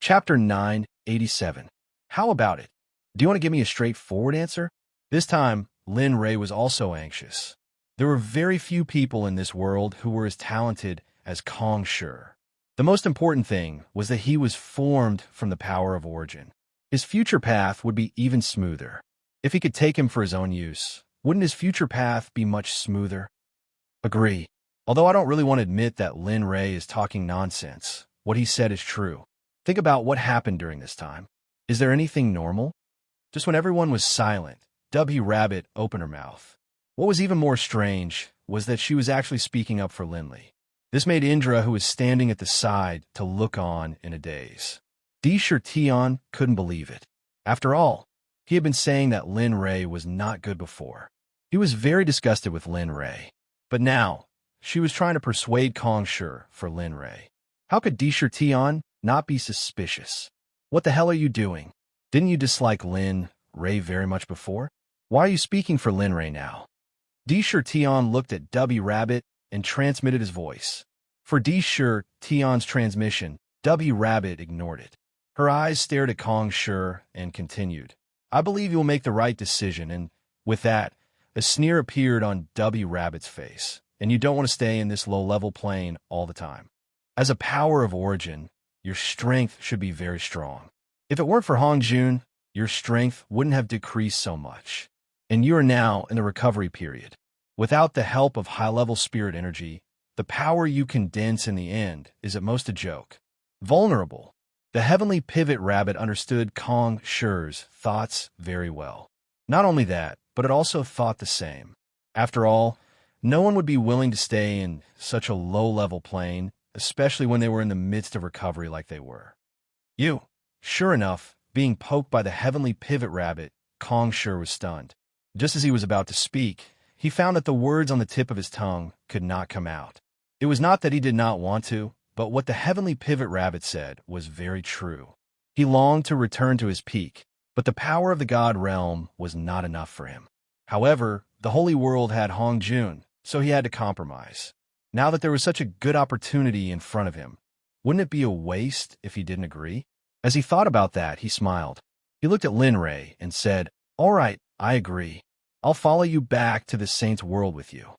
Chapter 987. How about it? Do you want to give me a straightforward answer? This time, Lin Ray was also anxious. There were very few people in this world who were as talented as Kong Shi. The most important thing was that he was formed from the power of origin. His future path would be even smoother. If he could take him for his own use, wouldn't his future path be much smoother? Agree. Although I don't really want to admit that Lin Ray is talking nonsense, what he said is true. Think about what happened during this time. Is there anything normal? Just when everyone was silent, W. Rabbit opened her mouth. What was even more strange was that she was actually speaking up for Linley. This made Indra, who was standing at the side, to look on in a daze. Tion couldn't believe it. After all, he had been saying that Lin Ray was not good before. He was very disgusted with Lin Ray. But now, she was trying to persuade Kong Shi for Lin Ray. How could Tion not be suspicious? What the hell are you doing? Didn't you dislike Lin Ray very much before? Why are you speaking for Lin Ray now? Tion looked at W. Rabbit and transmitted his voice. For Tion's transmission, W. Rabbit ignored it. Her eyes stared at Kong Shi and continued. I believe you'll make the right decision, and with that, a sneer appeared on W. Rabbit's face, and you don't want to stay in this low-level plane all the time. As a power of origin, your strength should be very strong. If it weren't for Hongjun, your strength wouldn't have decreased so much. And you are now in the recovery period. Without the help of high-level spirit energy, the power you condense in the end is at most a joke. Vulnerable. The heavenly pivot rabbit understood Kong Shi's thoughts very well. Not only that, but it also thought the same. After all, no one would be willing to stay in such a low-level plane, especially when they were in the midst of recovery like they were. You. Sure enough, being poked by the heavenly pivot rabbit, Kong Shi was stunned. Just as he was about to speak, he found that the words on the tip of his tongue could not come out. It was not that he did not want to, but what the heavenly pivot rabbit said was very true. He longed to return to his peak, but the power of the god realm was not enough for him. However, the holy world had Hongjun, so he had to compromise. Now that there was such a good opportunity in front of him, wouldn't it be a waste if he didn't agree? As he thought about that, he smiled. He looked at Lin Ray and said, All right, I agree. I'll follow you back to the saint's world with you.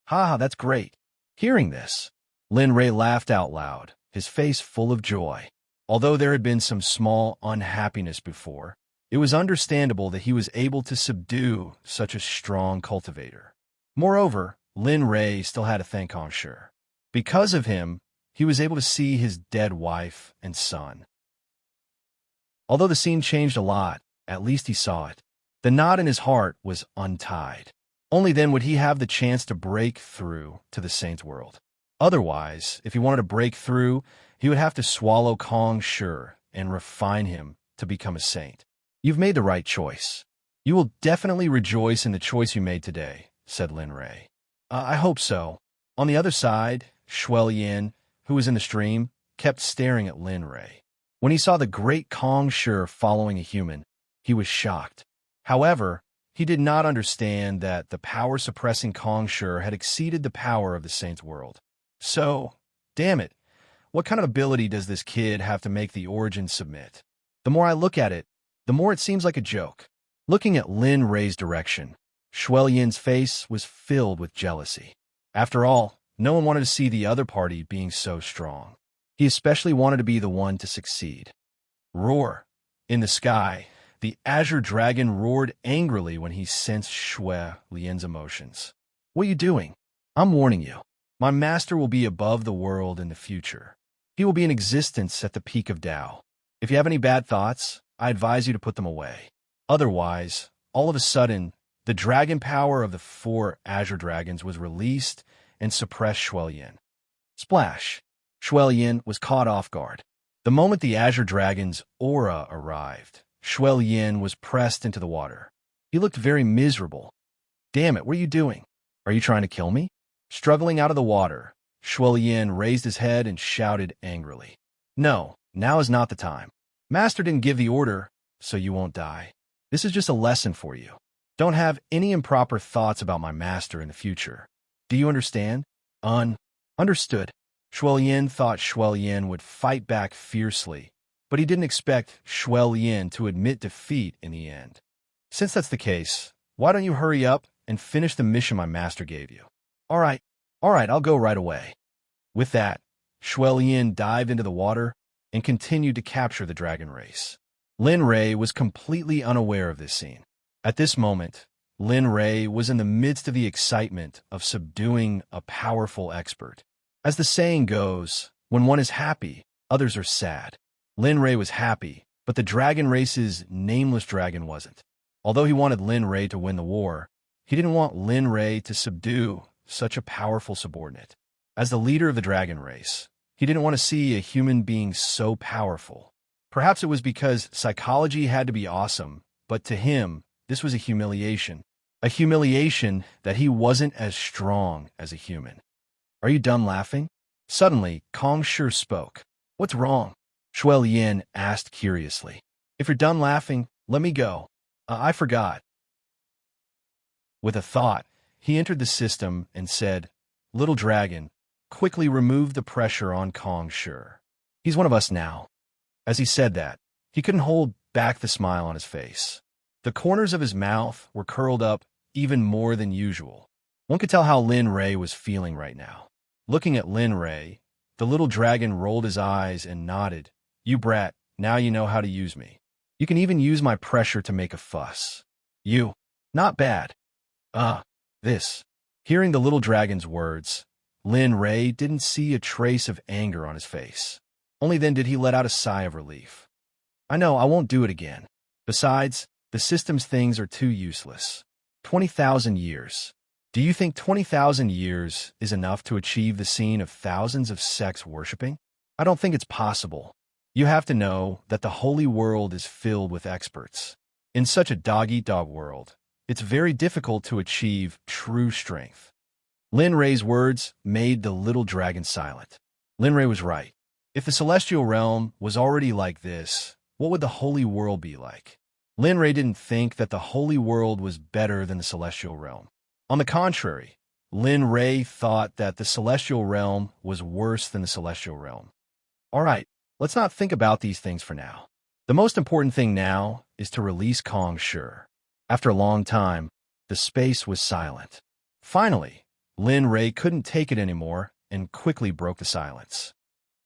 Ha, that's great. Hearing this, Lin Ray laughed out loud, his face full of joy. Although there had been some small unhappiness before, it was understandable that he was able to subdue such a strong cultivator. Moreover, Lin Ray still had to thank Kong Shi. Because of him, he was able to see his dead wife and son. Although the scene changed a lot, at least he saw it. The knot in his heart was untied. Only then would he have the chance to break through to the saint's world. Otherwise, if he wanted to break through, he would have to swallow Kong Shi and refine him to become a saint. You've made the right choice. You will definitely rejoice in the choice you made today, said Lin Ray. I hope so. On the other side, Yin, who was in the stream, kept staring at Lin Ray. When he saw the great Kong Shi following a human, he was shocked. However, he did not understand that the power-suppressing Kong Shi had exceeded the power of the saint's world. So, damn it, what kind of ability does this kid have to make the origin submit? The more I look at it, the more it seems like a joke. Looking at Lin Ray's direction, Yin's face was filled with jealousy. After all, no one wanted to see the other party being so strong. He especially wanted to be the one to succeed. Roar! In the sky, the azure dragon roared angrily when he sensed Yin's emotions. What are you doing? I'm warning you. My master will be above the world in the future. He will be in existence at the peak of Tao. If you have any bad thoughts, I advise you to put them away. Otherwise, all of a sudden, the dragon power of the 4 azure dragons was released and suppressed Yin. Splash! Yin was caught off guard. The moment the azure dragon's aura arrived, Yin was pressed into the water. He looked very miserable. Damn it, what are you doing? Are you trying to kill me? Struggling out of the water, Yin raised his head and shouted angrily. No, now is not the time. Master didn't give the order, so you won't die. This is just a lesson for you. Don't have any improper thoughts about my master in the future. Do you understand? Understood. Yin thought Yin would fight back fiercely, but he didn't expect Shuel Yin to admit defeat in the end. Since that's the case, why don't you hurry up and finish the mission my master gave you? All right, I'll go right away. With that, Shuel Yin dived into the water and continued to capture the dragon race. Lin Rei was completely unaware of this scene. At this moment, Lin Rei was in the midst of the excitement of subduing a powerful expert. As the saying goes, when one is happy, others are sad. Lin Rei was happy, but the dragon race's nameless dragon wasn't. Although he wanted Lin Rei to win the war, he didn't want Lin Rei to subdue such a powerful subordinate. As the leader of the dragon race, he didn't want to see a human being so powerful. Perhaps it was because psychology had to be awesome, but to him, this was a humiliation. A humiliation that he wasn't as strong as a human. Are you done laughing? Suddenly, Kong Shi spoke. What's wrong? Shuel Yin asked curiously. If you're done laughing, let me go. I forgot. With a thought, he entered the system and said, Little dragon, quickly remove the pressure on Kong Shi. He's one of us now. As he said that, he couldn't hold back the smile on his face. The corners of his mouth were curled up even more than usual. One could tell how Lin Rei was feeling right now. Looking at Lin Rei, the little dragon rolled his eyes and nodded. You brat, now you know how to use me. You can even use my pressure to make a fuss. You. Not bad. This. Hearing the little dragon's words, Lin Rei didn't see a trace of anger on his face. Only then did he let out a sigh of relief. I know, I won't do it again. Besides, the system's things are too useless. 20,000 years. Do you think 20,000 years is enough to achieve the scene of thousands of sects worshipping? I don't think it's possible. You have to know that the holy world is filled with experts. In such a dog-eat-dog world, it's very difficult to achieve true strength. Lin Rei's words made the little dragon silent. Lin Rei was right. If the celestial realm was already like this, what would the holy world be like? Lin Rei didn't think that the holy world was better than the celestial realm. On the contrary, Lin Rei thought that the celestial realm was worse than the celestial realm. All right, let's not think about these things for now. The most important thing now is to release Kong Shi. After a long time, the space was silent. Finally, Lin Rei couldn't take it anymore and quickly broke the silence.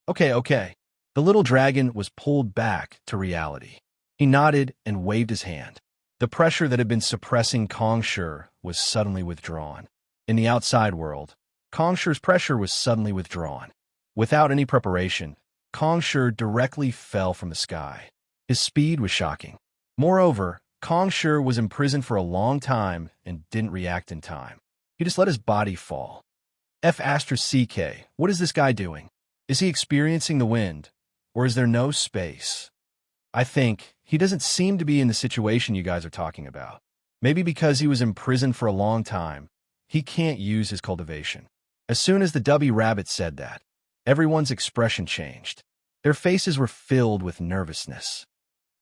Okay. The little dragon was pulled back to reality. He nodded and waved his hand. The pressure that had been suppressing Kong Shi was suddenly withdrawn. In the outside world, Kong Shi's pressure was suddenly withdrawn. Without any preparation, Kong Shi directly fell from the sky. His speed was shocking. Moreover, Kong Shi was imprisoned for a long time and didn't react in time. He just let his body fall. F***, what is this guy doing? Is he experiencing the wind, or is there no space? I think he doesn't seem to be in the situation you guys are talking about. Maybe because he was imprisoned for a long time, he can't use his cultivation. As soon as the Dubby Rabbit said that, everyone's expression changed. Their faces were filled with nervousness.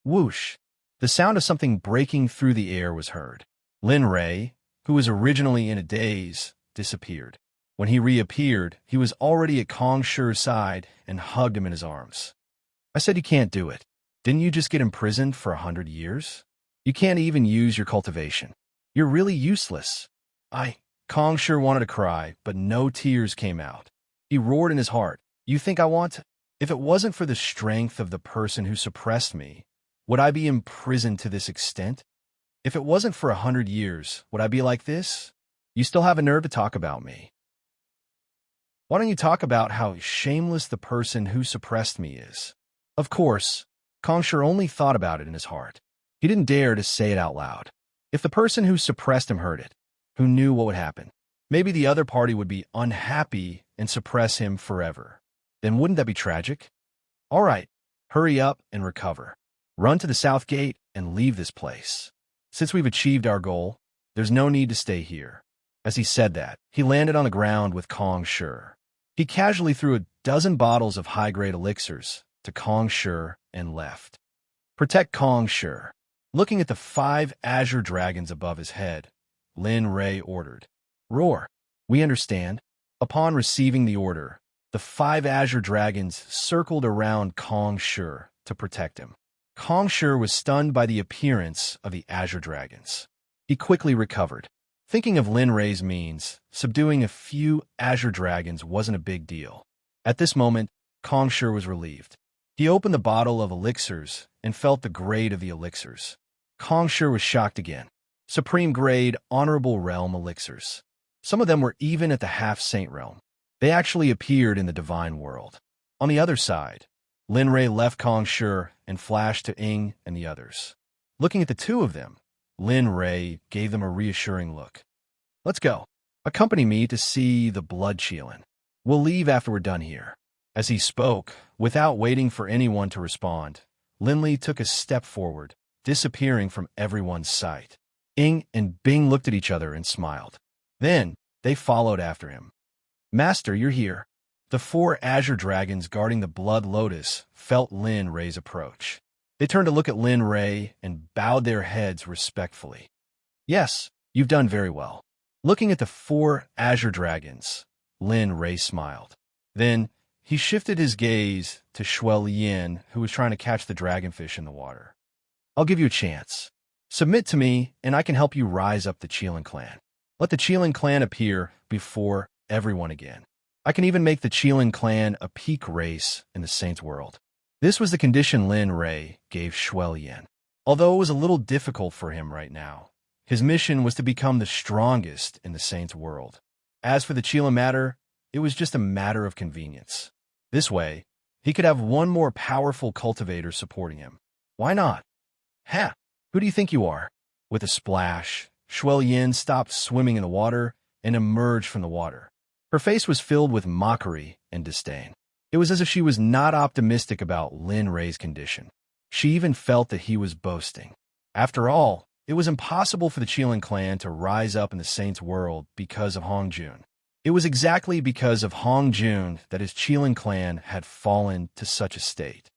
Whoosh! The sound of something breaking through the air was heard. Lin Rei, who was originally in a daze, disappeared. When he reappeared, he was already at Kong Shi's side and hugged him in his arms. I said you can't do it. Didn't you just get imprisoned for 100 years? You can't even use your cultivation. You're really useless. Kong Shi wanted to cry, but no tears came out. He roared in his heart. You think I want to? If it wasn't for the strength of the person who suppressed me, would I be imprisoned to this extent? If it wasn't for 100 years, would I be like this? You still have a nerve to talk about me. Why don't you talk about how shameless the person who suppressed me is? Of course, Kong Shi only thought about it in his heart. He didn't dare to say it out loud. If the person who suppressed him heard it, who knew what would happen? Maybe the other party would be unhappy and suppress him forever. Then wouldn't that be tragic? All right, hurry up and recover. Run to the south gate and leave this place. Since we've achieved our goal, there's no need to stay here. As he said that, he landed on the ground with Kong Shi. He casually threw a dozen bottles of high-grade elixirs to Kong Shi and left. Protect Kong Shi. Looking at the 5 azure dragons above his head, Lin Rei ordered. Roar. We understand. Upon receiving the order, the 5 azure dragons circled around Kong Shi to protect him. Kong Shi was stunned by the appearance of the azure dragons. He quickly recovered. Thinking of Lin Rei's means, subduing a few azure dragons wasn't a big deal. At this moment, Kong Shi was relieved. He opened the bottle of elixirs and felt the grade of the elixirs. Kong Shi was shocked again. Supreme grade, honorable realm elixirs. Some of them were even at the half-saint realm. They actually appeared in the divine world. On the other side, Lin Rei left Kong Shi and flashed to Ying and the others. Looking at the two of them, Lin Rei gave them a reassuring look. Let's go. Accompany me to see the blood Qilin. We'll leave after we're done here. As he spoke, without waiting for anyone to respond, Lin Li took a step forward, disappearing from everyone's sight. Ying and Bing looked at each other and smiled. Then, they followed after him. Master, you're here. The 4 azure dragons guarding the blood lotus felt Lin Rei's approach. They turned to look at Lin Rei and bowed their heads respectfully. Yes, you've done very well. Looking at the 4 azure dragons, Lin Rei smiled. Then, he shifted his gaze to Shuo Lian, who was trying to catch the dragonfish in the water. I'll give you a chance. Submit to me, and I can help you rise up the Qilin clan. Let the Qilin clan appear before everyone again. I can even make the Qilin clan a peak race in the Saints' world. This was the condition Lin Rei gave Shuo Lian. Although it was a little difficult for him right now, his mission was to become the strongest in the Saints' world. As for the Qilin matter, it was just a matter of convenience. This way, he could have one more powerful cultivator supporting him. Why not? Ha! Who do you think you are? With a splash, Shuo Lian stopped swimming in the water and emerged from the water. Her face was filled with mockery and disdain. It was as if she was not optimistic about Lin Rei's condition. She even felt that he was boasting. After all, it was impossible for the Qilin clan to rise up in the Saints' world because of Hong Jun. It was exactly because of Hong Jun that his Qilin clan had fallen to such a state.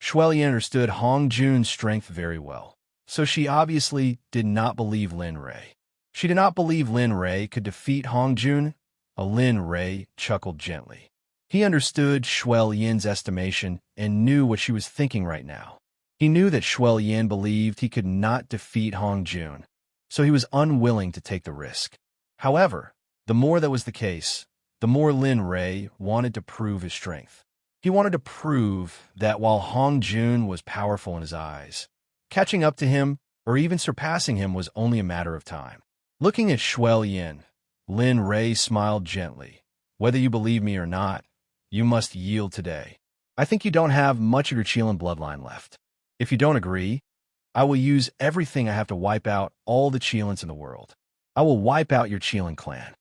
Shuo Lian understood Hong Jun's strength very well, so she obviously did not believe Lin Rei. She did not believe Lin Rei could defeat Hong Jun. Lin Rei chuckled gently. He understood Shuo Lian's estimation and knew what she was thinking right now. He knew that Shuo Lian believed he could not defeat Hong Jun, so he was unwilling to take the risk. However, the more that was the case, the more Lin Rei wanted to prove his strength. He wanted to prove that while Hong Jun was powerful in his eyes, catching up to him or even surpassing him was only a matter of time. Looking at Shuo Lian, Lin Rei smiled gently. Whether you believe me or not, you must yield today. I think you don't have much of your Qilin bloodline left. If you don't agree, I will use everything I have to wipe out all the Qilins in the world. I will wipe out your Qilin clan.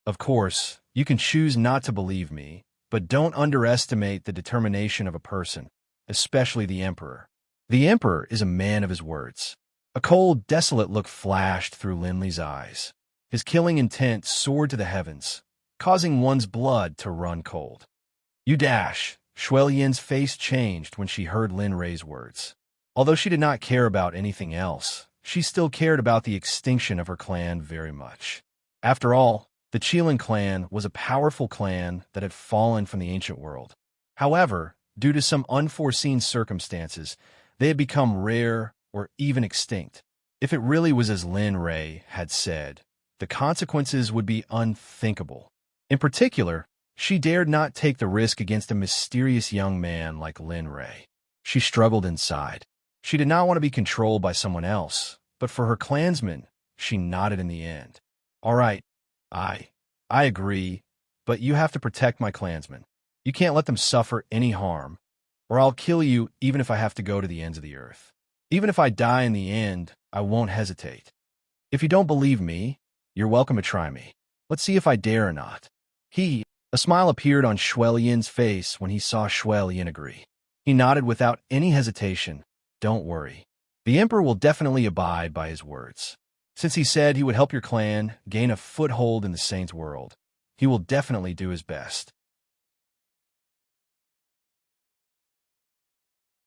Of course, you can choose not to believe me, but don't underestimate the determination of a person, especially the Emperor. The Emperor is a man of his words. A cold, desolate look flashed through Lin Li's eyes. His killing intent soared to the heavens, causing one's blood to run cold. You dash! Shuo Lian's face changed when she heard Lin Rei's words. Although she did not care about anything else, she still cared about the extinction of her clan very much. After all, the Qilin clan was a powerful clan that had fallen from the ancient world. However, due to some unforeseen circumstances, they had become rare or even extinct. If it really was as Lin Rei had said, the consequences would be unthinkable. In particular, she dared not take the risk against a mysterious young man like Lin Rei. She struggled inside. She did not want to be controlled by someone else, but for her clansmen, she nodded in the end. All right, I agree, but you have to protect my clansmen. You can't let them suffer any harm, or I'll kill you even if I have to go to the ends of the earth. Even if I die in the end, I won't hesitate. If you don't believe me, you're welcome to try me. Let's see if I dare or not. A smile appeared on Shuo Lian's face when he saw Shuo Lian agree. He nodded without any hesitation. Don't worry. The Emperor will definitely abide by his words. Since he said he would help your clan gain a foothold in the Saints' world, he will definitely do his best.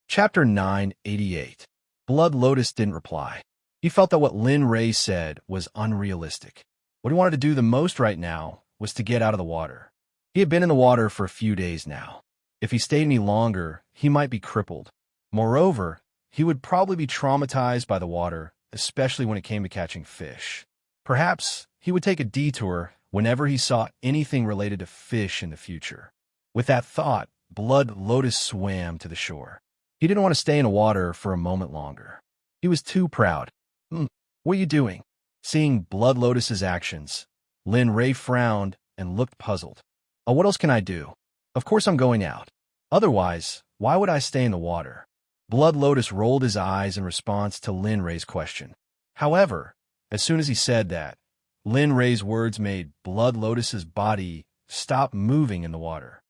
Chapter 988. Blood Lotus didn't reply. He felt that what Lin Rei said was unrealistic. What he wanted to do the most right now was to get out of the water. He had been in the water for a few days now. If he stayed any longer, he might be crippled. Moreover, he would probably be traumatized by the water, especially when it came to catching fish. Perhaps he would take a detour whenever he saw anything related to fish in the future. With that thought, Blood Lotus swam to the shore. He didn't want to stay in the water for a moment longer. He was too proud. What are you doing?" Seeing Blood Lotus's actions, Lin Ray frowned and looked puzzled. "Oh, what else can I do? Of course I'm going out. Otherwise, why would I stay in the water?" Blood Lotus rolled his eyes in response to Lin Ray's question. However, as soon as he said that, Lin Ray's words made Blood Lotus's body stop moving in the water.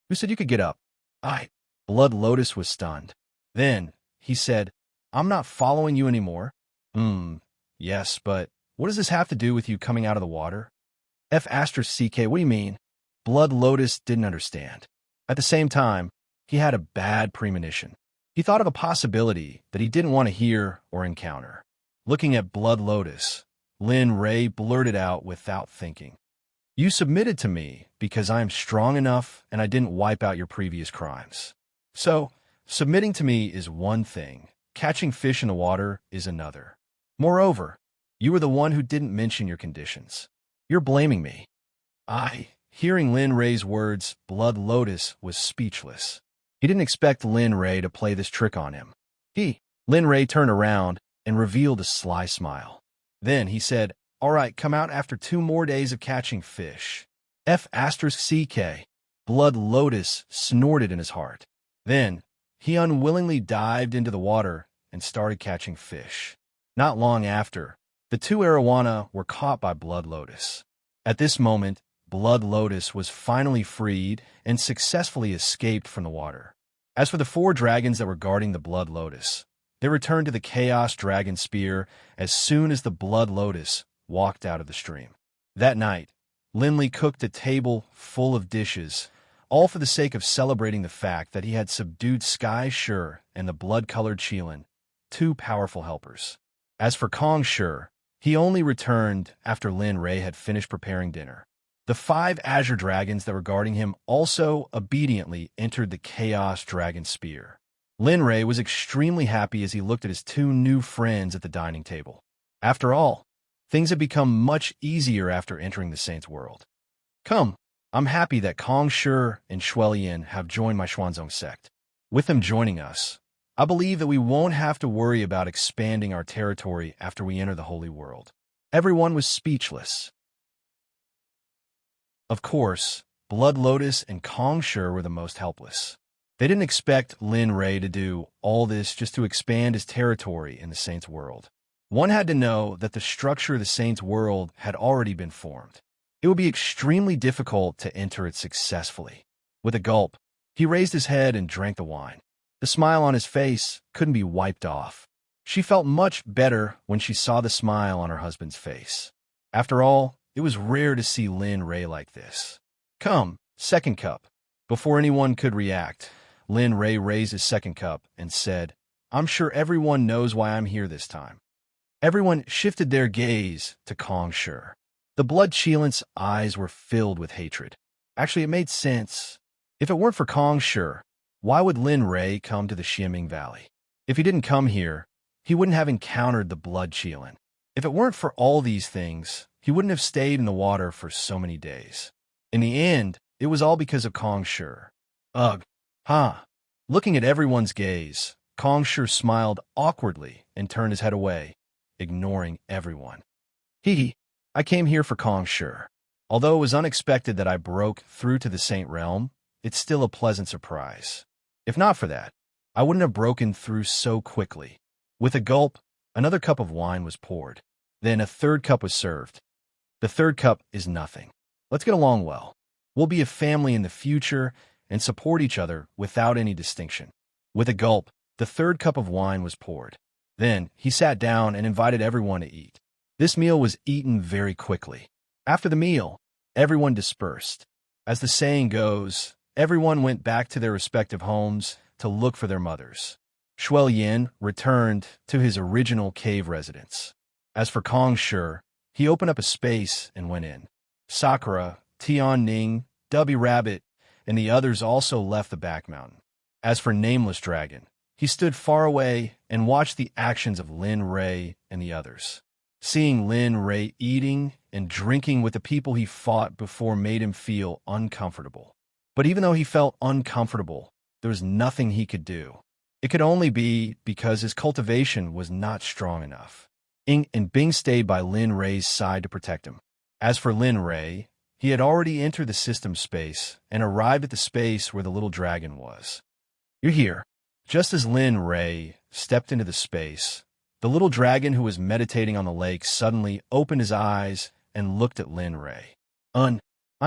"Who said you could get up?" Blood Lotus was stunned. Then, he said, "I'm not following you anymore." Yes, but what does this have to do with you coming out of the water?" CK, what do you mean? Blood Lotus didn't understand. At the same time, he had a bad premonition. He thought of a possibility that he didn't want to hear or encounter. Looking at Blood Lotus, Lin Ray blurted out without thinking, "You submitted to me because I am strong enough and I didn't wipe out your previous crimes. So, submitting to me is one thing, catching fish in the water is another. Moreover, you were the one who didn't mention your conditions. You're blaming me." Hearing Lin Ray's words, Blood Lotus was speechless. He didn't expect Lin Ray to play this trick on him. Lin Ray turned around and revealed a sly smile. Then he said, "All right, come out after 2 more days of catching fish." CK. Blood Lotus snorted in his heart. Then, he unwillingly dived into the water and started catching fish. Not long after, the 2 arowana were caught by Blood Lotus. At this moment, Blood Lotus was finally freed and successfully escaped from the water. As for the 4 dragons that were guarding the Blood Lotus, they returned to the Chaos Dragon Spear as soon as the Blood Lotus walked out of the stream. That night, Linley cooked a table full of dishes, all for the sake of celebrating the fact that he had subdued Sky Sure and the blood-colored Cheelin, 2 powerful helpers. As for Kong Sure, he only returned after Lin Ray had finished preparing dinner. The 5 Azure Dragons that were guarding him also obediently entered the Chaos Dragon Spear. Lin Ray was extremely happy as he looked at his 2 new friends at the dining table. After all, things had become much easier after entering the Saints' world. "Come, I'm happy that Kong Sure and Shuelian have joined my Xuanzong sect. With them joining us, I believe that we won't have to worry about expanding our territory after we enter the Holy World." Everyone was speechless. Of course, Blood Lotus and Kong Sure were the most helpless. They didn't expect Lin Ray to do all this just to expand his territory in the Saints' world. One had to know that the structure of the Saints' world had already been formed. It would be extremely difficult to enter it successfully. With a gulp, he raised his head and drank the wine. The smile on his face couldn't be wiped off. She felt much better when she saw the smile on her husband's face. After all, it was rare to see Lin Ray like this. "Come, 2nd cup." Before anyone could react, Lin Ray raised his 2nd cup and said, "I'm sure everyone knows why I'm here this time." Everyone shifted their gaze to Kong Sure. The Blood Cheelin's eyes were filled with hatred. Actually, it made sense. If it weren't for Kong Sure, why would Lin Ray come to the Xiaming Valley? If he didn't come here, he wouldn't have encountered the Blood Cheelin. If it weren't for all these things, he wouldn't have stayed in the water for so many days. In the end, it was all because of Kong Sure. Ugh. Looking at everyone's gaze, Kong Sure smiled awkwardly and turned his head away, ignoring everyone. I came here for Kong Sure. Although it was unexpected that I broke through to the Saint Realm, it's still a pleasant surprise. If not for that, I wouldn't have broken through so quickly. With a gulp, another cup of wine was poured. Then a 3rd cup was served. The 3rd cup is nothing. Let's get along well. We'll be a family in the future and support each other without any distinction. With a gulp, the 3rd cup of wine was poured. Then he sat down and invited everyone to eat. This meal was eaten very quickly. After the meal, everyone dispersed. As the saying goes, everyone went back to their respective homes to look for their mothers. Shuelian returned to his original cave residence. As for Kong Sure, he opened up a space and went in. Sakura, Tian Ning, Dubby Rabbit, and the others also left the back mountain. As for Nameless Dragon, he stood far away and watched the actions of Lin Ray and the others. Seeing Lin Ray eating and drinking with the people he fought before made him feel uncomfortable. But even though he felt uncomfortable, there was nothing he could do. It could only be because his cultivation was not strong enough. And Bing stayed by Lin Ray's side to protect him. As for Lin Ray, he had already entered the system space and arrived at the space where the little dragon was. "You're here." Just as Lin Ray stepped into the space, the little dragon who was meditating on the lake suddenly opened his eyes and looked at Lin Ray. I'm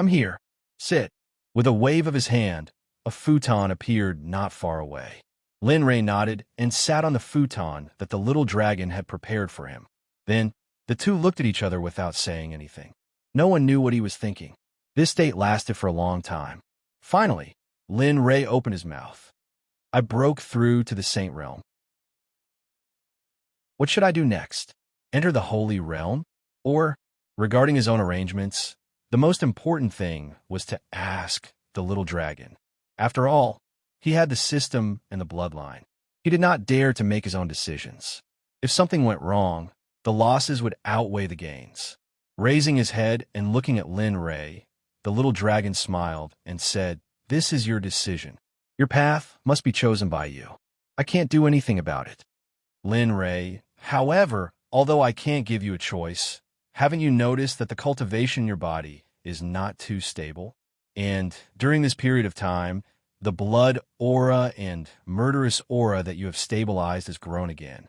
here. Sit." With a wave of his hand, a futon appeared not far away. Lin Ray nodded and sat on the futon that the little dragon had prepared for him. Then, the two looked at each other without saying anything. No one knew what he was thinking. This state lasted for a long time. Finally, Lin Ray opened his mouth. "I broke through to the Saint Realm. What should I do next? Enter the Holy Realm? Or," regarding his own arrangements, the most important thing was to ask the little dragon. After all, he had the system and the bloodline. He did not dare to make his own decisions. If something went wrong, the losses would outweigh the gains. Raising his head and looking at Lin Ray, the little dragon smiled and said, "This is your decision. Your path must be chosen by you. I can't do anything about it." Lin Ray, however, although I can't give you a choice, haven't you noticed that the cultivation in your body is not too stable? And during this period of time, the blood aura and murderous aura that you have stabilized has grown again.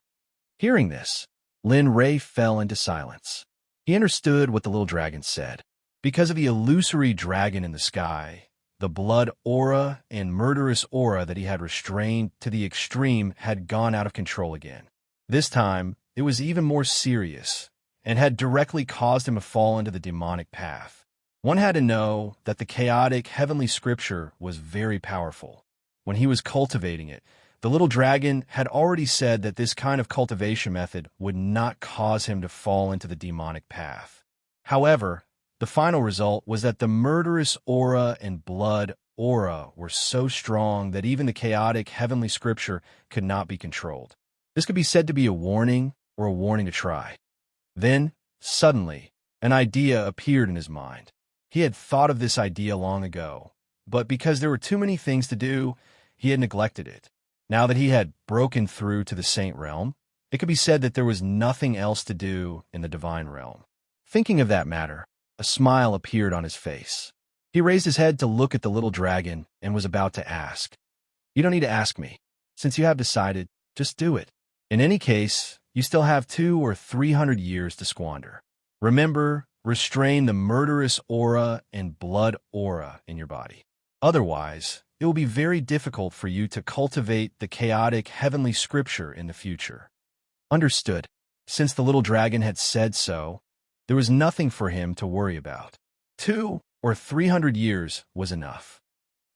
Hearing this, Lin Ray fell into silence. He understood what the little dragon said. Because of the illusory dragon in the sky, the blood aura and murderous aura that he had restrained to the extreme had gone out of control again. This time, it was even more serious and had directly caused him to fall into the demonic path. One had to know that the chaotic heavenly scripture was very powerful. When he was cultivating it, the little dragon had already said that this kind of cultivation method would not cause him to fall into the demonic path. However, the final result was that the murderous aura and blood aura were so strong that even the chaotic heavenly scripture could not be controlled. This could be said to be a warning or a warning to try. Then, suddenly, an idea appeared in his mind. He had thought of this idea long ago, but because there were too many things to do, he had neglected it. Now that he had broken through to the Saint Realm, it could be said that there was nothing else to do in the Divine Realm. Thinking of that matter, a smile appeared on his face. He raised his head to look at the little dragon and was about to ask. "You don't need to ask me. Since you have decided, just do it. In any case, you still have 200 or 300 years to squander. Remember, restrain the murderous aura and blood aura in your body. Otherwise, it will be very difficult for you to cultivate the chaotic heavenly scripture in the future." Understood. Since the little dragon had said so, there was nothing for him to worry about. 200 or 300 years was enough.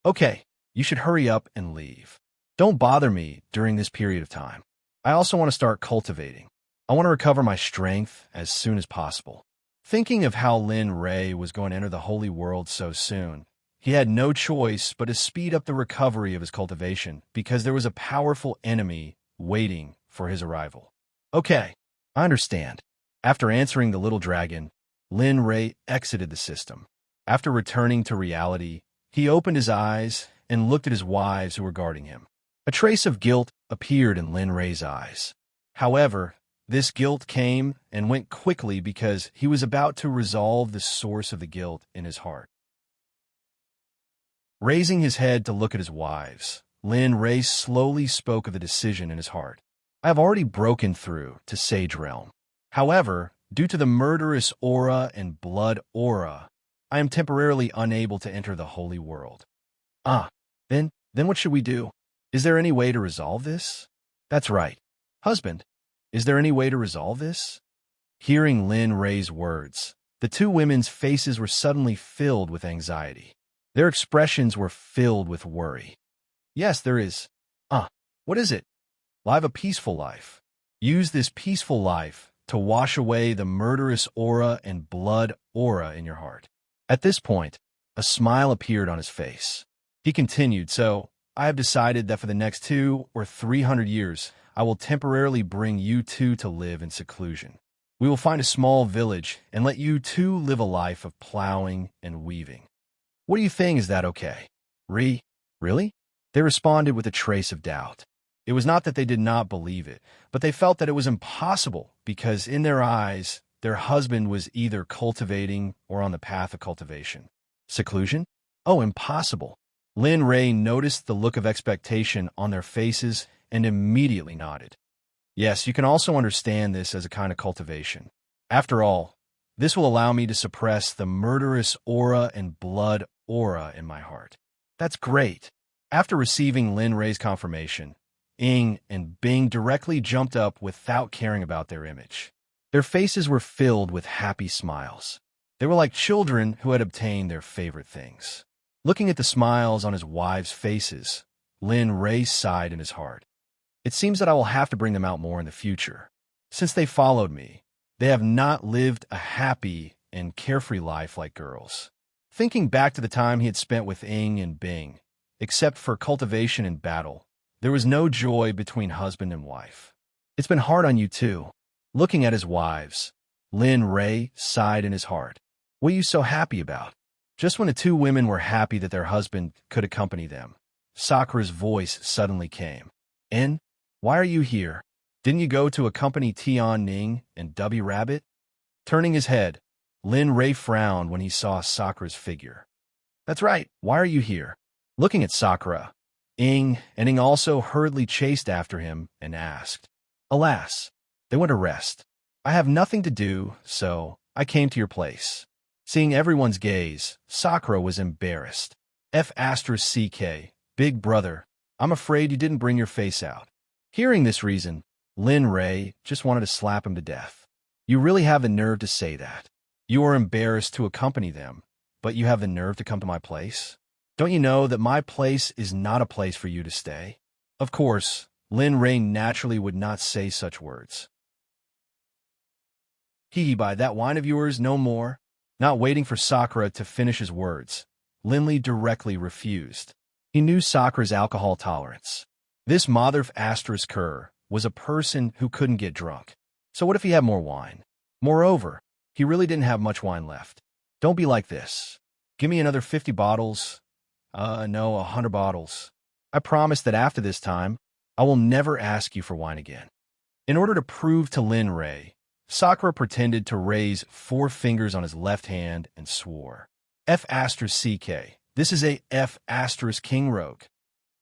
"Okay, you should hurry up and leave. Don't bother me during this period of time. I also want to start cultivating. I want to recover my strength as soon as possible." Thinking of how Lin Ray was going to enter the holy world so soon, he had no choice but to speed up the recovery of his cultivation because there was a powerful enemy waiting for his arrival. "Okay, I understand." After answering the little dragon, Lin Ray exited the system. After returning to reality, he opened his eyes and looked at his wives who were guarding him. A trace of guilt appeared in Lin Ray's eyes. However, this guilt came and went quickly because he was about to resolve the source of the guilt in his heart. Raising his head to look at his wives, Lin Ray slowly spoke of the decision in his heart. "I have already broken through to Sage Realm. However, due to the murderous aura and blood aura, I am temporarily unable to enter the holy world." Then what should we do? Is there any way to resolve this?" "That's right. Husband, is there any way to resolve this?" Hearing Lin Ray's words, the two women's faces were suddenly filled with anxiety. Their expressions were filled with worry. "Yes, there is." What is it?" "Live a peaceful life. Use this peaceful life to wash away the murderous aura and blood aura in your heart." At this point, a smile appeared on his face. He continued, so I have decided that for the next 200 or 300 years, I will temporarily bring you two to live in seclusion. We will find a small village and let you two live a life of plowing and weaving. What do you think? Is that okay? Really? They responded with a trace of doubt. It was not that they did not believe it, but they felt that it was impossible because in their eyes, their husband was either cultivating or on the path of cultivation. Seclusion? Oh, impossible. Lin Ray noticed the look of expectation on their faces and immediately nodded. Yes, you can also understand this as a kind of cultivation. After all, this will allow me to suppress the murderous aura and blood aura in my heart. That's great. After receiving Lin Ray's confirmation, Ing and Bing directly jumped up without caring about their image. Their faces were filled with happy smiles. They were like children who had obtained their favorite things. Looking at the smiles on his wives' faces, Lin Ray sighed in his heart. It seems that I will have to bring them out more in the future. Since they followed me, they have not lived a happy and carefree life like girls. Thinking back to the time he had spent with Ing and Bing, except for cultivation and battle, there was no joy between husband and wife. It's been hard on you too. Looking at his wives, Lin Ray sighed in his heart. What are you so happy about? Just when the two women were happy that their husband could accompany them, Sakura's voice suddenly came. En, why are you here? Didn't you go to accompany Tian Ning and W Rabbit? Turning his head, Lin Ray frowned when he saw Sakura's figure. That's right, why are you here? Looking at Sakura, Ing also hurriedly chased after him and asked. Alas, they went to rest. I have nothing to do, so I came to your place. Seeing everyone's gaze, Sakura was embarrassed. F***, big brother, I'm afraid you didn't bring your face out. Hearing this reason, Lin Ray just wanted to slap him to death. You really have the nerve to say that. You are embarrassed to accompany them, but you have the nerve to come to my place? Don't you know that my place is not a place for you to stay? Of course, Lin Ray naturally would not say such words. By that wine of yours no more. Not waiting for Sakura to finish his words, Linley directly refused. He knew Sakura's alcohol tolerance. This mother of asterisk cur was a person who couldn't get drunk. So what if he had more wine? Moreover, he really didn't have much wine left. Don't be like this. Give me another 50 bottles. No, 100 bottles. I promise that after this time, I will never ask you for wine again. In order to prove to Lin Ray, Sakura pretended to raise 4 fingers on his left hand and swore. F***, this is a F***king rogue.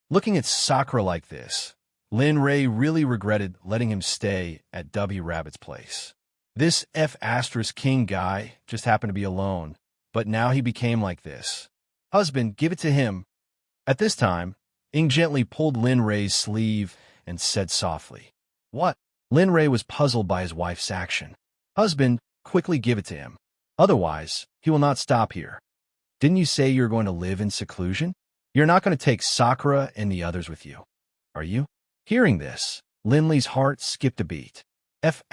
Looking at Sakura like this, Lin Ray really regretted letting him stay at W Rabbit's place. This F***king guy just happened to be alone, but now he became like this. Husband, give it to him. At this time, Ing gently pulled Lin Ray's sleeve and said softly, What? Lin Ray was puzzled by his wife's action. Husband, quickly give it to him. Otherwise, he will not stop here. Didn't you say you're going to live in seclusion? You're not going to take Sakura and the others with you, are you? Hearing this, Linley's heart skipped a beat. F***,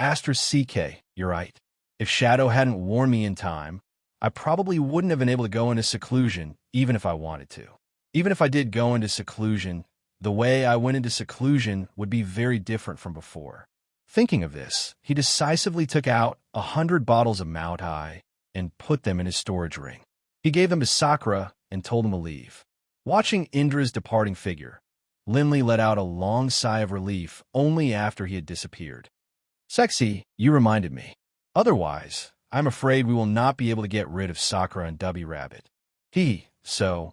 you're right. If Shadow hadn't warned me in time, I probably wouldn't have been able to go into seclusion even if I wanted to. Even if I did go into seclusion, the way I went into seclusion would be very different from before. Thinking of this, he decisively took out 100 bottles of Mao Tai and put them in his storage ring. He gave them to Sakura and told him to leave. Watching Indra's departing figure, Linley let out a long sigh of relief only after he had disappeared. Sexy, you reminded me. Otherwise, I'm afraid we will not be able to get rid of Sakura and W Rabbit. So,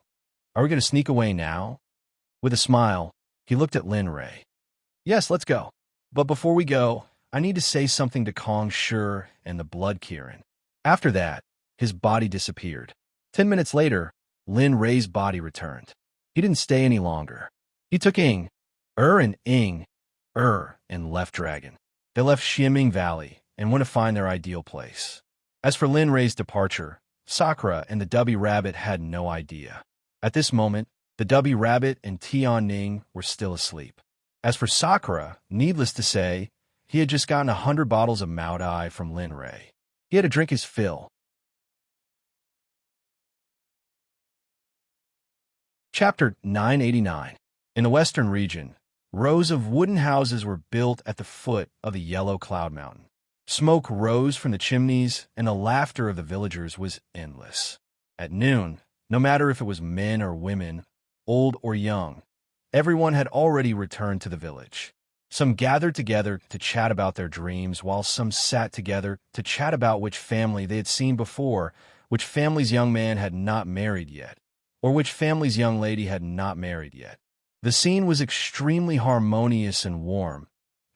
are we going to sneak away now? With a smile, he looked at Lin Ray. Yes, let's go. But before we go, I need to say something to Kong Shi and the Blood Kirin. After that, his body disappeared. 10 minutes later, Lin Ray's body returned. He didn't stay any longer. He took Ing, and left Dragon. They left Xianming Valley and went to find their ideal place. As for Lin Ray's departure, Sakura and the W Rabbit had no idea. At this moment, the W Rabbit and Tian Ning were still asleep. As for Sakura, needless to say, he had just gotten 100 bottles of Mao Tai from Lin Ray. He had to drink his fill. Chapter 989. In the western region, rows of wooden houses were built at the foot of the yellow cloud mountain. Smoke rose from the chimneys, and the laughter of the villagers was endless. At noon, no matter if it was men or women, old or young, everyone had already returned to the village. Some gathered together to chat about their dreams, while some sat together to chat about which family they had seen before, which family's young man had not married yet, or which family's young lady had not married yet. The scene was extremely harmonious and warm,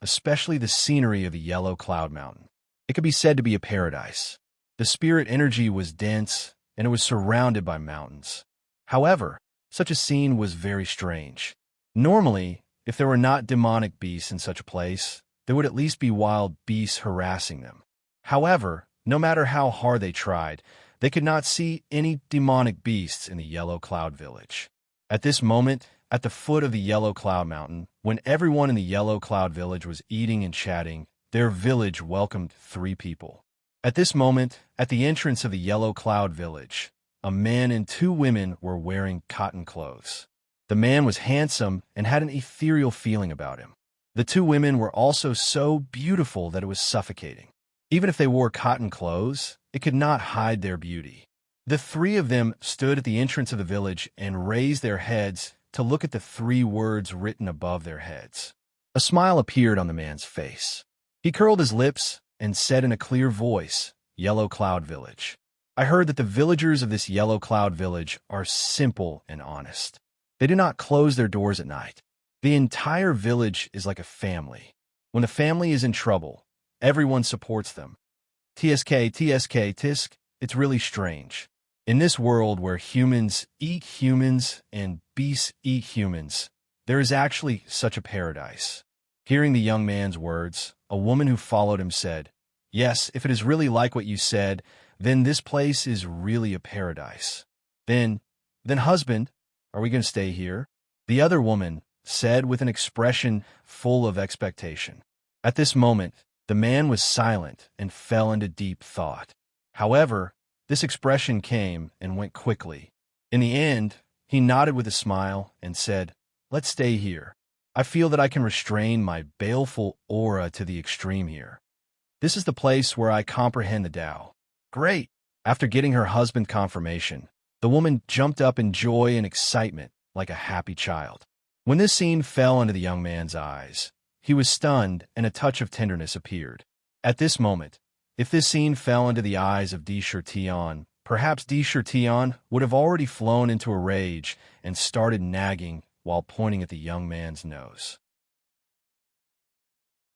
especially the scenery of the yellow cloud mountain. It could be said to be a paradise. The spirit energy was dense, and it was surrounded by mountains. However, such a scene was very strange. Normally, if there were not demonic beasts in such a place, there would at least be wild beasts harassing them. However, no matter how hard they tried, they could not see any demonic beasts in the Yellow Cloud Village. At this moment, at the foot of the Yellow Cloud Mountain, when everyone in the Yellow Cloud Village was eating and chatting, their village welcomed 3 people. At this moment, at the entrance of the Yellow Cloud Village, a man and 2 women were wearing cotton clothes. The man was handsome and had an ethereal feeling about him. The 2 women were also so beautiful that it was suffocating. Even if they wore cotton clothes, it could not hide their beauty. The 3 of them stood at the entrance of the village and raised their heads to look at the 3 words written above their heads. A smile appeared on the man's face. He curled his lips and said in a clear voice, "Yellow Cloud Village. I heard that the villagers of this Yellow Cloud Village are simple and honest. They do not close their doors at night. The entire village is like a family. When the family is in trouble, everyone supports them. Tisk, it's really strange. In this world where humans eat humans and beasts eat humans, there is actually such a paradise." Hearing the young man's words, a woman who followed him said, "Yes, if it is really like what you said, then this place is really a paradise. Then husband, are we going to stay here?" The other woman said with an expression full of expectation. At this moment, the man was silent and fell into deep thought. However, this expression came and went quickly. In the end, he nodded with a smile and said, "Let's stay here. I feel that I can restrain my baleful aura to the extreme here. This is the place where I comprehend the Tao." "Great!" After getting her husband confirmation, the woman jumped up in joy and excitement like a happy child. When this scene fell into the young man's eyes, he was stunned and a touch of tenderness appeared. At this moment, if this scene fell into the eyes of Tion, perhaps Tion would have already flown into a rage and started nagging while pointing at the young man's nose.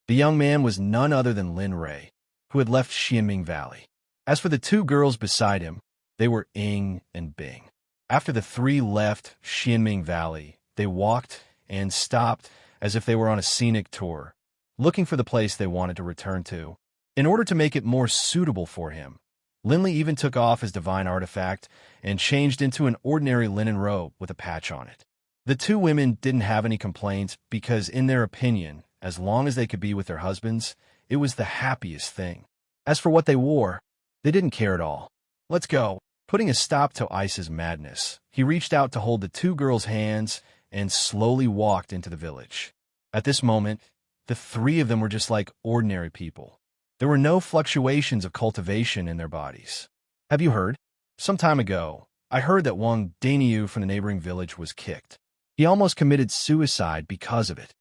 The young man was none other than Lin Rei, who had left Xianming Valley. As for the 2 girls beside him, they were Ying and Bing. After the 3 left Xianming Valley, they walked and stopped as if they were on a scenic tour, looking for the place they wanted to return to. In order to make it more suitable for him, Linley even took off his divine artifact and changed into an ordinary linen robe with a patch on it. The 2 women didn't have any complaints because, in their opinion, as long as they could be with their husbands, it was the happiest thing. As for what they wore, they didn't care at all. "Let's go." Putting a stop to Ice's madness, he reached out to hold the 2 girls' hands and slowly walked into the village. At this moment, the 3 of them were just like ordinary people. There were no fluctuations of cultivation in their bodies. "Have you heard? Some time ago, I heard that Wang Daniu from the neighboring village was kicked. He almost committed suicide because of it."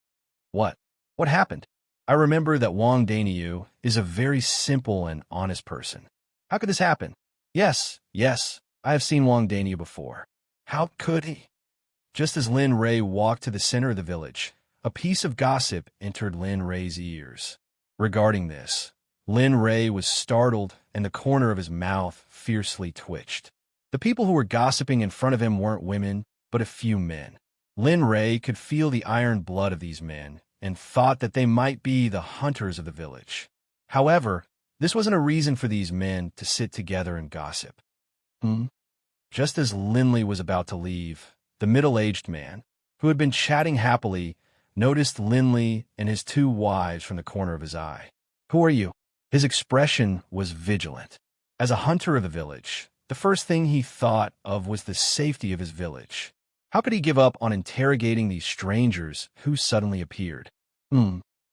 "What? What happened?" "I remember that Wang Daniu is a very simple and honest person." "How could this happen?" Yes, I have seen Wang Daniu before." "How could he?" Just as Lin Rei walked to the center of the village, a piece of gossip entered Lin Rei's ears. Regarding this, Lin Rei was startled and the corner of his mouth fiercely twitched. The people who were gossiping in front of him weren't women, but a few men. Lin Rei could feel the iron blood of these men and thought that they might be the hunters of the village. However, this wasn't a reason for these men to sit together and gossip. Just as Linley was about to leave, the middle-aged man, who had been chatting happily, noticed Linley and his 2 wives from the corner of his eye. "Who are you?" His expression was vigilant. As a hunter of the village, the first thing he thought of was the safety of his village. How could he give up on interrogating these strangers who suddenly appeared?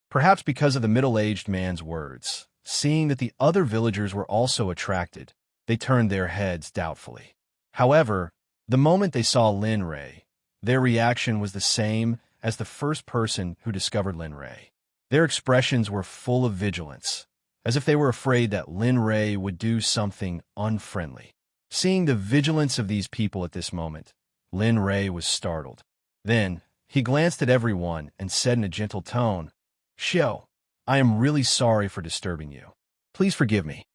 Perhaps because of the middle-aged man's words. Seeing that the other villagers were also attracted, they turned their heads doubtfully. However, the moment they saw Lin Ray, their reaction was the same as the first person who discovered Lin Ray. Their expressions were full of vigilance, as if they were afraid that Lin Ray would do something unfriendly. Seeing the vigilance of these people at this moment, Lin Ray was startled. Then, he glanced at everyone and said in a gentle tone, "Xiao, I am really sorry for disturbing you. Please forgive me."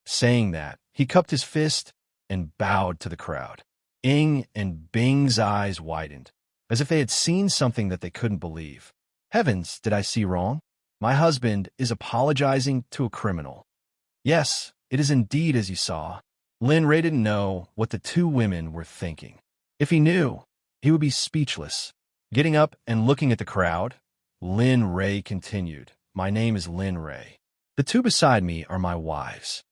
Saying that, he cupped his fist and bowed to the crowd. Ing and Bing's eyes widened, as if they had seen something that they couldn't believe. Heavens, did I see wrong? My husband is apologizing to a criminal. Yes, it is indeed as you saw. Lin Ray didn't know what the two women were thinking. If he knew, he would be speechless. Getting up and looking at the crowd, Lin Ray continued, "My name is Lin Ray. The two beside me are my wives.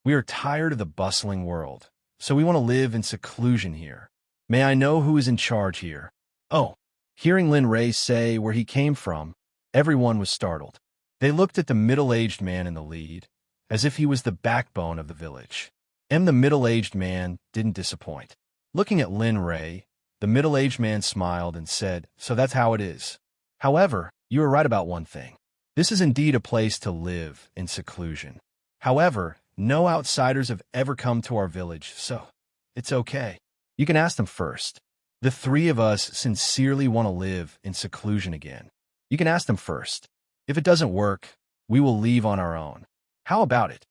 We are tired of the bustling world, so we want to live in seclusion here. May I know who is in charge here?" Oh, hearing Lin Ray say where he came from, everyone was startled. They looked at the middle-aged man in the lead, as if he was the backbone of the village. And the middle-aged man didn't disappoint. Looking at Lin Ray, the middle-aged man smiled and said, "So that's how it is. However, you are right about one thing. This is indeed a place to live in seclusion. However, no outsiders have ever come to our village, so it's okay. You can ask them first. The three of us sincerely want to live in seclusion again. You can ask them first. If it doesn't work, we will leave on our own. How about it?"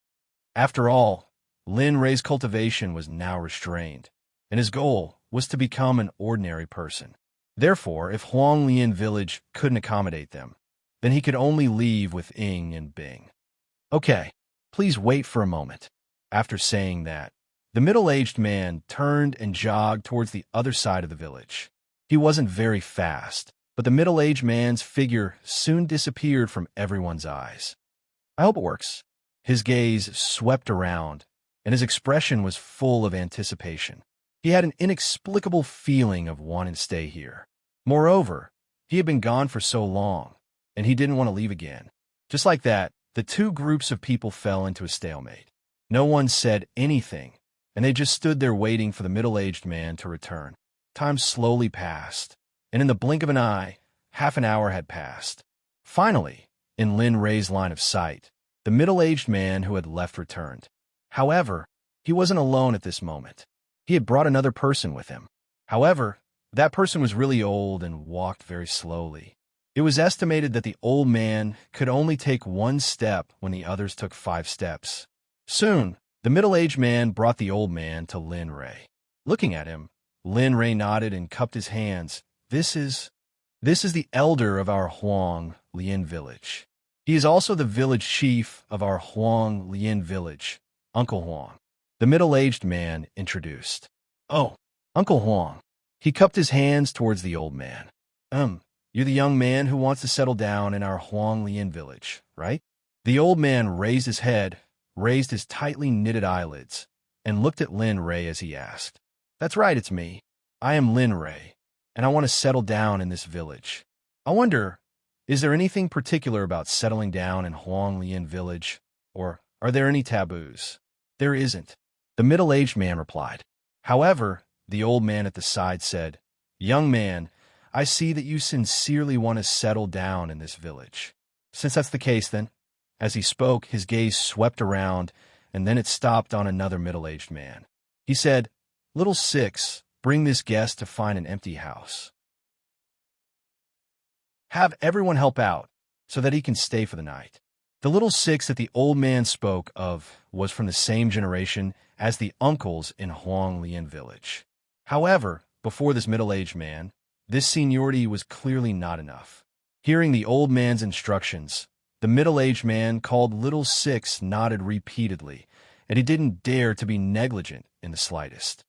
After all, Lin Ray's cultivation was now restrained, and his goal was to become an ordinary person. Therefore, if Huanglian village couldn't accommodate them, then he could only leave with Ing and Bing. "Okay, please wait for a moment." After saying that, the middle-aged man turned and jogged towards the other side of the village. He wasn't very fast, but the middle-aged man's figure soon disappeared from everyone's eyes. "I hope it works." His gaze swept around, and his expression was full of anticipation. He had an inexplicable feeling of wanting to stay here. Moreover, he had been gone for so long, and he didn't want to leave again. Just like that, the two groups of people fell into a stalemate. No one said anything, and they just stood there waiting for the middle-aged man to return. Time slowly passed, and in the blink of an eye, half an hour had passed. Finally, in Lin Ray's line of sight, the middle-aged man who had left returned. However, he wasn't alone at this moment. He had brought another person with him. However, that person was really old and walked very slowly. It was estimated that the old man could only take one step when the others took 5 steps. Soon, the middle-aged man brought the old man to Lin Ray. Looking at him, Lin Ray nodded and cupped his hands. This is the elder of our Huang Lian village. He is also the village chief of our Huang Lian village, Uncle Huang." The middle-aged man introduced. "Oh, Uncle Huang." He cupped his hands towards the old man. You're the young man who wants to settle down in our Huang Lian village, right?" The old man raised his head, raised his tightly knitted eyelids, and looked at Lin Ray as he asked. "That's right, it's me. I am Lin Ray, and I want to settle down in this village. I wonder, is there anything particular about settling down in Huang Lian village, or are there any taboos?" "There isn't," the middle-aged man replied. However, the old man at the side said, "Young man, I see that you sincerely want to settle down in this village. Since that's the case, then," as he spoke, his gaze swept around, and then it stopped on another middle-aged man. He said, "Little Six, bring this guest to find an empty house. Have everyone help out, so that he can stay for the night." The little Six that the old man spoke of was from the same generation as the uncles in Huang Lian village. However, before this middle-aged man, this seniority was clearly not enough. Hearing the old man's instructions, the middle-aged man called Little Six nodded repeatedly, and he didn't dare to be negligent in the slightest.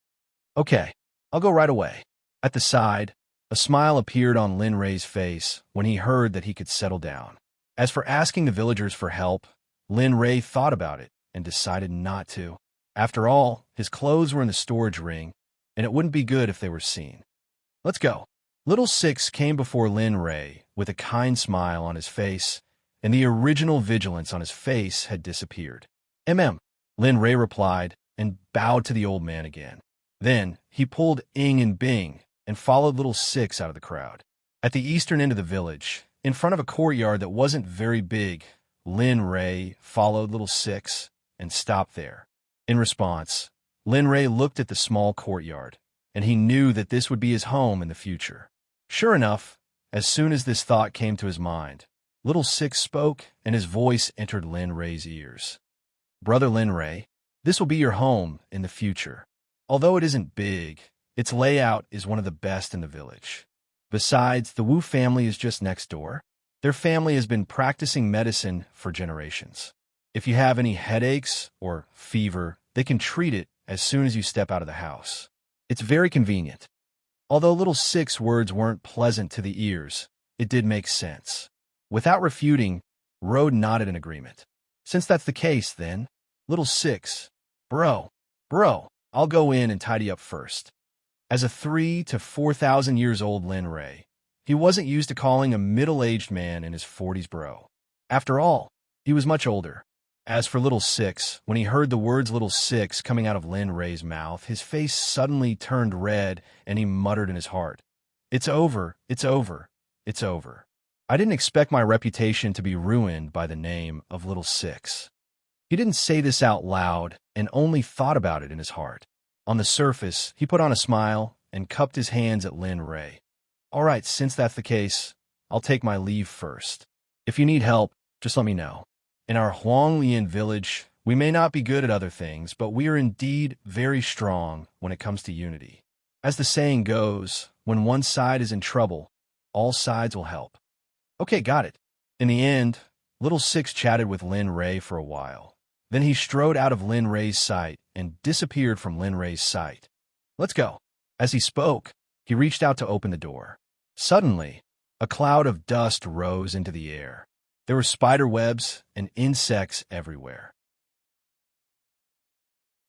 "Okay, I'll go right away." At the side, a smile appeared on Lin Ray's face when he heard that he could settle down. As for asking the villagers for help, Lin Ray thought about it and decided not to. After all, his clothes were in the storage ring, and it wouldn't be good if they were seen. Let's go. Little Six came before Lin Ray with a kind smile on his face, and the original vigilance on his face had disappeared. Lin Ray replied and bowed to the old man again. Then he pulled Ing and Bing and followed Little Six out of the crowd. At the eastern end of the village, in front of a courtyard that wasn't very big, Lin Ray followed Little Six and stopped there. In response, Lin Ray looked at the small courtyard, and he knew that this would be his home in the future. Sure enough, as soon as this thought came to his mind, Little Six spoke, and his voice entered Lin Ray's ears. Brother Lin Ray, this will be your home in the future. Although it isn't big, its layout is one of the best in the village. Besides, the Wu family is just next door. Their family has been practicing medicine for generations. If you have any headaches or fever, they can treat it as soon as you step out of the house. It's very convenient. Although Little Six words weren't pleasant to the ears, it did make sense. Without refuting, Rode nodded in agreement. Since that's the case, then, Little Six, bro, I'll go in and tidy up first. As a 3,000 to 4,000 years old Lin Ray, he wasn't used to calling a middle-aged man in his 40s bro. After all, he was much older. As for Little Six, when he heard the words Little Six coming out of Lin Ray's mouth, his face suddenly turned red and he muttered in his heart, "It's over, it's over, it's over." I didn't expect my reputation to be ruined by the name of Little Six. He didn't say this out loud and only thought about it in his heart. On the surface, he put on a smile and cupped his hands at Lin Ray. "All right, since that's the case, I'll take my leave first. If you need help, just let me know. In our Huanglian village, we may not be good at other things, but we are indeed very strong when it comes to unity. As the saying goes, when one side is in trouble, all sides will help." Okay, got it. In the end, Little Six chatted with Lin Ray for a while. Then he strode out of Lin Ray's sight and disappeared from Lin Ray's sight. "Let's go." As he spoke, he reached out to open the door. Suddenly, a cloud of dust rose into the air. There were spider webs and insects everywhere.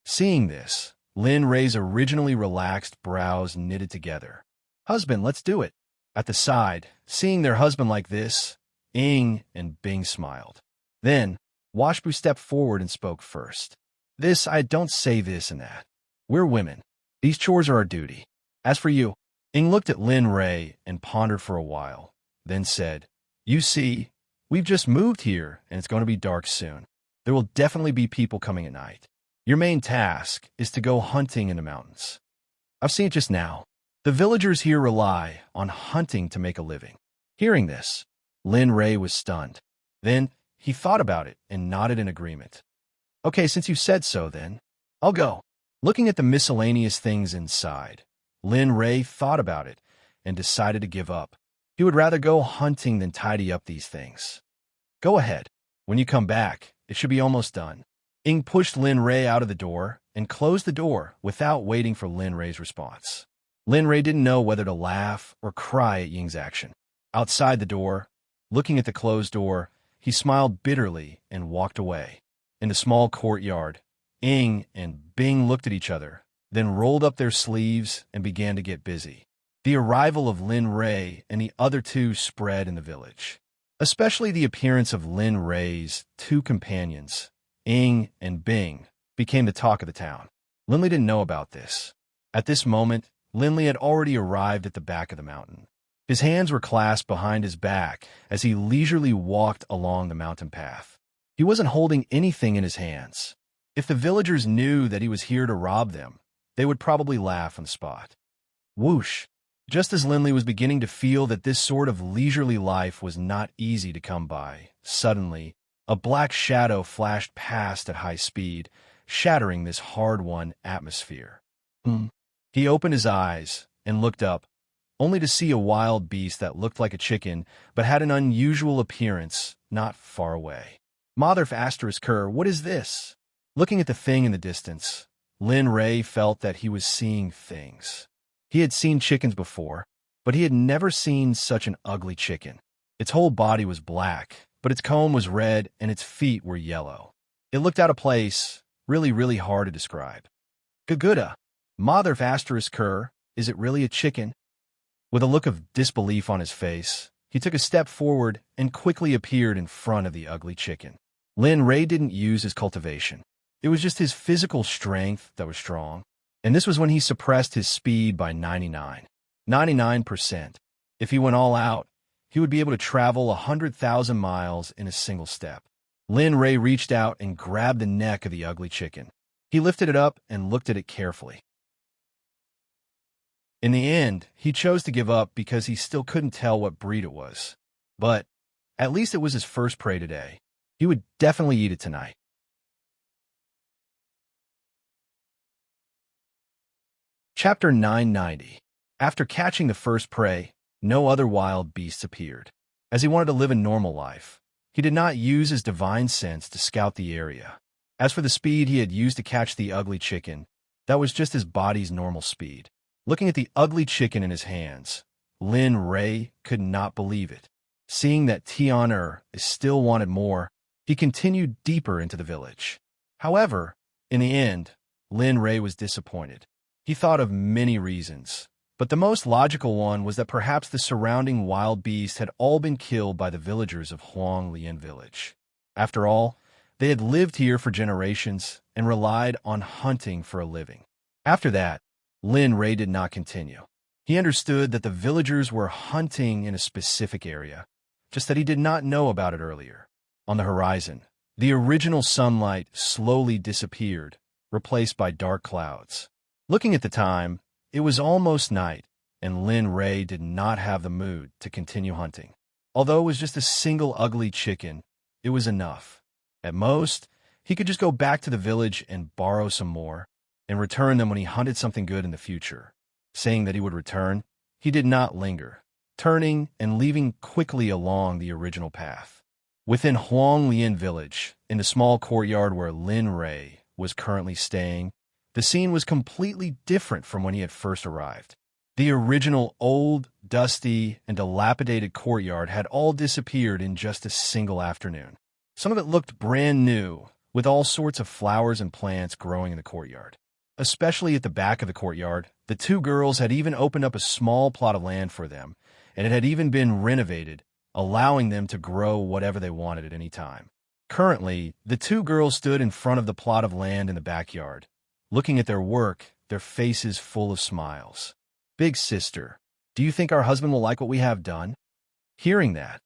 Seeing this, Lin Ray's originally relaxed brows knitted together. "Husband, let's do it." At the side, seeing their husband like this, Ing and Bing smiled. Then, Washbu stepped forward and spoke first. I don't say this and that. We're women. These chores are our duty. As for you," Ing looked at Lin Ray and pondered for a while, then said, "You see, we've just moved here, and it's going to be dark soon. There will definitely be people coming at night. Your main task is to go hunting in the mountains. I've seen it just now. The villagers here rely on hunting to make a living." Hearing this, Lin Ray was stunned. Then he thought about it and nodded in agreement. "Okay, since you said so, then, I'll go." Looking at the miscellaneous things inside, Lin Ray thought about it and decided to give up. He would rather go hunting than tidy up these things. "Go ahead. When you come back, it should be almost done." Ing pushed Lin Ray out of the door and closed the door without waiting for Lin Ray's response. Lin Ray didn't know whether to laugh or cry at Ying's action. Outside the door, looking at the closed door, he smiled bitterly and walked away. In the small courtyard, Ing and Bing looked at each other, then rolled up their sleeves and began to get busy. The arrival of Lin Ray and the other two spread in the village. Especially the appearance of Lin Ray's two companions, Ing and Bing, became the talk of the town. Linley didn't know about this. At this moment, Linley had already arrived at the back of the mountain. His hands were clasped behind his back as he leisurely walked along the mountain path. He wasn't holding anything in his hands. If the villagers knew that he was here to rob them, they would probably laugh on the spot. Whoosh! Just as Linley was beginning to feel that this sort of leisurely life was not easy to come by, suddenly, a black shadow flashed past at high speed, shattering this hard-won atmosphere. He opened his eyes and looked up, only to see a wild beast that looked like a chicken but had an unusual appearance not far away. Mother asterisk her, what is this? Looking at the thing in the distance, Lin Ray felt that he was seeing things. He had seen chickens before, but he had never seen such an ugly chicken. Its whole body was black, but its comb was red and its feet were yellow. It looked out of place, really hard to describe. Gaguda! Mother asterisk cur, is it really a chicken? With a look of disbelief on his face, he took a step forward and quickly appeared in front of the ugly chicken. Lin Ray didn't use his cultivation. It was just his physical strength that was strong. And this was when he suppressed his speed by 99%. If he went all out, he would be able to travel 100,000 miles in a single step. Lin Ray reached out and grabbed the neck of the ugly chicken. He lifted it up and looked at it carefully. In the end, he chose to give up because he still couldn't tell what breed it was. But at least it was his first prey today. He would definitely eat it tonight. Chapter 990. After catching the first prey, no other wild beasts appeared. As he wanted to live a normal life, he did not use his divine sense to scout the area. As for the speed he had used to catch the ugly chicken, that was just his body's normal speed. Looking at the ugly chicken in his hands, Lin Ray could not believe it. Seeing that Tian still wanted more, he continued deeper into the village. However, in the end, Lin Ray was disappointed. He thought of many reasons, but the most logical one was that perhaps the surrounding wild beasts had all been killed by the villagers of Huanglian village. After all, they had lived here for generations and relied on hunting for a living. After that, Lin Ray did not continue. He understood that the villagers were hunting in a specific area, just that he did not know about it earlier. On the horizon, the original sunlight slowly disappeared, replaced by dark clouds. Looking at the time, it was almost night, and Lin Ray did not have the mood to continue hunting. Although it was just a single ugly chicken, it was enough. At most, he could just go back to the village and borrow some more, and return them when he hunted something good in the future. Saying that he would return, he did not linger, turning and leaving quickly along the original path. Within Huanglian village, in the small courtyard where Lin Ray was currently staying, the scene was completely different from when he had first arrived. The original old, dusty, and dilapidated courtyard had all disappeared in just a single afternoon. Some of it looked brand new, with all sorts of flowers and plants growing in the courtyard. Especially at the back of the courtyard, the two girls had even opened up a small plot of land for them, and it had even been renovated, allowing them to grow whatever they wanted at any time. Currently, the two girls stood in front of the plot of land in the backyard, looking at their work, their faces full of smiles. "Big sister, do you think our husband will like what we have done?" Hearing that,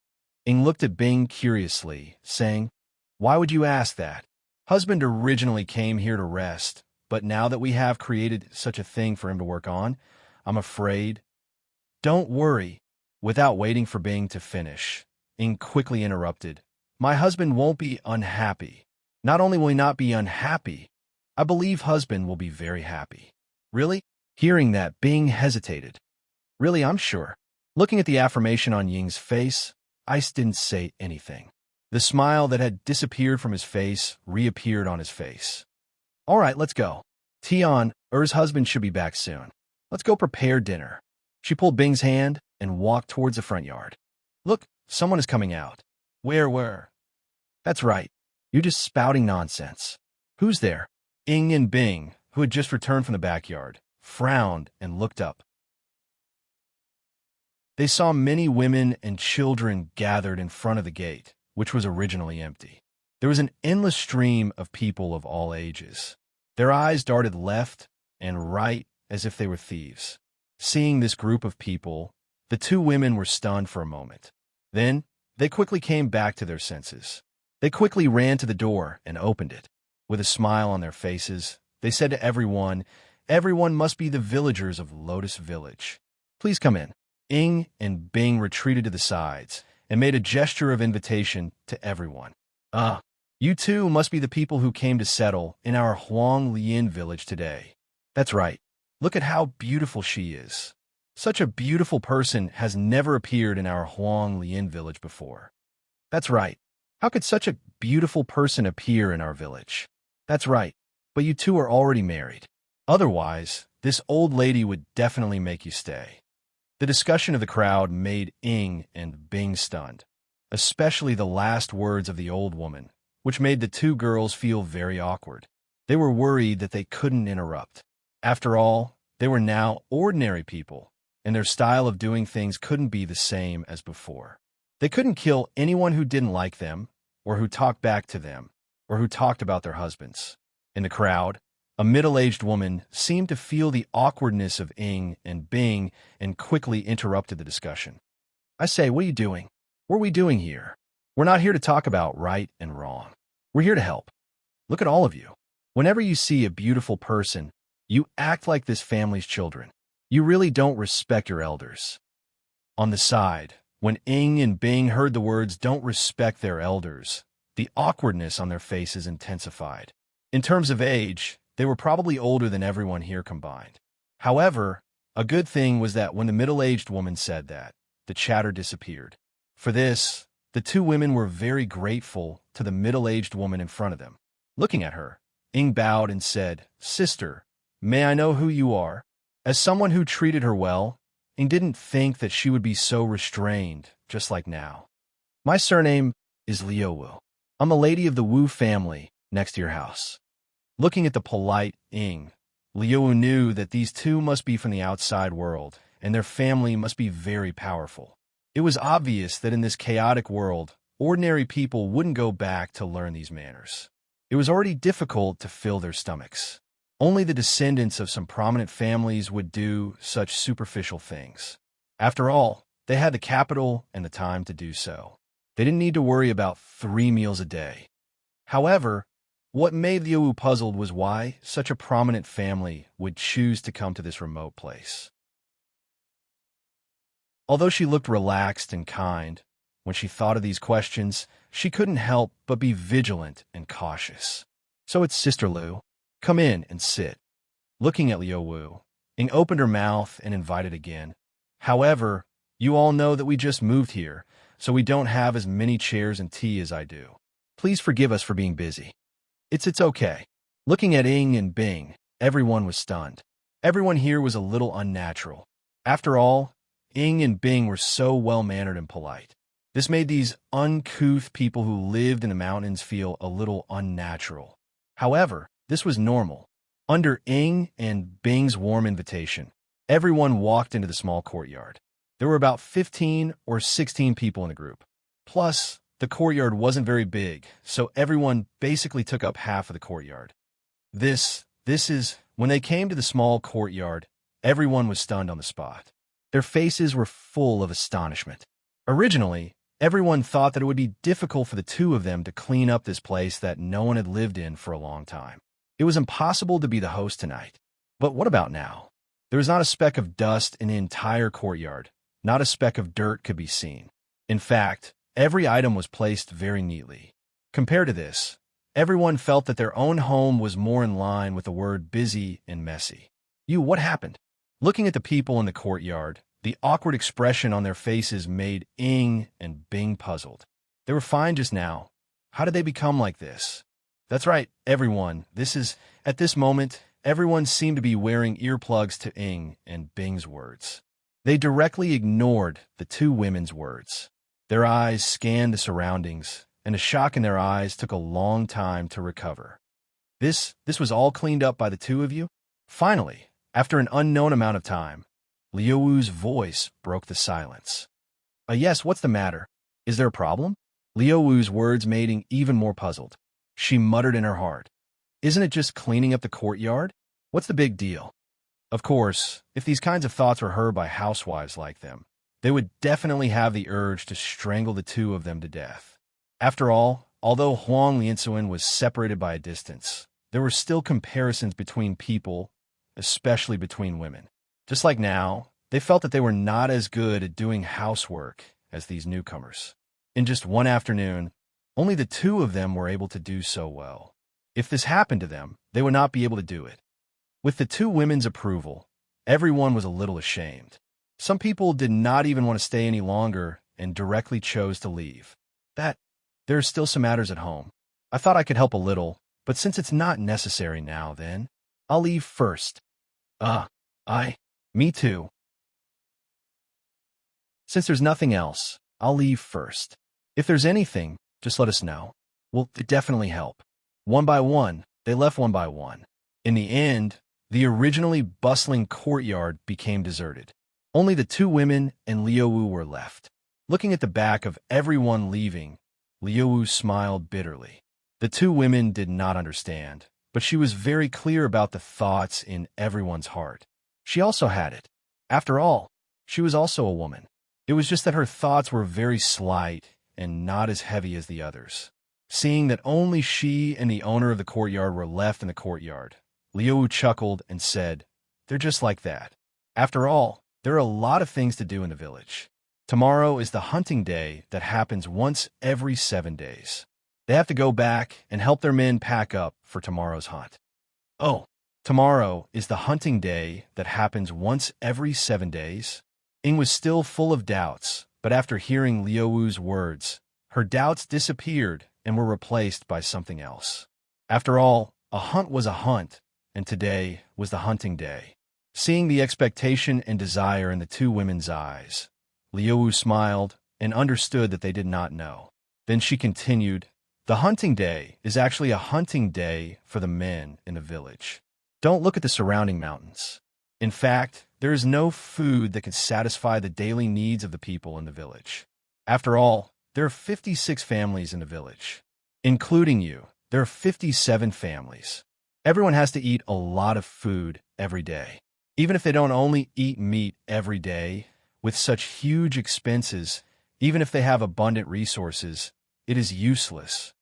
Ing looked at Bing curiously, saying, "Why would you ask that? Husband originally came here to rest, but now that we have created such a thing for him to work on, I'm afraid—" "Don't worry." Without waiting for Bing to finish, Ing quickly interrupted. "My husband won't be unhappy. Not only will he not be unhappy, I believe husband will be very happy." "Really?" Hearing that, Bing hesitated. "Really, I'm sure." Looking at the affirmation on Ying's face, Ice didn't say anything. The smile that had disappeared from his face reappeared on his face. "All right, let's go. Tian's husband should be back soon. Let's go prepare dinner." She pulled Bing's hand and walked towards the front yard. "Look, someone is coming out." Where? "That's right. You're just spouting nonsense." "Who's there?" Ing and Bing, who had just returned from the backyard, frowned and looked up. They saw many women and children gathered in front of the gate, which was originally empty. There was an endless stream of people of all ages. Their eyes darted left and right as if they were thieves. Seeing this group of people, the two women were stunned for a moment. Then, they quickly came back to their senses. They quickly ran to the door and opened it. With a smile on their faces, they said to everyone, "Everyone must be the villagers of Lotus Village. Please come in." Ing and Bing retreated to the sides and made a gesture of invitation to everyone. You two must be the people who came to settle in our Huanglian village today." "That's right. Look at how beautiful she is. Such a beautiful person has never appeared in our Huanglian village before." "That's right. How could such a beautiful person appear in our village?" "That's right. But you two are already married. Otherwise, this old lady would definitely make you stay." The discussion of the crowd made Ing and Bing stunned, especially the last words of the old woman, which made the two girls feel very awkward. They were worried that they couldn't interrupt. After all, they were now ordinary people, and their style of doing things couldn't be the same as before. They couldn't kill anyone who didn't like them, or who talked back to them, or who talked about their husbands. In the crowd, a middle-aged woman seemed to feel the awkwardness of Ing and Bing and quickly interrupted the discussion. I say, what are you doing? What are we doing here? We're not here to talk about right and wrong. We're here to help. Look at all of you. Whenever you see a beautiful person, you act like this family's children. You really don't respect your elders. On the side, when Ing and Bing heard the words don't respect their elders, the awkwardness on their faces intensified. In terms of age, they were probably older than everyone here combined. However, a good thing was that when the middle-aged woman said that, the chatter disappeared. For this, the two women were very grateful to the middle-aged woman in front of them. Looking at her, Ing bowed and said, "Sister, may I know who you are?" As someone who treated her well, Ing didn't think that she would be so restrained, just like now. "My surname is Liu Wu. I'm a lady of the Wu family next to your house." Looking at the polite Ing, Liu Wu knew that these two must be from the outside world, and their family must be very powerful. It was obvious that in this chaotic world, ordinary people wouldn't go back to learn these manners. It was already difficult to fill their stomachs. Only the descendants of some prominent families would do such superficial things. After all, they had the capital and the time to do so. They didn't need to worry about 3 meals a day. However, what made Liu Wu puzzled was why such a prominent family would choose to come to this remote place. Although she looked relaxed and kind, when she thought of these questions, she couldn't help but be vigilant and cautious. "So it's Sister Liu. Come in and sit." Looking at Liu Wu, Ing opened her mouth and invited again. "However, you all know that we just moved here, so we don't have as many chairs and tea as I do. Please forgive us for being busy." It's okay." Looking at Ing and Bing, everyone was stunned. Everyone here was a little unnatural. After all, Ing and Bing were so well-mannered and polite. This made these uncouth people who lived in the mountains feel a little unnatural. However, this was normal. Under Ing and Bing's warm invitation, everyone walked into the small courtyard. There were about 15 or 16 people in the group. Plus, the courtyard wasn't very big, so everyone basically took up half of the courtyard. This is, when they came to the small courtyard, everyone was stunned on the spot. Their faces were full of astonishment. Originally, everyone thought that it would be difficult for the two of them to clean up this place that no one had lived in for a long time. It was impossible to be the host tonight. But what about now? There was not a speck of dust in the entire courtyard. Not a speck of dirt could be seen. In fact, every item was placed very neatly. Compared to this, everyone felt that their own home was more in line with the word busy and messy. What happened? Looking at the people in the courtyard, the awkward expression on their faces made Ing and Bing puzzled. They were fine just now. How did they become like this? That's right, everyone. At this moment, everyone seemed to be wearing earplugs to Ing and Bing's words. They directly ignored the two women's words. Their eyes scanned the surroundings, and the shock in their eyes took a long time to recover. This was all cleaned up by the two of you? Finally, after an unknown amount of time, Liu Wu's voice broke the silence. Yes, what's the matter? Is there a problem?" Liu Wu's words made Ing even more puzzled. She muttered in her heart, "Isn't it just cleaning up the courtyard? What's the big deal?" Of course, if these kinds of thoughts were heard by housewives like them, they would definitely have the urge to strangle the two of them to death. After all, although Huang Liansuan was separated by a distance, there were still comparisons between people, especially between women. Just like now, they felt that they were not as good at doing housework as these newcomers. In just one afternoon, only the two of them were able to do so well. If this happened to them, they would not be able to do it. With the two women's approval, everyone was a little ashamed. Some people did not even want to stay any longer and directly chose to leave. There are still some matters at home. I thought I could help a little, but since it's not necessary now, then I'll leave first. Me too. Since there's nothing else, I'll leave first. If there's anything, just let us know. We'll definitely help. One by one, they left one by one. In the end, The originally bustling courtyard became deserted. Only the two women and Liu Wu were left. Looking at the back of everyone leaving, Liu Wu smiled bitterly. The two women did not understand, but she was very clear about the thoughts in everyone's heart. She also had it. After all, she was also a woman. It was just that her thoughts were very slight and not as heavy as the others. Seeing that only she and the owner of the courtyard were left in the courtyard, Liu Wu chuckled and said, "They're just like that. After all, there are a lot of things to do in the village. Tomorrow is the hunting day that happens once every 7 days. They have to go back and help their men pack up for tomorrow's hunt." "Oh, tomorrow is the hunting day that happens once every 7 days?" Ing was still full of doubts, but after hearing Liu Wu's words, her doubts disappeared and were replaced by something else. After all, a hunt was a hunt, and today was the hunting day. Seeing the expectation and desire in the two women's eyes, Liu Wu smiled and understood that they did not know. Then she continued, "The hunting day is actually a hunting day for the men in the village. Don't look at the surrounding mountains. In fact, there is no food that can satisfy the daily needs of the people in the village. After all, there are 56 families in the village. Including you, there are 57 families. Everyone has to eat a lot of food every day. Even if they don't only eat meat every day, with such huge expenses, even if they have abundant resources, it is useless."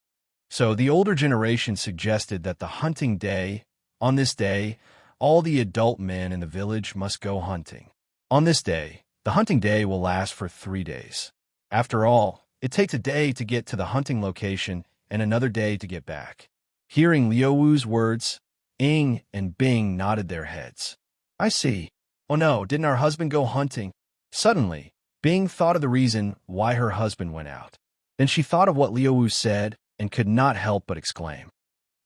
So the older generation suggested that the hunting day, on this day, all the adult men in the village must go hunting. On this day, the hunting day will last for 3 days. After all, it takes a day to get to the hunting location and another day to get back. Hearing Liu Wu's words, Ing and Bing nodded their heads. "I see. Oh no, didn't our husband go hunting?" Suddenly, Bing thought of the reason why her husband went out. Then she thought of what Liu Wu said and could not help but exclaim,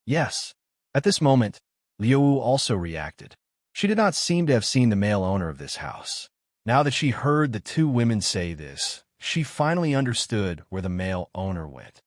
"Yes." At this moment, Liu Wu also reacted. She did not seem to have seen the male owner of this house. Now that she heard the two women say this, she finally understood where the male owner went.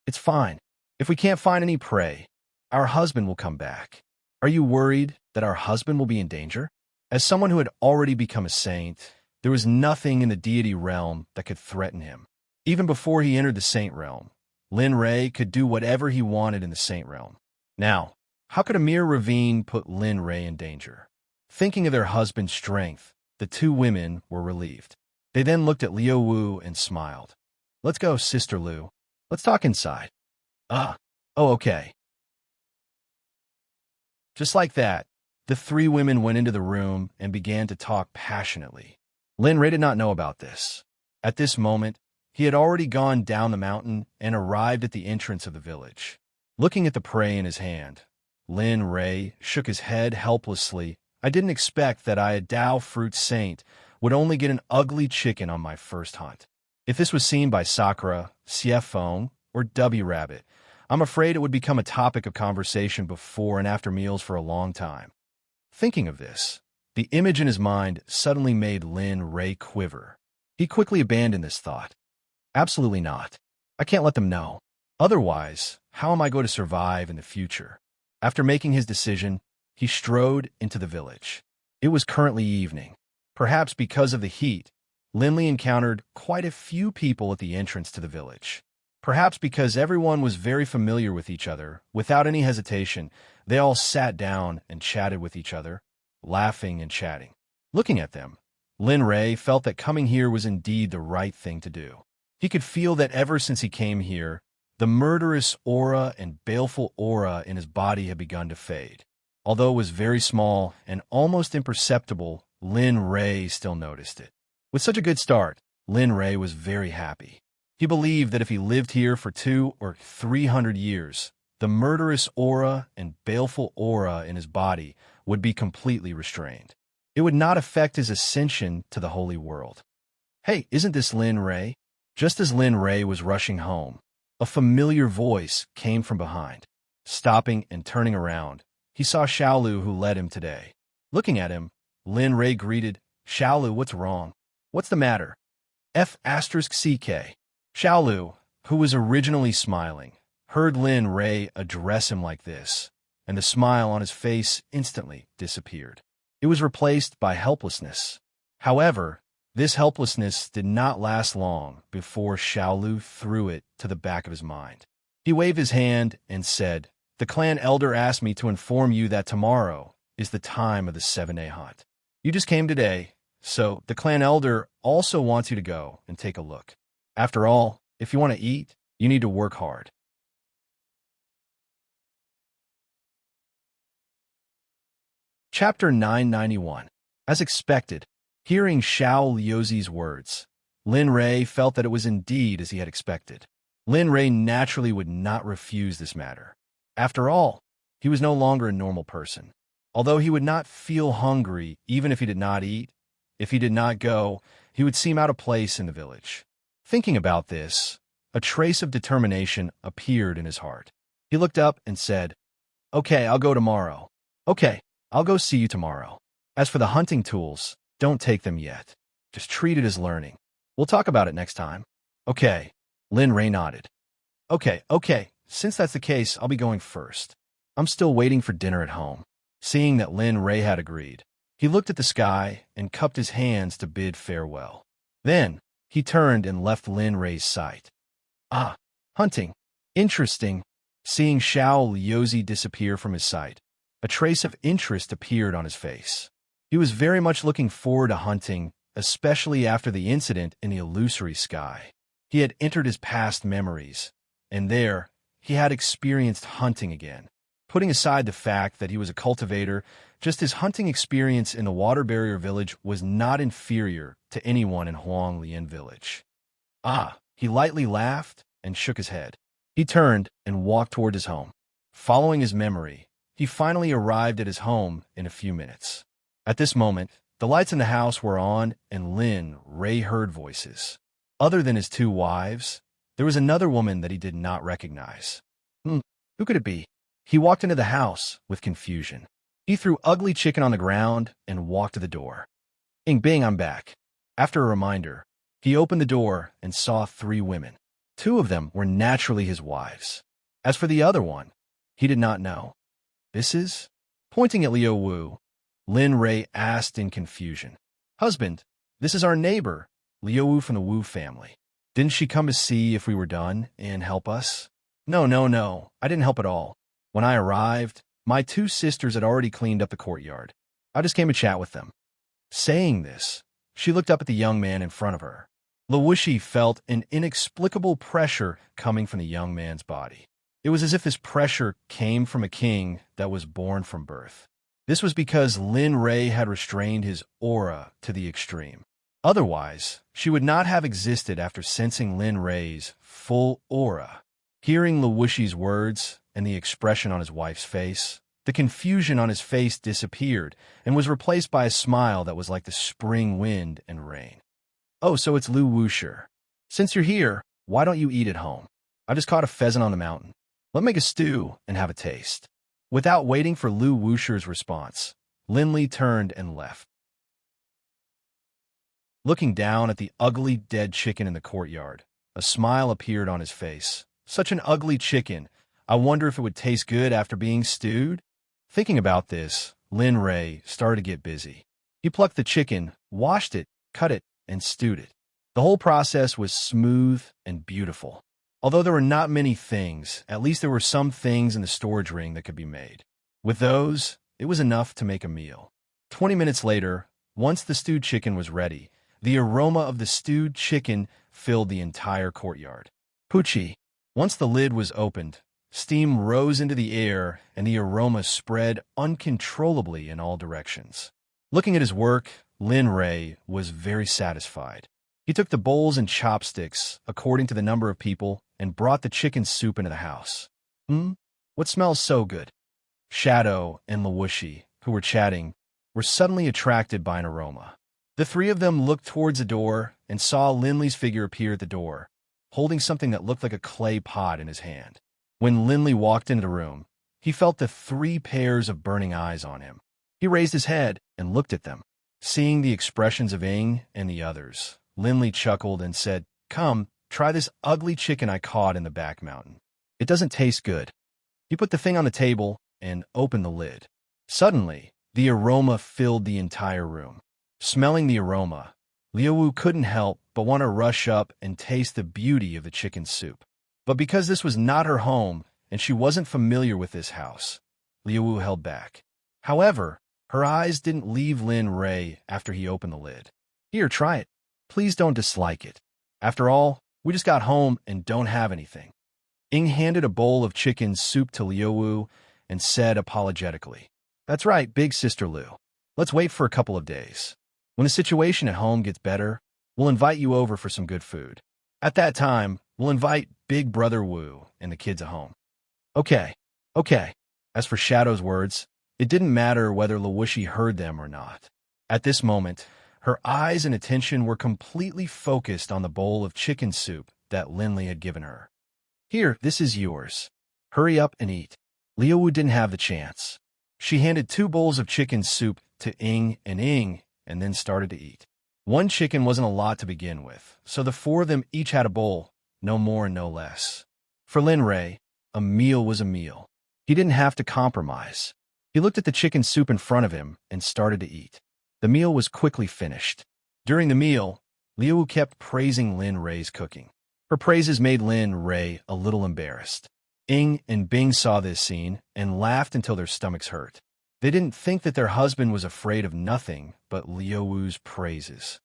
"It's fine. If we can't find any prey, our husband will come back. Are you worried that our husband will be in danger?" As someone who had already become a saint, there was nothing in the deity realm that could threaten him. Even before he entered the saint realm, Lin Ray could do whatever he wanted in the saint realm. Now, how could a mere ravine put Lin Ray in danger? Thinking of their husband's strength, the two women were relieved. They then looked at Liu Wu and smiled. "Let's go, Sister Liu. Let's talk inside." "Oh, okay." Just like that, the three women went into the room and began to talk passionately. Lin Ray did not know about this. At this moment, he had already gone down the mountain and arrived at the entrance of the village. Looking at the prey in his hand, Lin Ray shook his head helplessly. "I didn't expect that I, a Dao fruit saint, would only get an ugly chicken on my first hunt. If this was seen by Sakura, Xiefeng, or W Rabbit, I'm afraid it would become a topic of conversation before and after meals for a long time." Thinking of this, the image in his mind suddenly made Lin Ray quiver. He quickly abandoned this thought. "Absolutely not. I can't let them know. Otherwise, how am I going to survive in the future?" After making his decision, he strode into the village. It was currently evening. Perhaps because of the heat, Linley encountered quite a few people at the entrance to the village. Perhaps because everyone was very familiar with each other, without any hesitation, they all sat down and chatted with each other, laughing and chatting. Looking at them, Lin Ray felt that coming here was indeed the right thing to do. He could feel that ever since he came here, the murderous aura and baleful aura in his body had begun to fade. Although it was very small and almost imperceptible, Lin Ray still noticed it. With such a good start, Lin Ray was very happy. He believed that if he lived here for 200 or 300 years, the murderous aura and baleful aura in his body would be completely restrained. It would not affect his ascension to the holy world. "Hey, isn't this Lin Ray?" Just as Lin Ray was rushing home, a familiar voice came from behind. Stopping and turning around, he saw Xiaolu, who led him today. Looking at him, Lin Ray greeted, "Xiaolu, what's wrong? What's the matter?" F***CK. Xiaolu, who was originally smiling, heard Lin Ray address him like this, and the smile on his face instantly disappeared. It was replaced by helplessness. However, this helplessness did not last long before Xiaolu threw it to the back of his mind. He waved his hand and said, "The clan elder asked me to inform you that tomorrow is the time of the 7-day hunt. You just came today, so the clan elder also wants you to go and take a look. After all, if you want to eat, you need to work hard." Chapter 991. As expected, hearing Xiao Liuzi's words, Lin Rei felt that it was indeed as he had expected. Lin Rei naturally would not refuse this matter. After all, he was no longer a normal person. Although he would not feel hungry even if he did not eat, if he did not go, he would seem out of place in the village. Thinking about this, a trace of determination appeared in his heart. He looked up and said, "Okay, I'll go tomorrow. Okay, I'll go see you tomorrow. As for the hunting tools, don't take them yet. Just treat it as learning. We'll talk about it next time." "Okay." Lin Rei nodded. Okay, since that's the case, I'll be going first. I'm still waiting for dinner at home." Seeing that Lin Rei had agreed, he looked at the sky and cupped his hands to bid farewell. Then, he turned and left Lin Rei's sight. Ah, hunting. Interesting. Seeing Xiao Liuzi disappear from his sight, a trace of interest appeared on his face. He was very much looking forward to hunting, especially after the incident in the illusory sky. He had entered his past memories, and there, he had experienced hunting again. Putting aside the fact that he was a cultivator, just his hunting experience in the Water Barrier Village was not inferior to anyone in Huanglian Village. Ah, he lightly laughed and shook his head. He turned and walked toward his home. Following his memory, he finally arrived at his home in a few minutes. At this moment, the lights in the house were on and Lin Rei heard voices. Other than his two wives, there was another woman that he did not recognize. Who could it be? He walked into the house with confusion. He threw ugly chicken on the ground and walked to the door. Bing, I'm back. After a reminder, he opened the door and saw 3 women. 2 of them were naturally his wives. As for the other one, he did not know. "This is?" Pointing at Liu Wu, Lin Rei asked in confusion. "Husband, this is our neighbor, Liu Wu from the Wu family. Didn't she come to see if we were done and help us?" No, I didn't help at all. When I arrived, my 2 sisters had already cleaned up the courtyard. I just came to chat with them." Saying this, she looked up at the young man in front of her. Lawushi felt an inexplicable pressure coming from the young man's body. It was as if this pressure came from a king that was born from birth. This was because Lin Rei had restrained his aura to the extreme. Otherwise, she would not have existed after sensing Lin Rei's full aura. Hearing Lawushi's words and the expression on his wife's face, the confusion on his face disappeared and was replaced by a smile that was like the spring wind and rain. "Oh, so it's Lu Wusher. Since you're here, why don't you eat at home? I just caught a pheasant on the mountain. Let's make a stew and have a taste." Without waiting for Lu Wusher's response, Lin Li turned and left. Looking down at the ugly dead chicken in the courtyard, a smile appeared on his face. Such an ugly chicken. I wonder if it would taste good after being stewed? Thinking about this, Lin Rei started to get busy. He plucked the chicken, washed it, cut it, and stewed it. The whole process was smooth and beautiful. Although there were not many things, at least there were some things in the storage ring that could be made. With those, it was enough to make a meal. 20 minutes later, once the stewed chicken was ready, the aroma of the stewed chicken filled the entire courtyard. Poochie. Once the lid was opened, steam rose into the air and the aroma spread uncontrollably in all directions. Looking at his work, Lin Rei was very satisfied. He took the bowls and chopsticks, according to the number of people, and brought the chicken soup into the house. What smells so good? Shadow and Lawushi, who were chatting, were suddenly attracted by an aroma. The 3 of them looked towards the door and saw Lin Li's figure appear at the door, holding something that looked like a clay pot in his hand. When Lin Li walked into the room, he felt the 3 pairs of burning eyes on him. He raised his head and looked at them. Seeing the expressions of Ing and the others, Lin Li chuckled and said, "Come, try this ugly chicken I caught in the back mountain. It doesn't taste good." He put the thing on the table and opened the lid. Suddenly, the aroma filled the entire room. Smelling the aroma, Liu couldn't help but want to rush up and taste the beauty of the chicken soup. But because this was not her home and she wasn't familiar with this house, Liu held back. However, her eyes didn't leave Lin Ray after he opened the lid. Here, try it. Please don't dislike it. After all, we just got home and don't have anything. Ing handed a bowl of chicken soup to Liu and said apologetically, "That's right, big sister Liu. Let's wait for a couple of days. When the situation at home gets better, we'll invite you over for some good food. At that time, we'll invite big brother Wu and the kids at home." Okay. As for Shadow's words, it didn't matter whether Lawushi heard them or not. At this moment, her eyes and attention were completely focused on the bowl of chicken soup that Linley had given her. "Here, this is yours. Hurry up and eat." Liu didn't have the chance. She handed 2 bowls of chicken soup to Ing, and then started to eat. One chicken wasn't a lot to begin with, so the 4 of them each had a bowl, no more and no less. For Lin Ray, a meal was a meal. He didn't have to compromise. He looked at the chicken soup in front of him and started to eat. The meal was quickly finished. During the meal, Liu kept praising Lin Ray's cooking. Her praises made Lin Ray a little embarrassed. Ing and Bing saw this scene and laughed until their stomachs hurt. They didn't think that their husband was afraid of nothing but Liu's praises.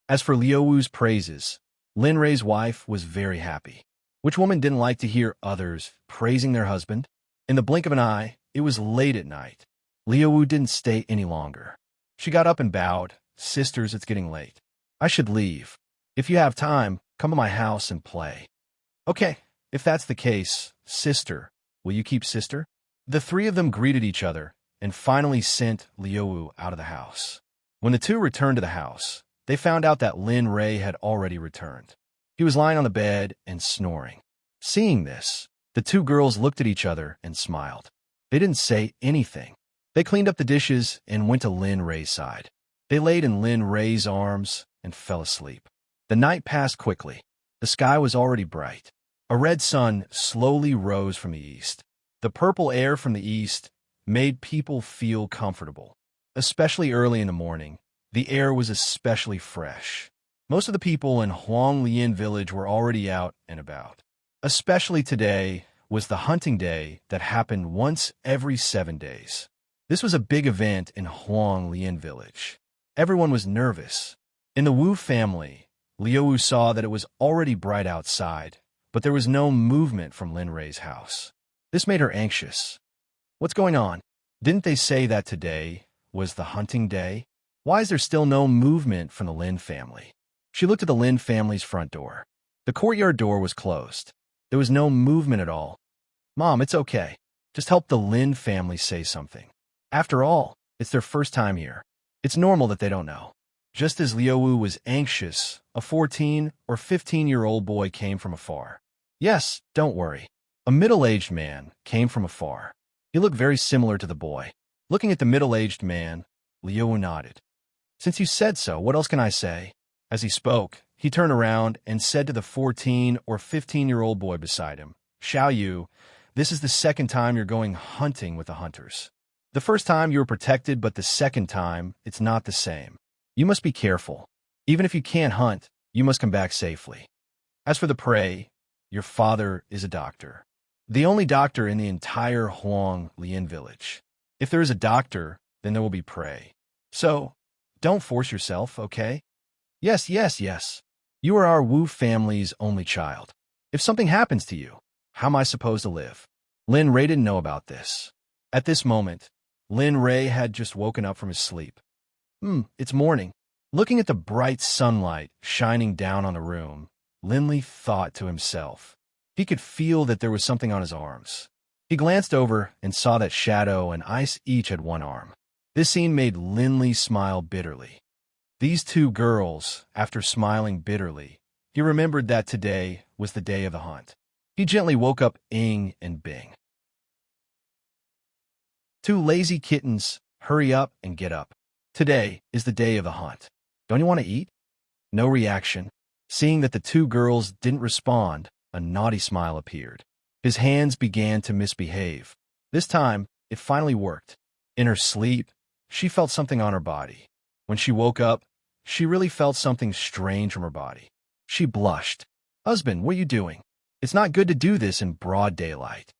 As for Liu's praises, Lin Ray's wife was very happy. Which woman didn't like to hear others praising their husband? In the blink of an eye, it was late at night. Liu didn't stay any longer. She got up and bowed. "Sisters, it's getting late. I should leave. If you have time, come to my house and play." "Okay, if that's the case, sister, will you keep sister?" The 3 of them greeted each other and finally sent Liu out of the house. When the 2 returned to the house, they found out that Lin Ray had already returned. He was lying on the bed and snoring. Seeing this, the 2 girls looked at each other and smiled. They didn't say anything. They cleaned up the dishes and went to Lin Ray's side. They laid in Lin Ray's arms and fell asleep. The night passed quickly. The sky was already bright. A red sun slowly rose from the east. The purple air from the east made people feel comfortable. Especially early in the morning, the air was especially fresh. Most of the people in Huanglian village were already out and about. Especially today was the hunting day that happened once every 7 days. This was a big event in Huanglian village. Everyone was nervous. In the Wu family, Liu saw that it was already bright outside, but there was no movement from Lin Ray's house. This made her anxious. What's going on? Didn't they say that today was the hunting day? Why is there still no movement from the Lin family? She looked at the Lin family's front door. The courtyard door was closed. There was no movement at all. "Mom, it's okay. Just help the Lin family say something. After all, it's their first time here. It's normal that they don't know." Just as Liu was anxious, a 14 or 15-year-old boy came from afar. "Yes, don't worry." A middle-aged man came from afar. He looked very similar to the boy. Looking at the middle-aged man, Liu nodded. "Since you said so, what else can I say?" As he spoke, he turned around and said to the 14 or 15-year-old boy beside him, "Xiao Yu, this is the second time you're going hunting with the hunters. The first time you were protected, but the second time, it's not the same. You must be careful. Even if you can't hunt, you must come back safely. As for the prey, your father is a doctor. The only doctor in the entire Huang Lian village. If there is a doctor, then there will be prey. So, don't force yourself, okay? Yes. You are our Wu family's only child. If something happens to you, how am I supposed to live?" Lin Ray didn't know about this. At this moment, Lin Ray had just woken up from his sleep. It's morning. Looking at the bright sunlight shining down on the room, Linley thought to himself. He could feel that there was something on his arms. He glanced over and saw that Shadow and Ice each had one arm. This scene made Linley smile bitterly. These 2 girls, after smiling bitterly, he remembered that today was the day of the hunt. He gently woke up Ing and Bing. 2 lazy kittens, hurry up and get up. Today is the day of the hunt. Don't you want to eat? No reaction. Seeing that the 2 girls didn't respond, a naughty smile appeared. His hands began to misbehave. This time, it finally worked. In her sleep, she felt something on her body. When she woke up, she really felt something strange from her body. She blushed. "Husband, what are you doing? It's not good to do this in broad daylight."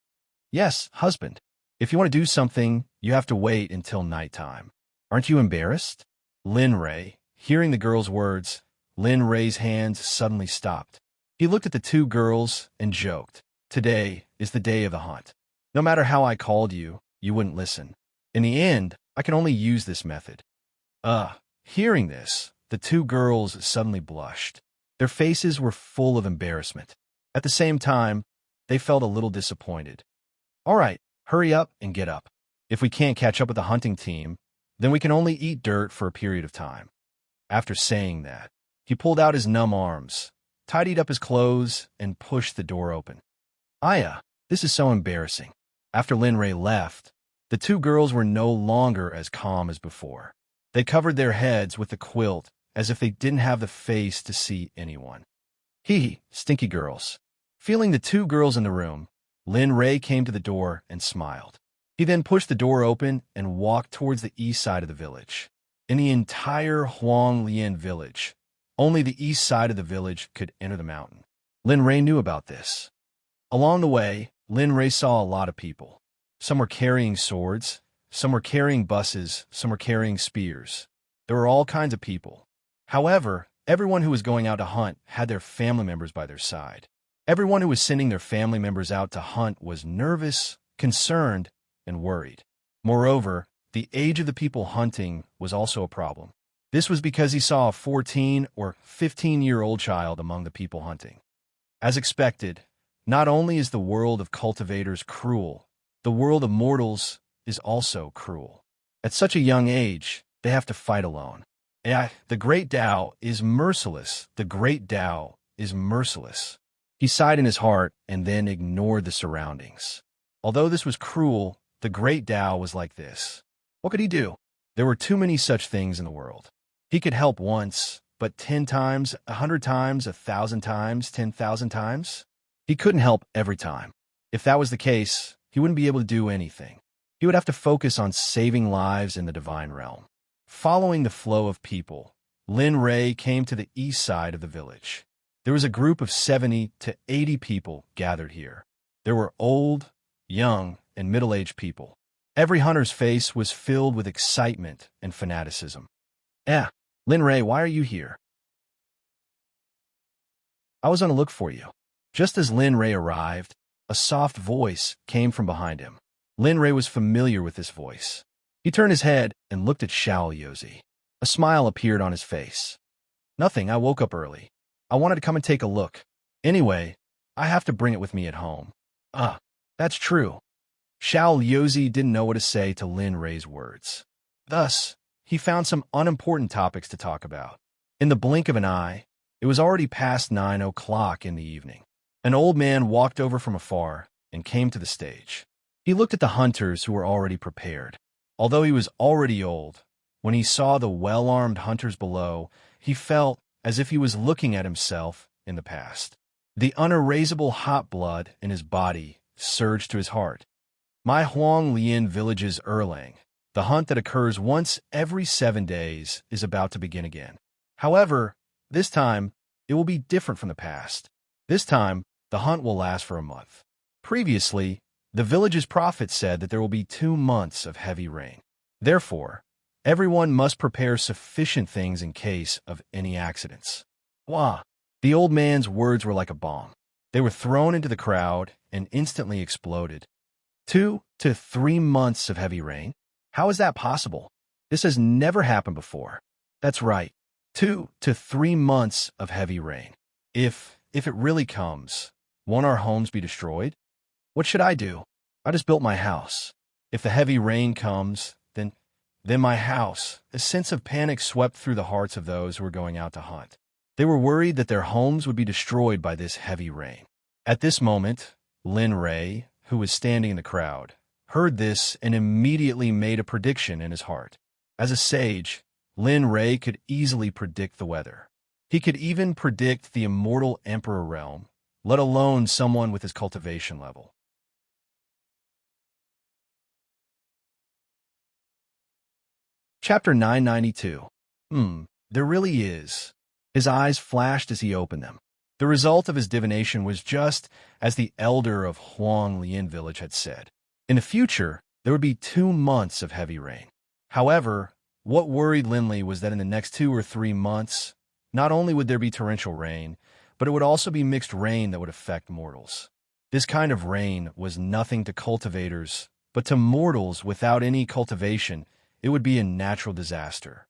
"Yes, husband. If you want to do something, you have to wait until nighttime. Aren't you embarrassed?" Lin Ray, hearing the girl's words, Lin Ray's hands suddenly stopped. He looked at the two girls and joked, "Today is the day of the hunt. No matter how I called you, you wouldn't listen. In the end, I can only use this method." Hearing this, the two girls suddenly blushed. Their faces were full of embarrassment. At the same time, they felt a little disappointed. "All right, hurry up and get up. If we can't catch up with the hunting team, then we can only eat dirt for a period of time." After saying that, he pulled out his numb arms, tidied up his clothes, and pushed the door open. "Aya, this is so embarrassing." After Lin Ray left, the two girls were no longer as calm as before. They covered their heads with the quilt as if they didn't have the face to see anyone. Stinky girls." Feeling the two girls in the room, Lin Ray came to the door and smiled. He then pushed the door open and walked towards the east side of the village. In the entire Huanglian village, only the east side of the village could enter the mountain. Lin Ray knew about this. Along the way, Lin Ray saw a lot of people. Some were carrying swords, some were carrying buses, some were carrying spears. There were all kinds of people. However, everyone who was going out to hunt had their family members by their side. Everyone who was sending their family members out to hunt was nervous, concerned, and worried. Moreover, the age of the people hunting was also a problem. This was because he saw a 14 or 15-year-old child among the people hunting. As expected, not only is the world of cultivators cruel, the world of mortals is also cruel. At such a young age, they have to fight alone. The great Tao is merciless. The great Tao is merciless. He sighed in his heart and then ignored the surroundings. Although this was cruel, the great Tao was like this. What could he do? There were too many such things in the world. He could help once, but 10 times, 100 times, 1,000 times, 10,000 times? He couldn't help every time. If that was the case, he wouldn't be able to do anything. He would have to focus on saving lives in the divine realm. Following the flow of people, Lin Ray came to the east side of the village. There was a group of 70 to 80 people gathered here. There were old, young, and middle-aged people. Every hunter's face was filled with excitement and fanaticism. Lin Ray, why are you here?" "I was on the look for you." Just as Lin Ray arrived, a soft voice came from behind him. Lin Ray was familiar with this voice. He turned his head and looked at Xiao Yozi. A smile appeared on his face. "Nothing, I woke up early. I wanted to come and take a look. Anyway, I have to bring it with me at home." That's true." Xiao Yozi didn't know what to say to Lin Ray's words. Thus, he found some unimportant topics to talk about. In the blink of an eye, it was already past 9 o'clock in the evening. An old man walked over from afar and came to the stage. He looked at the hunters who were already prepared. Although he was already old, when he saw the well-armed hunters below, he felt as if he was looking at himself in the past. The unerasable hot blood in his body surged to his heart. My Huanglian village's Erlang, the hunt that occurs once every 7 days, is about to begin again. However, this time, it will be different from the past. This time, the hunt will last for a month. Previously, the village's prophet said that there will be 2 months of heavy rain. Therefore, everyone must prepare sufficient things in case of any accidents. Wah! The old man's words were like a bomb. They were thrown into the crowd and instantly exploded. 2 to 3 months of heavy rain? How is that possible? This has never happened before. That's right, 2 to 3 months of heavy rain. If it really comes, won't our homes be destroyed? What should I do? I just built my house. If the heavy rain comes, then my house. A sense of panic swept through the hearts of those who were going out to hunt. They were worried that their homes would be destroyed by this heavy rain. At this moment, Lin Ray, who was standing in the crowd, heard this and immediately made a prediction in his heart. As a sage, Lin Ray could easily predict the weather. He could even predict the immortal Emperor realm. let alone someone with his cultivation level. Chapter 992. There really is. His eyes flashed as he opened them. The result of his divination was just as the elder of Huang Lian village had said. In the future, there would be 2 months of heavy rain. However, what worried Linley was that in the next 2 or 3 months, not only would there be torrential rain, but it would also be mixed rain that would affect mortals. This kind of rain was nothing to cultivators, but to mortals without any cultivation, it would be a natural disaster.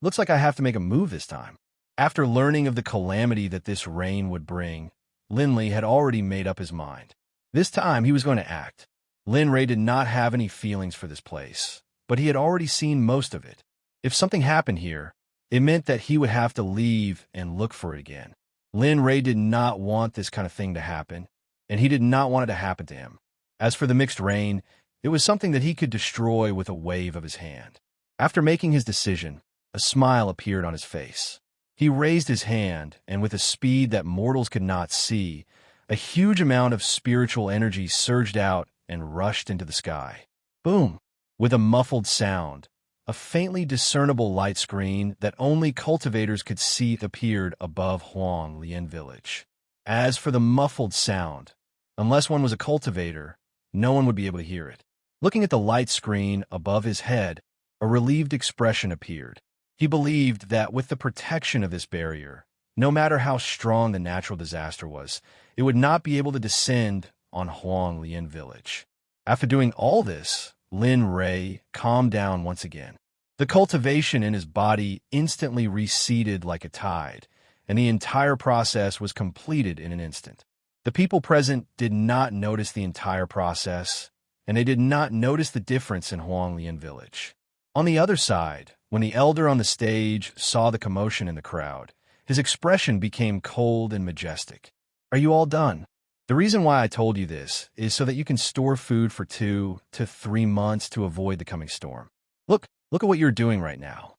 Looks like I have to make a move this time. After learning of the calamity that this rain would bring, Linley had already made up his mind. This time he was going to act. Lin Ray did not have any feelings for this place, but he had already seen most of it. If something happened here, it meant that he would have to leave and look for it again. Lin Ray did not want this kind of thing to happen, and he did not want it to happen to him. As for the mixed rain, it was something that he could destroy with a wave of his hand. After making his decision, a smile appeared on his face. He raised his hand, and with a speed that mortals could not see, a huge amount of spiritual energy surged out and rushed into the sky. Boom! With a muffled sound, a faintly discernible light screen that only cultivators could see appeared above Huang Lian village. As for the muffled sound, unless one was a cultivator, no one would be able to hear it. Looking at the light screen above his head, a relieved expression appeared. He believed that with the protection of this barrier, no matter how strong the natural disaster was, it would not be able to descend on Huang Lian village. After doing all this, Lin Ray calmed down once again. The cultivation in his body instantly receded like a tide, and the entire process was completed in an instant. The people present did not notice the entire process, and they did not notice the difference in Huang Lian village. On the other side, when the elder on the stage saw the commotion in the crowd, his expression became cold and majestic. Are you all done? The reason why I told you this is so that you can store food for 2 to 3 months to avoid the coming storm. Look at what you're doing right now.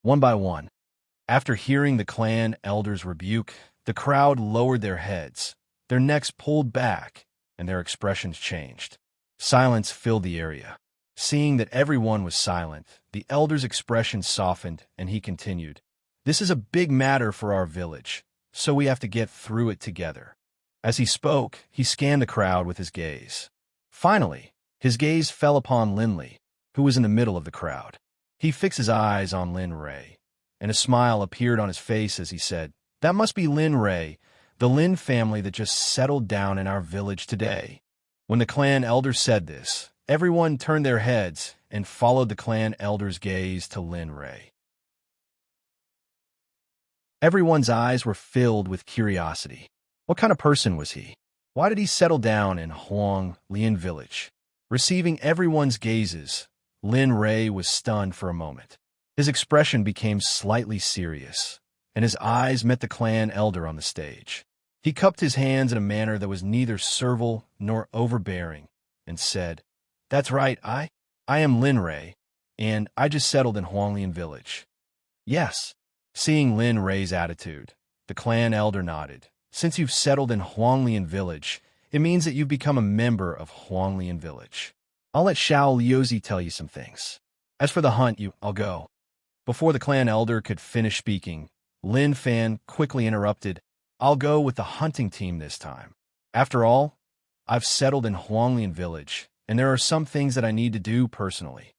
One by one. After hearing the clan elder's rebuke, the crowd lowered their heads, their necks pulled back, and their expressions changed. Silence filled the area. Seeing that everyone was silent, the elder's expression softened, and he continued, "This is a big matter for our village, so we have to get through it together." As he spoke, he scanned the crowd with his gaze. Finally, his gaze fell upon Linley, who was in the middle of the crowd. He fixed his eyes on Lin Ray, and a smile appeared on his face as he said, "That must be Lin Ray, the Lin family that just settled down in our village today." When the clan elder said this, everyone turned their heads and followed the clan elder's gaze to Lin Ray. Everyone's eyes were filled with curiosity. What kind of person was he? Why did he settle down in Huang Lian village? Receiving everyone's gazes, Lin Ray was stunned for a moment. His expression became slightly serious, and his eyes met the clan elder on the stage. He cupped his hands in a manner that was neither servile nor overbearing, and said, "That's right, I am Lin Ray, and I just settled in Huanglian village." "Yes." Seeing Lin Ray's attitude, the clan elder nodded. "Since you've settled in Huanglian village, it means that you've become a member of Huanglian village. I'll let Xiao Liuzi tell you some things. As for the hunt, I'll go." Before the clan elder could finish speaking, Lin Fan quickly interrupted, "I'll go with the hunting team this time. After all, I've settled in Huanglian village, and there are some things that I need to do personally."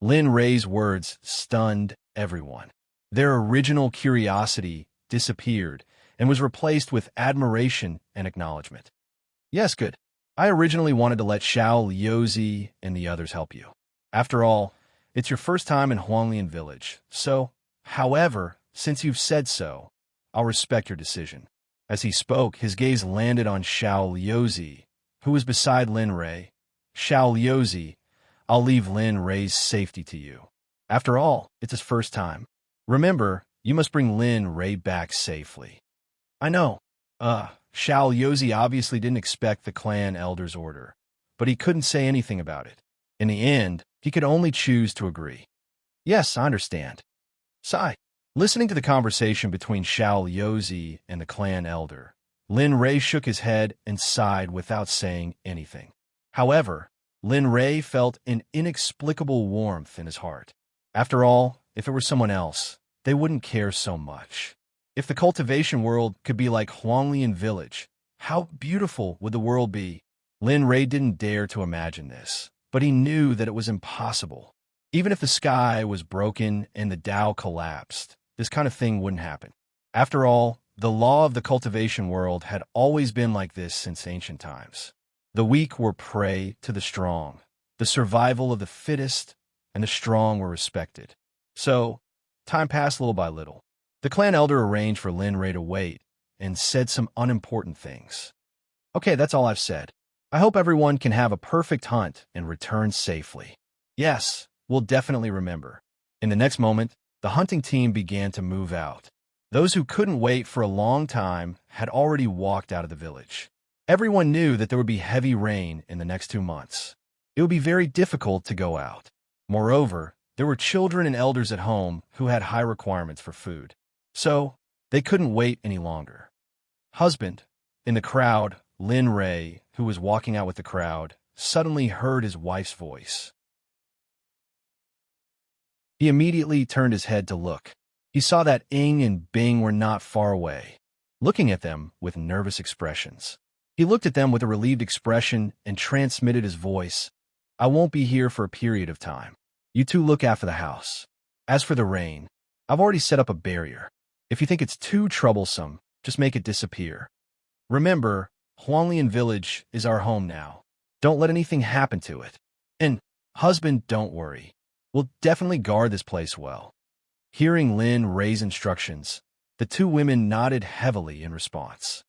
Lin Ray's words stunned everyone. Their original curiosity disappeared and was replaced with admiration and acknowledgement. "Yes, good. I originally wanted to let Xiao Liuzi and the others help you. After all, it's your first time in Huanglian village, so, however, since you've said so, I'll respect your decision." As he spoke, his gaze landed on Xiao Liuzi, who was beside Lin Ray. "Xiao Liuzi, I'll leave Lin Ray's safety to you. After all, it's his first time. Remember, you must bring Lin Ray back safely." "I know." Xiao Liuzi obviously didn't expect the clan elder's order, but he couldn't say anything about it. In the end, he could only choose to agree. "Yes, I understand." Sigh. Listening to the conversation between Xiao Liuzi and the clan elder, Lin Ray shook his head and sighed without saying anything. However, Lin Ray felt an inexplicable warmth in his heart. After all, if it were someone else, they wouldn't care so much. If the cultivation world could be like Huanglian Village, how beautiful would the world be? Lin Ray didn't dare to imagine this, but he knew that it was impossible. Even if the sky was broken and the Tao collapsed, this kind of thing wouldn't happen. After all, the law of the cultivation world had always been like this since ancient times. The weak were prey to the strong, the survival of the fittest, and the strong were respected. So, time passed little by little. The clan elder arranged for Lin Ray to wait and said some unimportant things. Okay, that's all I've said. I hope everyone can have a perfect hunt and return safely. Yes, we'll definitely remember. In the next moment, the hunting team began to move out. Those who couldn't wait for a long time had already walked out of the village. Everyone knew that there would be heavy rain in the next 2 months. It would be very difficult to go out. Moreover, there were children and elders at home who had high requirements for food. So, they couldn't wait any longer. Husband, in the crowd, Lin Ray, who was walking out with the crowd, suddenly heard his wife's voice. He immediately turned his head to look. He saw that Ing and Bing were not far away, looking at them with nervous expressions. He looked at them with a relieved expression and transmitted his voice. I won't be here for a period of time. You two look after the house. As for the rain, I've already set up a barrier. If you think it's too troublesome, just make it disappear. Remember, Huanglian Village is our home now. Don't let anything happen to it. And, husband, don't worry. We'll definitely guard this place well. Hearing Lin Ray's instructions, the two women nodded heavily in response.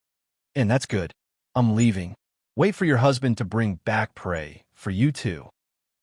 And that's good. I'm leaving. Wait for your husband to bring back prey for you too.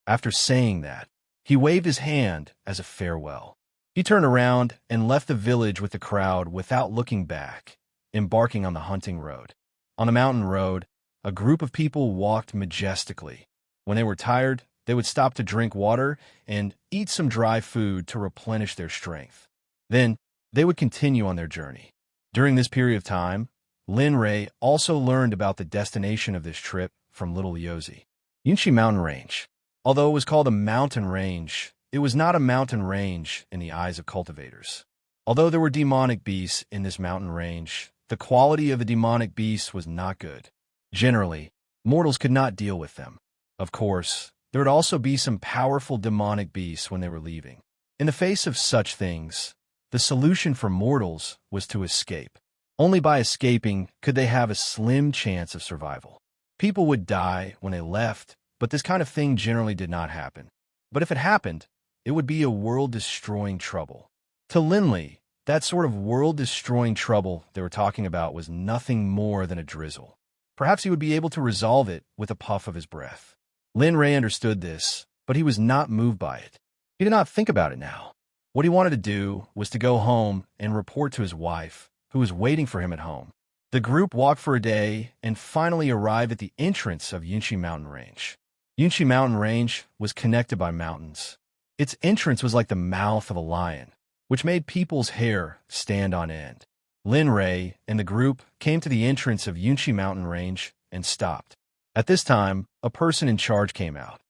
After saying that, he waved his hand as a farewell. He turned around and left the village with the crowd without looking back, embarking on the hunting road. On the mountain road, a group of people walked majestically. When they were tired, they would stop to drink water and eat some dry food to replenish their strength. Then, they would continue on their journey. During this period of time, Lin Ray also learned about the destination of this trip from Little Yozi. Yunshi Mountain Range. Although it was called a mountain range, it was not a mountain range in the eyes of cultivators. Although there were demonic beasts in this mountain range, the quality of the demonic beasts was not good. Generally, mortals could not deal with them. Of course, there would also be some powerful demonic beasts when they were leaving. In the face of such things, the solution for mortals was to escape. Only by escaping could they have a slim chance of survival. People would die when they left, but this kind of thing generally did not happen. But if it happened, it would be a world-destroying trouble. To Linley, that sort of world-destroying trouble they were talking about was nothing more than a drizzle. Perhaps he would be able to resolve it with a puff of his breath. Lin Ray understood this, but he was not moved by it. He did not think about it now. What he wanted to do was to go home and report to his wife, who was waiting for him at home. The group walked for a day and finally arrived at the entrance of Yunshi Mountain Range. Yunshi Mountain Range was connected by mountains. Its entrance was like the mouth of a lion, which made people's hair stand on end. Lin Ray and the group came to the entrance of Yunshi Mountain Range and stopped. At this time, a person in charge came out.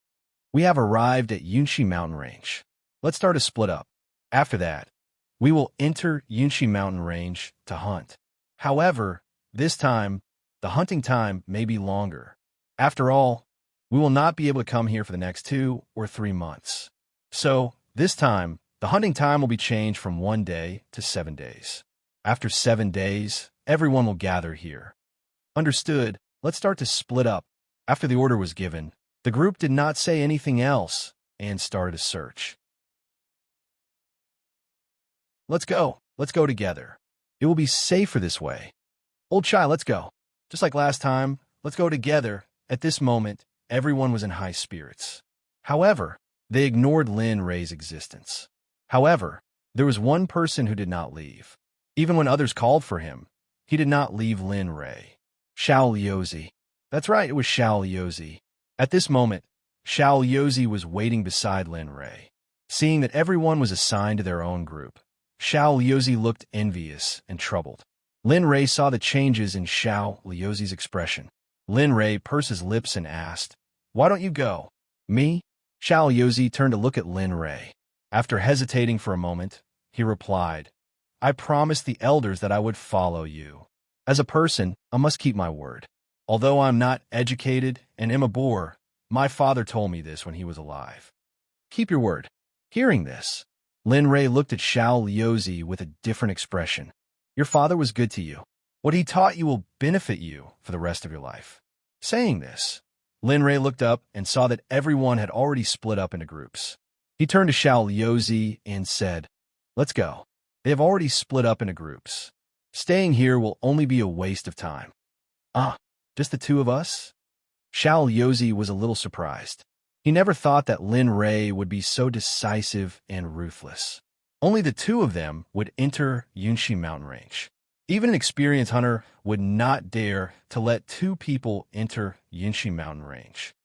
We have arrived at Yunshi Mountain Range. Let's start a split up. After that, we will enter Yunshi Mountain Range to hunt. However, this time, the hunting time may be longer. After all, we will not be able to come here for the next 2 or 3 months. So, this time, the hunting time will be changed from 1 day to 7 days. After 7 days, everyone will gather here. Understood. Let's start to split up. After the order was given, the group did not say anything else and started a search. Let's go. Let's go together. It will be safer this way. Old Chai, let's go. Just like last time, let's go together. At this moment, everyone was in high spirits. However, they ignored Lin Ray's existence. However, there was one person who did not leave. Even when others called for him, he did not leave Lin Ray. Xiao Liuzi. That's right, it was Xiao Liuzi. At this moment, Xiao Liuzi was waiting beside Lin Ray. Seeing that everyone was assigned to their own group, Xiao Liuzi looked envious and troubled. Lin Ray saw the changes in Xiao Liuzi's expression. Lin Ray pursed his lips and asked, "Why don't you go?" "Me?" Xiao Liuzi turned to look at Lin Ray. After hesitating for a moment, he replied, "I promised the elders that I would follow you. As a person, I must keep my word. Although I'm not educated and am a boor, my father told me this when he was alive. Keep your word." Hearing this, Lin Ray looked at Xiao Liuzi with a different expression. "Your father was good to you. What he taught you will benefit you for the rest of your life." Saying this, Lin Ray looked up and saw that everyone had already split up into groups. He turned to Xiao Liuzi and said, "Let's go." They have already split up into groups. Staying here will only be a waste of time. "Ah, just the two of us?" Xiao Liuzi was a little surprised. He never thought that Lin Ray would be so decisive and ruthless. Only the two of them would enter Yunxi mountain range. Even an experienced hunter would not dare to let two people enter Yunxi mountain range.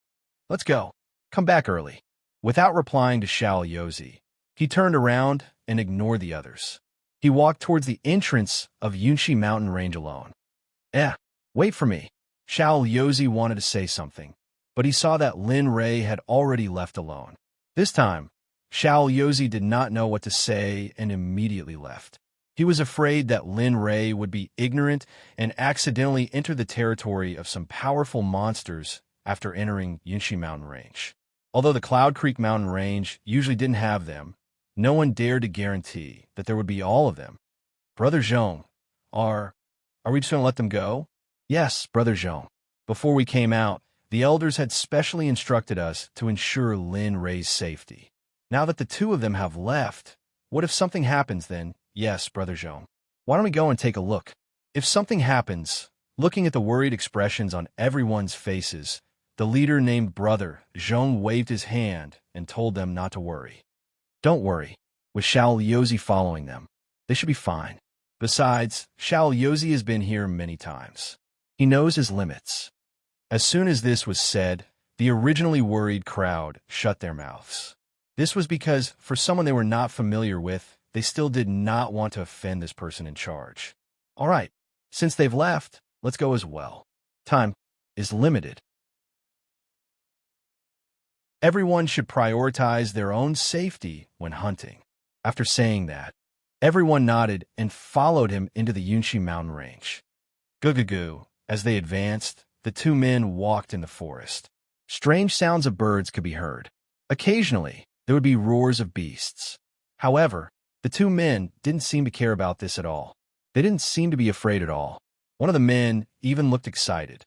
"Let's go. Come back early." Without replying to Xiao Liuzi, he turned around and ignored the others. He walked towards the entrance of Yunxi mountain range alone. Wait for me." Xiao Liuzi wanted to say something, but he saw that Lin Ray had already left alone. This time, Xiao Liuzi did not know what to say and immediately left. He was afraid that Lin Ray would be ignorant and accidentally enter the territory of some powerful monsters after entering Yunxi mountain range. Although the Cloud Creek mountain range usually didn't have them, no one dared to guarantee that there would be all of them. "Brother Zhong, are we just going to let them go?" "Yes, Brother Zhong. Before we came out, the elders had specially instructed us to ensure Lin Ray's safety. Now that the two of them have left, what if something happens then?" "Yes, Brother Zhong. Why don't we go and take a look?" If something happens, looking at the worried expressions on everyone's faces, the leader named Brother Zhong waved his hand and told them not to worry. "Don't worry," with Xiao Liuzi following them. "They should be fine. Besides, Xiao Liuzi has been here many times. He knows his limits." As soon as this was said, the originally worried crowd shut their mouths. This was because, for someone they were not familiar with, they still did not want to offend this person in charge. "All right, since they've left, let's go as well. Time is limited. Everyone should prioritize their own safety when hunting." After saying that, everyone nodded and followed him into the Yunxi mountain range. Goo. As they advanced, the two men walked in the forest. Strange sounds of birds could be heard. Occasionally, there would be roars of beasts. However, the two men didn't seem to care about this at all. They didn't seem to be afraid at all. One of the men even looked excited.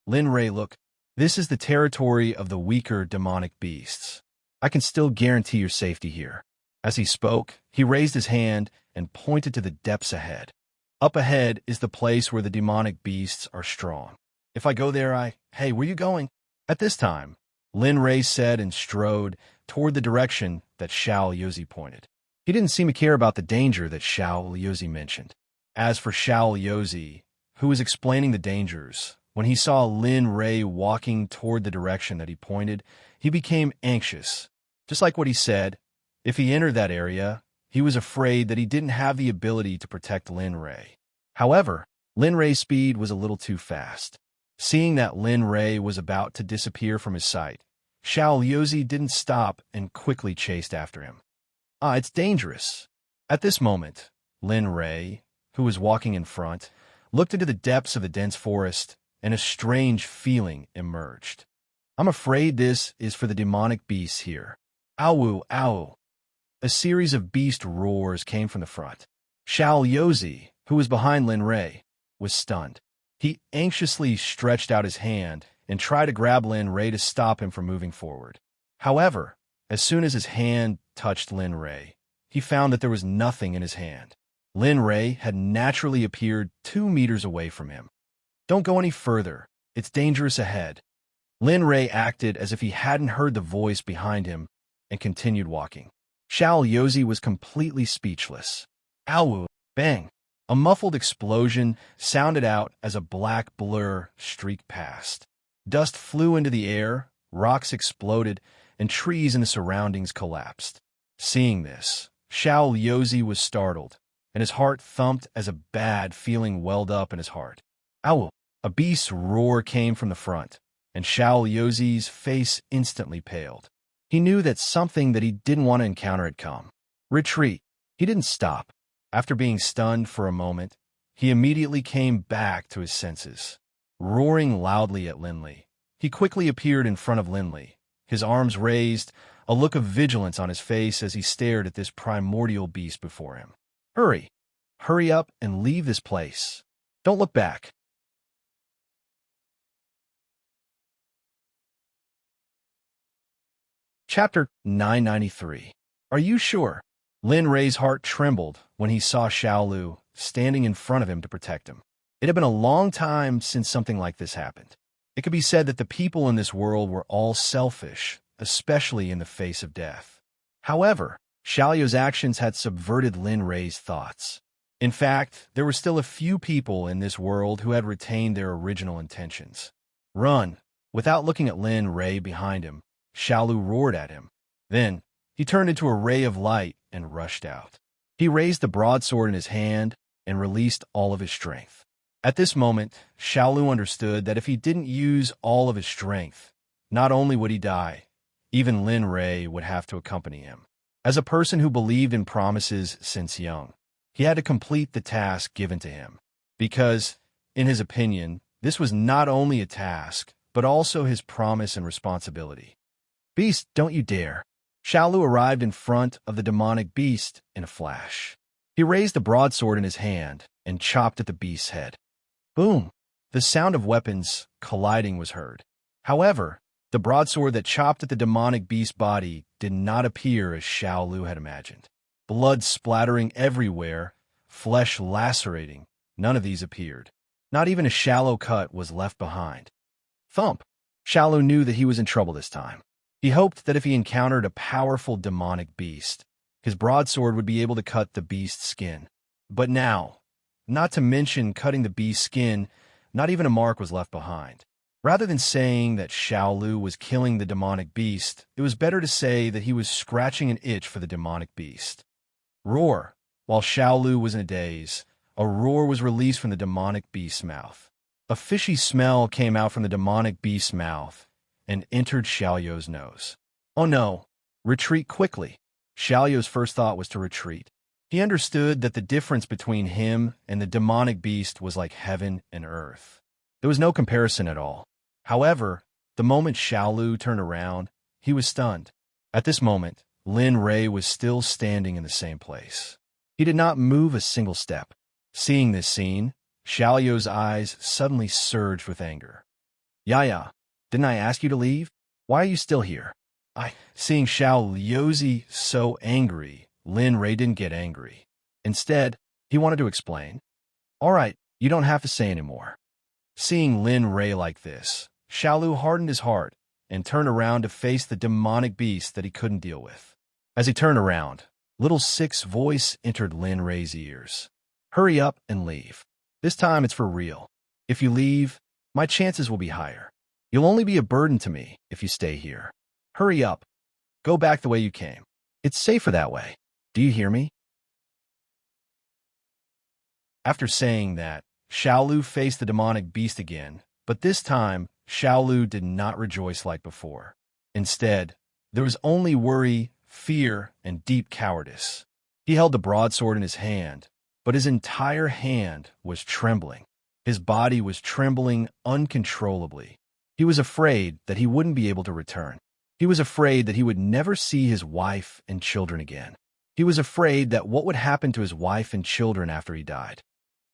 "Lin Ray, look. This is the territory of the weaker demonic beasts. I can still guarantee your safety here." As he spoke, he raised his hand and pointed to the depths ahead. Up ahead is the place where the demonic beasts are strong. "If I go there, Hey, where you going?" At this time, Lin Ray said and strode toward the direction that Xiao Liuzi pointed. He didn't seem to care about the danger that Xiao Liuzi mentioned. As for Xiao Liuzi, who was explaining the dangers, when he saw Lin Ray walking toward the direction that he pointed, he became anxious. Just like what he said, if he entered that area, he was afraid that he didn't have the ability to protect Lin Ray. However, Lin Ray's speed was a little too fast. Seeing that Lin Ray was about to disappear from his sight, Xiao Liuzi didn't stop and quickly chased after him. It's dangerous." At this moment, Lin Ray, who was walking in front, looked into the depths of the dense forest, and a strange feeling emerged. "I'm afraid this is for the demonic beasts here. Ow, ow." A series of beast roars came from the front. Xiao Liuzi, who was behind Lin Ray, was stunned. He anxiously stretched out his hand and tried to grab Lin Ray to stop him from moving forward. However, as soon as his hand touched Lin Ray, he found that there was nothing in his hand. Lin Ray had naturally appeared 2 meters away from him. "Don't go any further. It's dangerous ahead." Lin Ray acted as if he hadn't heard the voice behind him and continued walking. Xiao Liuzi was completely speechless. Ow! Bang! A muffled explosion sounded out as a black blur streaked past. Dust flew into the air, rocks exploded, and trees in the surroundings collapsed. Seeing this, Xiao Liuzi was startled and his heart thumped as a bad feeling welled up in his heart. Ow! A beast's roar came from the front, and Xiao Yozi's face instantly paled. He knew that something that he didn't want to encounter had come. Retreat. He didn't stop. After being stunned for a moment, he immediately came back to his senses. Roaring loudly at Linley, he quickly appeared in front of Linley, his arms raised, a look of vigilance on his face as he stared at this primordial beast before him. Hurry! Hurry up and leave this place. Don't look back. Chapter 993. Are you sure? Lin Rei's heart trembled when he saw Xiaolu standing in front of him to protect him. It had been a long time since something like this happened. It could be said that the people in this world were all selfish, especially in the face of death. However, Xiaolu's actions had subverted Lin Rei's thoughts. In fact, there were still a few people in this world who had retained their original intentions. Run! Without looking at Lin Rei behind him, Xiaolu roared at him. Then, he turned into a ray of light and rushed out. He raised the broadsword in his hand and released all of his strength. At this moment, Xiaolu understood that if he didn't use all of his strength, not only would he die, even Lin Rei would have to accompany him. As a person who believed in promises since young, he had to complete the task given to him, because, in his opinion, this was not only a task, but also his promise and responsibility. Beast, don't you dare! Xiaolu arrived in front of the demonic beast in a flash. He raised the broadsword in his hand and chopped at the beast's head. Boom! The sound of weapons colliding was heard. However, the broadsword that chopped at the demonic beast's body did not appear as Xiaolu had imagined. Blood splattering everywhere, flesh lacerating, none of these appeared. Not even a shallow cut was left behind. Thump! Xiaolu knew that he was in trouble this time. He hoped that if he encountered a powerful demonic beast, his broadsword would be able to cut the beast's skin. But now, not to mention cutting the beast's skin, not even a mark was left behind. Rather than saying that Xiaolu was killing the demonic beast, it was better to say that he was scratching an itch for the demonic beast. Roar! While Xiaolu was in a daze, a roar was released from the demonic beast's mouth. A fishy smell came out from the demonic beast's mouth and entered Xiaoyou's nose. Oh no! Retreat quickly! Xiaoyou's first thought was to retreat. He understood that the difference between him and the demonic beast was like heaven and earth. There was no comparison at all. However, the moment Xiaolu turned around, he was stunned. At this moment, Lin Rei was still standing in the same place. He did not move a single step. Seeing this scene, Xiaoyou's eyes suddenly surged with anger. Yaya, didn't I ask you to leave? Why are you still here? Seeing Xiaoyu so angry, Lin Rei didn't get angry. Instead, he wanted to explain. All right, you don't have to say anymore. Seeing Lin Rei like this, Xiaolu hardened his heart and turned around to face the demonic beast that he couldn't deal with. As he turned around, Little Six's voice entered Lin Rei's ears. Hurry up and leave. This time it's for real. If you leave, my chances will be higher. You'll only be a burden to me if you stay here. Hurry up. Go back the way you came. It's safer that way. Do you hear me? After saying that, Xiaolu faced the demonic beast again, but this time, Xiaolu did not rejoice like before. Instead, there was only worry, fear, and deep cowardice. He held the broadsword in his hand, but his entire hand was trembling. His body was trembling uncontrollably. He was afraid that he wouldn't be able to return. He was afraid that he would never see his wife and children again. He was afraid that what would happen to his wife and children after he died.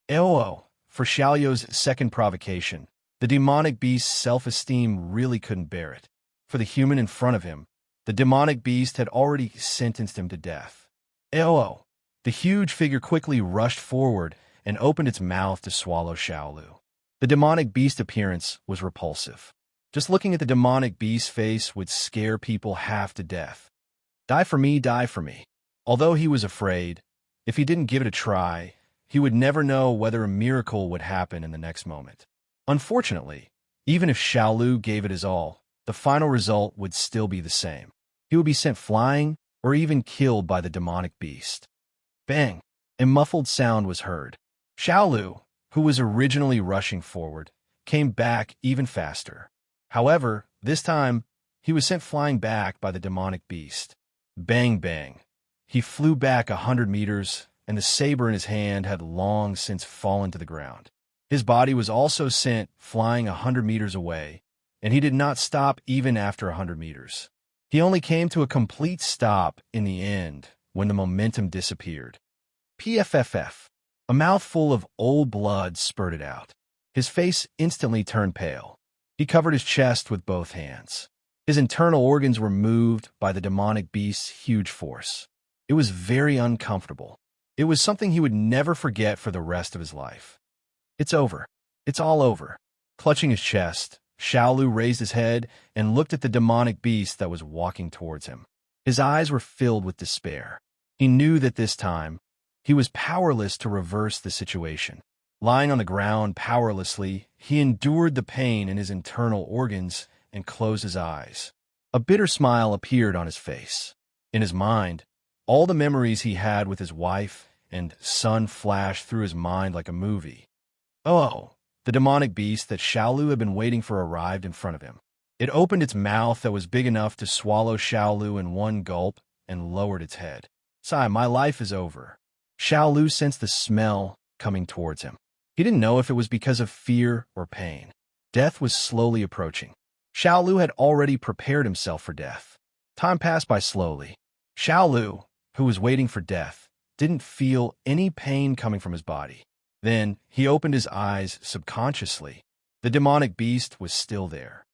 For Xiaoyou's second provocation, the demonic beast's self-esteem really couldn't bear it. For the human in front of him, the demonic beast had already sentenced him to death. The huge figure quickly rushed forward and opened its mouth to swallow Xiaolu. The demonic beast appearance was repulsive. Just looking at the demonic beast's face would scare people half to death. Die for me, die for me. Although he was afraid, if he didn't give it a try, he would never know whether a miracle would happen in the next moment. Unfortunately, even if Xiaolu gave it his all, the final result would still be the same. He would be sent flying or even killed by the demonic beast. Bang! A muffled sound was heard. Xiaolu, who was originally rushing forward, came back even faster. However, this time, he was sent flying back by the demonic beast. Bang, bang. He flew back 100 meters, and the saber in his hand had long since fallen to the ground. His body was also sent flying 100 meters away, and he did not stop even after 100 meters. He only came to a complete stop in the end when the momentum disappeared. PFFF. A mouthful of old blood spurted out. His face instantly turned pale. He covered his chest with both hands. His internal organs were moved by the demonic beast's huge force. It was very uncomfortable. It was something he would never forget for the rest of his life. It's over. It's all over. Clutching his chest, Xiaolu raised his head and looked at the demonic beast that was walking towards him. His eyes were filled with despair. He knew that this time, he was powerless to reverse the situation. Lying on the ground powerlessly, he endured the pain in his internal organs and closed his eyes. A bitter smile appeared on his face. In his mind, all the memories he had with his wife and son flashed through his mind like a movie. Oh, the demonic beast that Xiaolu had been waiting for arrived in front of him. It opened its mouth that was big enough to swallow Xiaolu in one gulp and lowered its head. "Sai, my life is over." Xiaolu sensed the smell coming towards him. He didn't know if it was because of fear or pain. Death was slowly approaching. Xiaolu had already prepared himself for death. Time passed by slowly. Xiaolu, who was waiting for death, didn't feel any pain coming from his body. Then he opened his eyes subconsciously. The demonic beast was still there.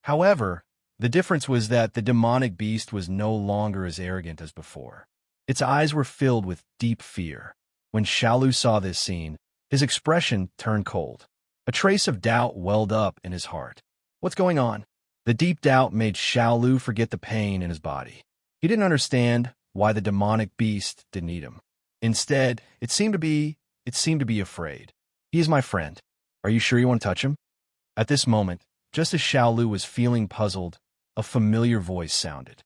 However, the difference was that the demonic beast was no longer as arrogant as before. Its eyes were filled with deep fear. When Xiaolu saw this scene, his expression turned cold. A trace of doubt welled up in his heart. What's going on? The deep doubt made Xiaolu forget the pain in his body. He didn't understand why the demonic beast didn't eat him. Instead, it seemed to be afraid. "He is my friend. Are you sure you want to touch him?" At this moment, just as Xiaolu was feeling puzzled, a familiar voice sounded.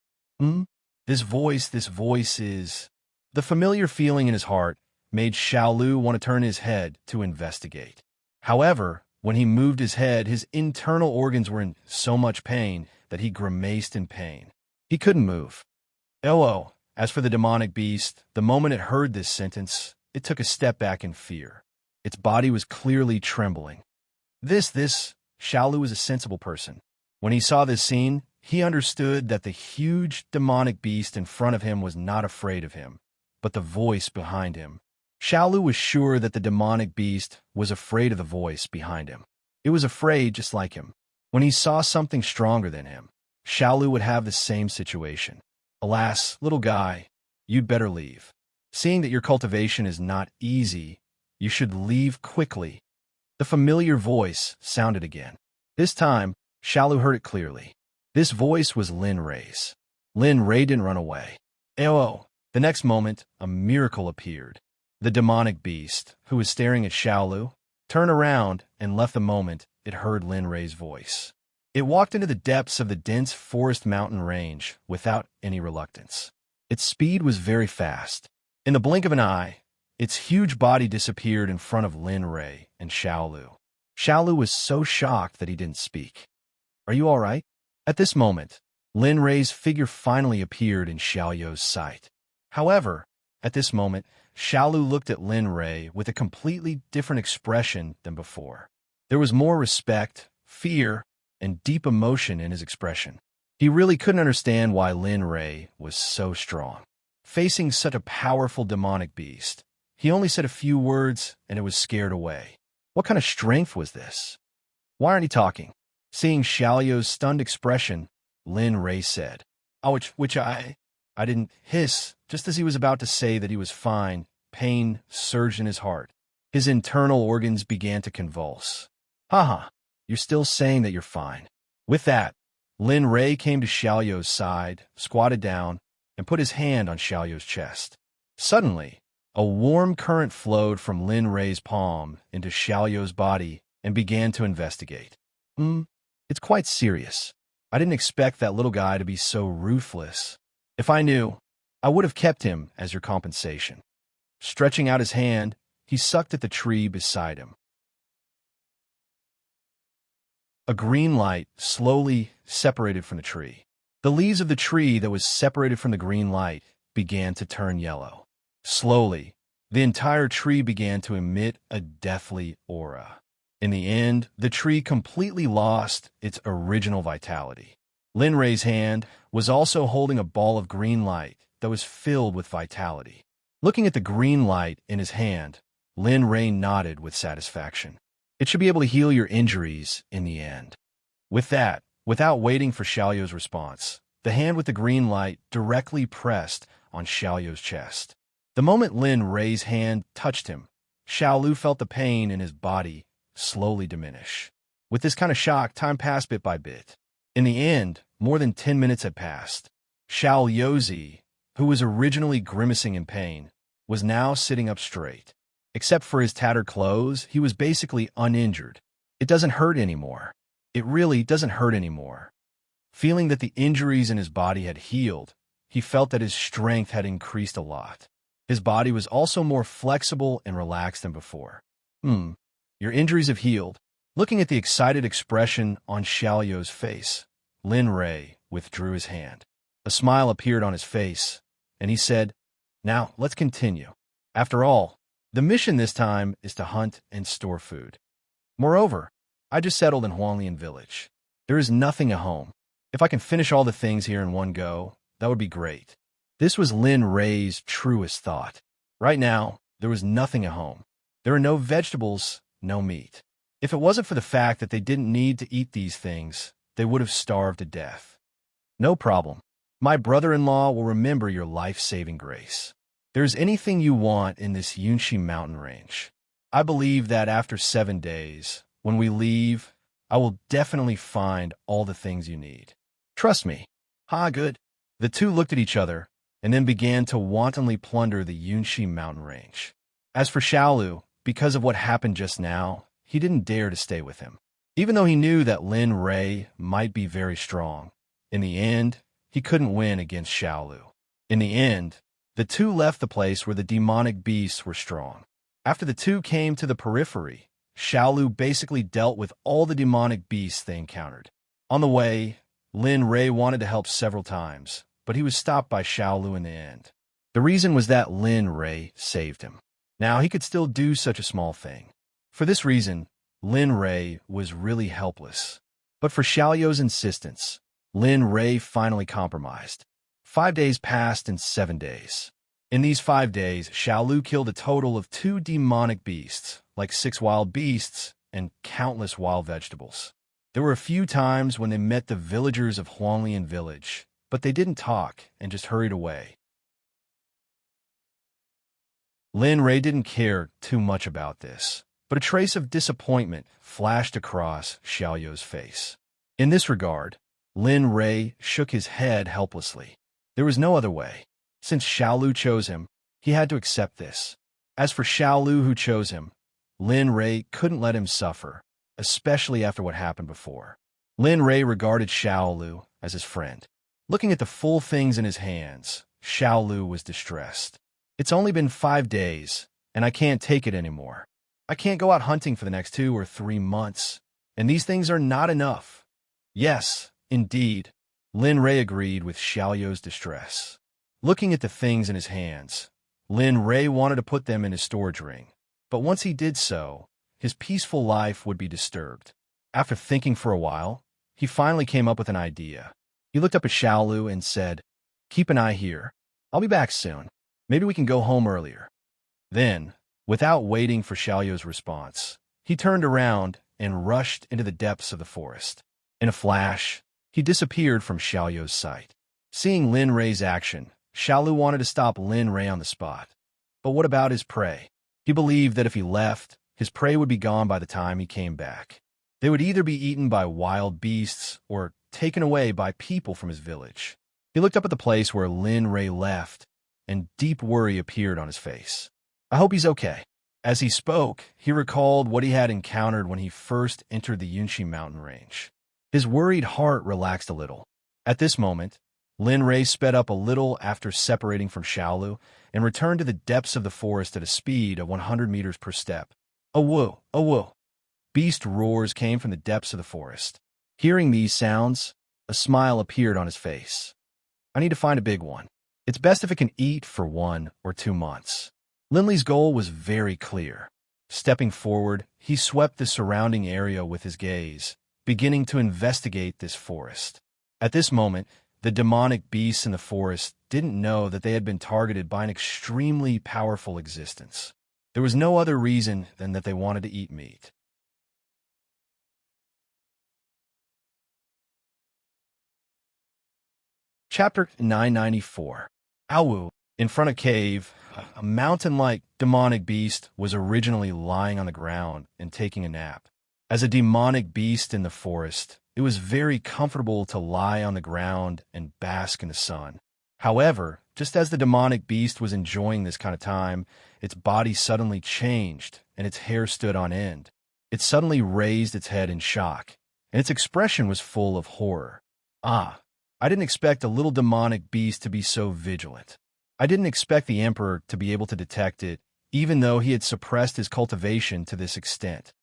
This voice is... The familiar feeling in his heart made Xiaolu want to turn his head to investigate. However, when he moved his head, his internal organs were in so much pain that he grimaced in pain. He couldn't move. Oh, as for the demonic beast, the moment it heard this sentence, it took a step back in fear. Its body was clearly trembling. Xiaolu was a sensible person. When he saw this scene, he understood that the huge demonic beast in front of him was not afraid of him, but the voice behind him. Xiaolu was sure that the demonic beast was afraid of the voice behind him. It was afraid just like him. When he saw something stronger than him, Xiaolu would have the same situation. "Alas, little guy, you'd better leave. Seeing that your cultivation is not easy, you should leave quickly." The familiar voice sounded again. This time, Xiaolu heard it clearly. This voice was Lin Rei's. Lin Rei didn't run away. The next moment, a miracle appeared. The demonic beast, who was staring at Xiaolu, turned around and left the moment it heard Lin Rei's voice. It walked into the depths of the dense forest mountain range without any reluctance. Its speed was very fast. In the blink of an eye, its huge body disappeared in front of Lin Rei and Xiaolu. Xiaolu was so shocked that he didn't speak. "Are you all right?" At this moment, Lin Rei's figure finally appeared in Xiaoyou's sight. However, at this moment, Xiaolu looked at Lin Rei with a completely different expression than before. There was more respect, fear, and deep emotion in his expression. He really couldn't understand why Lin Rei was so strong. Facing such a powerful demonic beast, he only said a few words and it was scared away. What kind of strength was this? "Why aren't you talking?" Seeing Xiaoyou's stunned expression, Lin Rei said, I didn't hiss. Just as he was about to say that he was fine, pain surged in his heart. His internal organs began to convulse. "Haha, you're still saying that you're fine." With that, Lin Rei came to Xiaoyou's side, squatted down, and put his hand on Xiaoyou's chest. Suddenly, a warm current flowed from Lin Rei's palm into Xiaoyou's body and began to investigate. It's quite serious. I didn't expect that little guy to be so ruthless. If I knew, I would have kept him as your compensation. Stretching out his hand, he sucked at the tree beside him. A green light slowly separated from the tree. The leaves of the tree that was separated from the green light began to turn yellow. Slowly, the entire tree began to emit a deathly aura. In the end, the tree completely lost its original vitality. Lin Rei's hand was also holding a ball of green light that was filled with vitality. Looking at the green light in his hand, Lin Rei nodded with satisfaction. It should be able to heal your injuries in the end. With that, without waiting for Xiaoyu's response, the hand with the green light directly pressed on Xiaoyu's chest. The moment Lin Rei's hand touched him, Xiaolu felt the pain in his body slowly diminish. With this kind of shock, time passed bit by bit. In the end, more than 10 minutes had passed. Xiao Yozi, who was originally grimacing in pain, was now sitting up straight. Except for his tattered clothes, he was basically uninjured. It doesn't hurt anymore. It really doesn't hurt anymore. Feeling that the injuries in his body had healed, he felt that his strength had increased a lot. His body was also more flexible and relaxed than before. Your injuries have healed. Looking at the excited expression on Xiaoyu's face, Lin Rei withdrew his hand. A smile appeared on his face, and he said, "Now, let's continue. After all, the mission this time is to hunt and store food. Moreover, I just settled in Huanglian village. There is nothing at home. If I can finish all the things here in one go, that would be great." This was Lin Rei's truest thought. Right now, there was nothing at home. There were no vegetables, no meat. If it wasn't for the fact that they didn't need to eat these things, they would have starved to death. No problem. My brother-in-law will remember your life-saving grace. There's anything you want in this Yunshi mountain range. I believe that after 7 days, when we leave, I will definitely find all the things you need. Trust me. Good. The two looked at each other and then began to wantonly plunder the Yunshi mountain range. As for Xiaolu, because of what happened just now, he didn't dare to stay with him. Even though he knew that Lin Rei might be very strong, in the end, he couldn't win against Xiaolu. In the end, the two left the place where the demonic beasts were strong. After the two came to the periphery, Xiaolu basically dealt with all the demonic beasts they encountered. On the way, Lin Rei wanted to help several times, but he was stopped by Xiaolu in the end. The reason was that Lin Rei saved him. Now he could still do such a small thing. For this reason, Lin Rei was really helpless. But for Xiaoyu's insistence, Lin Rei finally compromised. 5 days passed in 7 days. In these 5 days, Xiaolu killed a total of 2 demonic beasts, like 6 wild beasts, and countless wild vegetables. There were a few times when they met the villagers of Huanglian village, but they didn't talk and just hurried away. Lin Rei didn't care too much about this, but a trace of disappointment flashed across Xiaoyu's face. In this regard, Lin Rei shook his head helplessly. There was no other way. Since Xiaolu chose him, he had to accept this. As for Xiaolu who chose him, Lin Rei couldn't let him suffer, especially after what happened before. Lin Rei regarded Xiaolu as his friend. Looking at the full things in his hands, Xiaolu was distressed. It's only been 5 days, and I can't take it anymore. I can't go out hunting for the next 2 or 3 months, and these things are not enough. Yes, indeed, Lin Rei agreed with Xiaoyu's distress. Looking at the things in his hands, Lin Rei wanted to put them in his storage ring, but once he did so, his peaceful life would be disturbed. After thinking for a while, he finally came up with an idea. He looked up at Xiaolu and said, "Keep an eye here. I'll be back soon. Maybe we can go home earlier." Then, without waiting for Xiaoyu's response, he turned around and rushed into the depths of the forest. In a flash, he disappeared from Xiaoyu's sight. Seeing Lin Rei's action, Xiaolu wanted to stop Lin Rei on the spot. But what about his prey? He believed that if he left, his prey would be gone by the time he came back. They would either be eaten by wild beasts or taken away by people from his village. He looked up at the place where Lin Rei left, and deep worry appeared on his face. I hope he's okay. As he spoke, he recalled what he had encountered when he first entered the Yunshi mountain range. His worried heart relaxed a little. At this moment, Lin Ray sped up a little after separating from Xiaolu and returned to the depths of the forest at a speed of 100 meters per step. A woo, a woo. Beast roars came from the depths of the forest. Hearing these sounds, a smile appeared on his face. I need to find a big one. It's best if it can eat for 1 or 2 months. Linley's goal was very clear. Stepping forward, he swept the surrounding area with his gaze, beginning to investigate this forest. At this moment, the demonic beasts in the forest didn't know that they had been targeted by an extremely powerful existence. There was no other reason than that they wanted to eat meat. Chapter 994. Awu. In front of cave, a mountain-like demonic beast was originally lying on the ground and taking a nap. As a demonic beast in the forest, it was very comfortable to lie on the ground and bask in the sun. However, just as the demonic beast was enjoying this kind of time, its body suddenly changed and its hair stood on end. It suddenly raised its head in shock, and its expression was full of horror. Ah, I didn't expect a little demonic beast to be so vigilant. I didn't expect the Emperor to be able to detect it, even though he had suppressed his cultivation to this extent.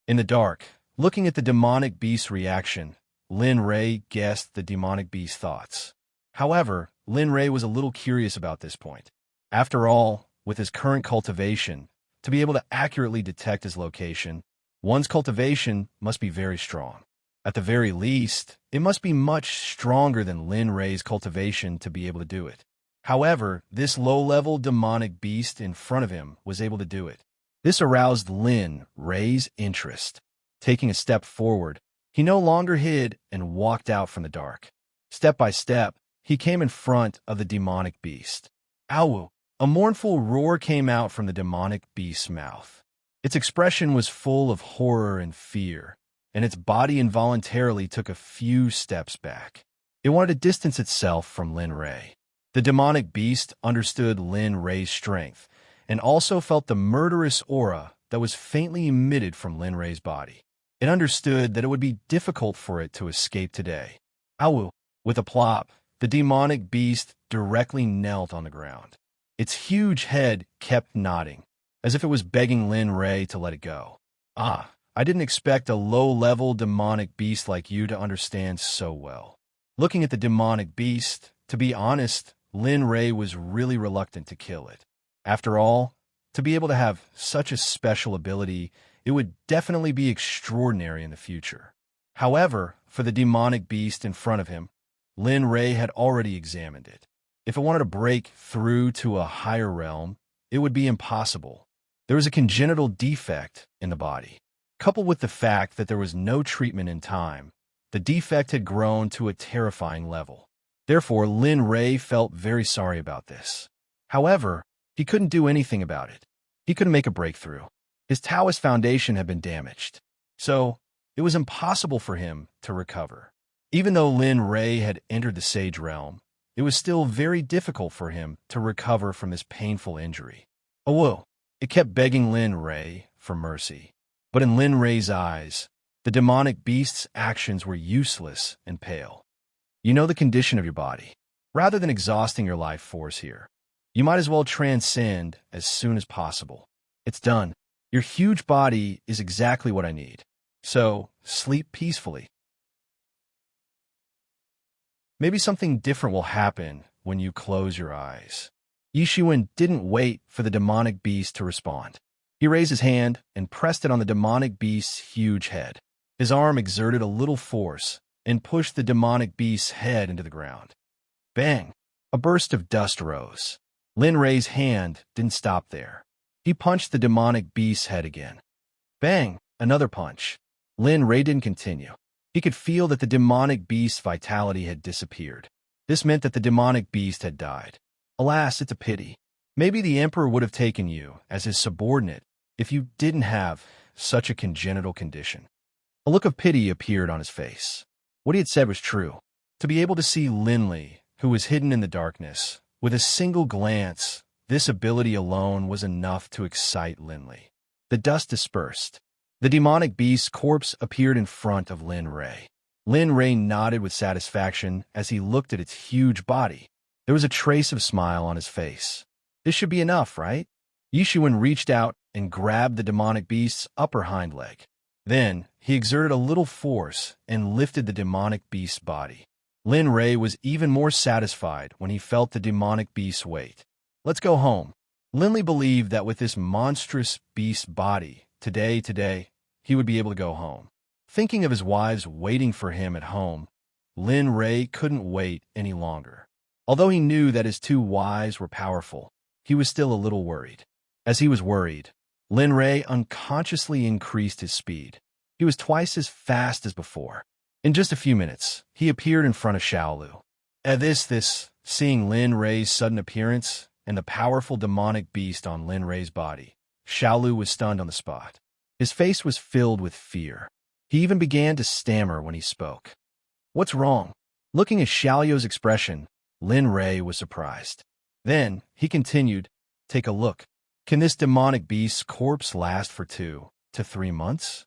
In the dark, looking at the demonic beast's reaction, Lin Ray guessed the demonic beast's thoughts. However, Lin Ray was a little curious about this point. After all, with his current cultivation, to be able to accurately detect his location, one's cultivation must be very strong. At the very least, it must be much stronger than Lin Ray's cultivation to be able to do it. However, this low-level demonic beast in front of him was able to do it. This aroused Lin Ray's interest. Taking a step forward, he no longer hid and walked out from the dark. Step by step, he came in front of the demonic beast. Awu! A mournful roar came out from the demonic beast's mouth. Its expression was full of horror and fear, and its body involuntarily took a few steps back. It wanted to distance itself from Lin Ray. The demonic beast understood Lin Ray's strength, and also felt the murderous aura that was faintly emitted from Lin Ray's body. It understood that it would be difficult for it to escape today. Awu! With a plop, the demonic beast directly knelt on the ground. Its huge head kept nodding, as if it was begging Lin Ray to let it go. Ah, I didn't expect a low-level demonic beast like you to understand so well. Looking at the demonic beast, to be honest, Lin Ray was really reluctant to kill it. After all, to be able to have such a special ability, it would definitely be extraordinary in the future. However, for the demonic beast in front of him, Lin Ray had already examined it. If it wanted to break through to a higher realm, it would be impossible. There was a congenital defect in the body. Coupled with the fact that there was no treatment in time, the defect had grown to a terrifying level. Therefore, Lin Ray felt very sorry about this. However, he couldn't do anything about it. He couldn't make a breakthrough. His Taoist foundation had been damaged, so it was impossible for him to recover. Even though Lin Ray had entered the Sage Realm, it was still very difficult for him to recover from this painful injury. Oh, whoa! It kept begging Lin Ray for mercy. But in Lin Ray's eyes, the demonic beast's actions were useless and pale. You know the condition of your body. Rather than exhausting your life force here, you might as well transcend as soon as possible. It's done. Your huge body is exactly what I need. So, sleep peacefully. Maybe something different will happen when you close your eyes. Yishuan didn't wait for the demonic beast to respond. He raised his hand and pressed it on the demonic beast's huge head. His arm exerted a little force and pushed the demonic beast's head into the ground. Bang! A burst of dust rose. Lin Ray's hand didn't stop there. He punched the demonic beast's head again. Bang! Another punch. Lin Ray didn't continue. He could feel that the demonic beast's vitality had disappeared. This meant that the demonic beast had died. Alas, it's a pity. Maybe the Emperor would have taken you as his subordinate if you didn't have such a congenital condition. A look of pity appeared on his face. What he had said was true. To be able to see Linley, who was hidden in the darkness, with a single glance, this ability alone was enough to excite Linley. The dust dispersed. The demonic beast's corpse appeared in front of Lin Ray. Lin Ray nodded with satisfaction as he looked at its huge body. There was a trace of smile on his face. This should be enough, right? Yishuan reached out and grabbed the demonic beast's upper hind leg. Then, he exerted a little force and lifted the demonic beast's body. Lin Ray was even more satisfied when he felt the demonic beast's weight. Let's go home. Linley believed that with this monstrous beast's body, today, he would be able to go home. Thinking of his wives waiting for him at home, Lin Ray couldn't wait any longer. Although he knew that his two wives were powerful, he was still a little worried. As he was worried, Lin Ray unconsciously increased his speed. He was twice as fast as before. In just a few minutes, he appeared in front of Xiaolu. Seeing Lin Ray's sudden appearance and the powerful demonic beast on Lin Ray's body, Xiaolu was stunned on the spot. His face was filled with fear. He even began to stammer when he spoke. What's wrong? Looking at Xiaolu's expression, Lin Ray was surprised. Then, he continued, take a look. Can this demonic beast's corpse last for 2 to 3 months?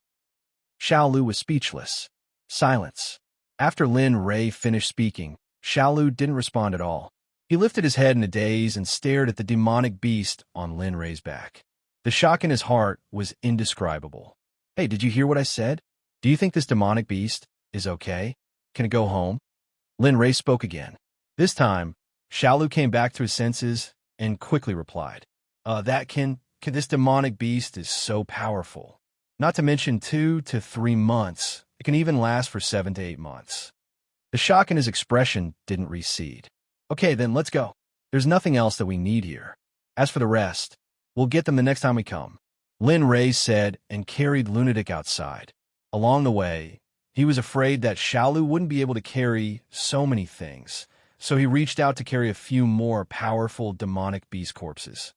Xiaolu was speechless. Silence. After Lin Ray finished speaking, Xiaolu didn't respond at all. He lifted his head in a daze and stared at the demonic beast on Lin Ray's back. The shock in his heart was indescribable. Hey, did you hear what I said? Do you think this demonic beast is okay? Can it go home? Lin Ray spoke again. This time, Xiaolu came back to his senses and quickly replied. This demonic beast is so powerful. Not to mention 2 to 3 months. It can even last for 7 to 8 months. The shock in his expression didn't recede. Okay, then let's go. There's nothing else that we need here. As for the rest, we'll get them the next time we come. Lin Ray said and carried Lunatic outside. Along the way, he was afraid that Xiaolu wouldn't be able to carry so many things, so he reached out to carry a few more powerful demonic beast corpses.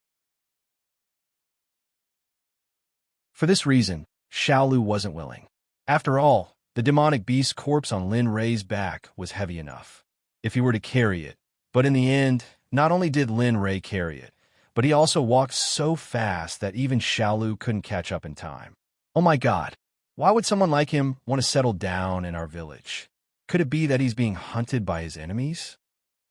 For this reason, Xiaolu wasn't willing. After all, the demonic beast corpse on Lin Ray's back was heavy enough, if he were to carry it. But in the end, not only did Lin Ray carry it, but he also walked so fast that even Xiaolu couldn't catch up in time. Oh my God, why would someone like him want to settle down in our village? Could it be that he's being hunted by his enemies?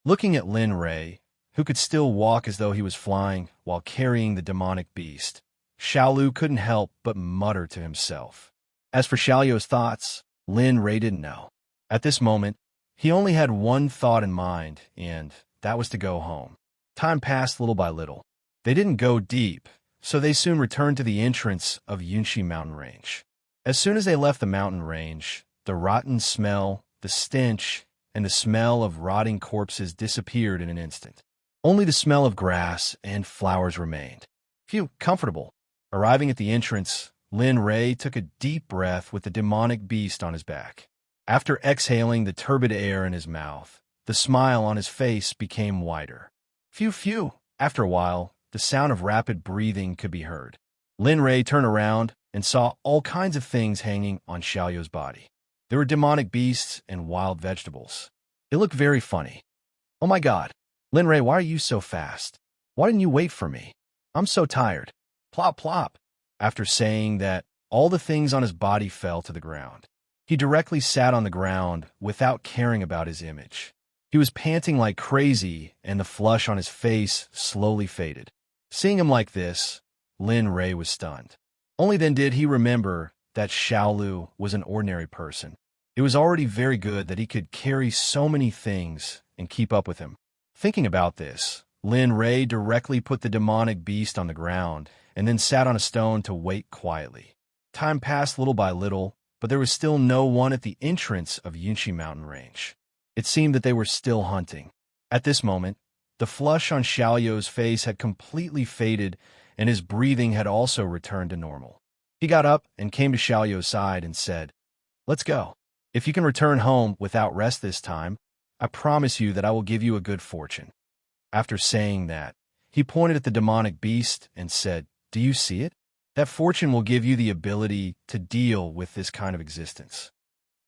Looking at Lin Ray, who could still walk as though he was flying while carrying the demonic beast, Xiaolu couldn't help but mutter to himself. As for Xiaolu's thoughts, Lin Ray didn't know. At this moment, he only had one thought in mind, and that was to go home. Time passed little by little. They didn't go deep, so they soon returned to the entrance of Yunxi mountain range. As soon as they left the mountain range, the rotten smell, the stench, and the smell of rotting corpses disappeared in an instant. Only the smell of grass and flowers remained. Phew, comfortable. Arriving at the entrance, Lin Ray took a deep breath with the demonic beast on his back. After exhaling the turbid air in his mouth, the smile on his face became wider. Phew. After a while, the sound of rapid breathing could be heard. Lin Ray turned around and saw all kinds of things hanging on Xiaoyu's body. There were demonic beasts and wild vegetables. It looked very funny. Oh my God, Lin Ray, why are you so fast? Why didn't you wait for me? I'm so tired. Plop, plop. After saying that, all the things on his body fell to the ground. He directly sat on the ground without caring about his image. He was panting like crazy, and the flush on his face slowly faded. Seeing him like this, Lin Ray was stunned. Only then did he remember that Xiaolu was an ordinary person. It was already very good that he could carry so many things and keep up with him. Thinking about this, Lin Ray directly put the demonic beast on the ground and then sat on a stone to wait quietly. Time passed little by little, but there was still no one at the entrance of Yunxi mountain range. It seemed that they were still hunting. At this moment, the flush on Xiaoyu's face had completely faded, and his breathing had also returned to normal. He got up and came to Xiaoyu's side and said, "Let's go. If you can return home without rest this time, I promise you that I will give you a good fortune." After saying that, he pointed at the demonic beast and said, "Do you see it? That fortune will give you the ability to deal with this kind of existence."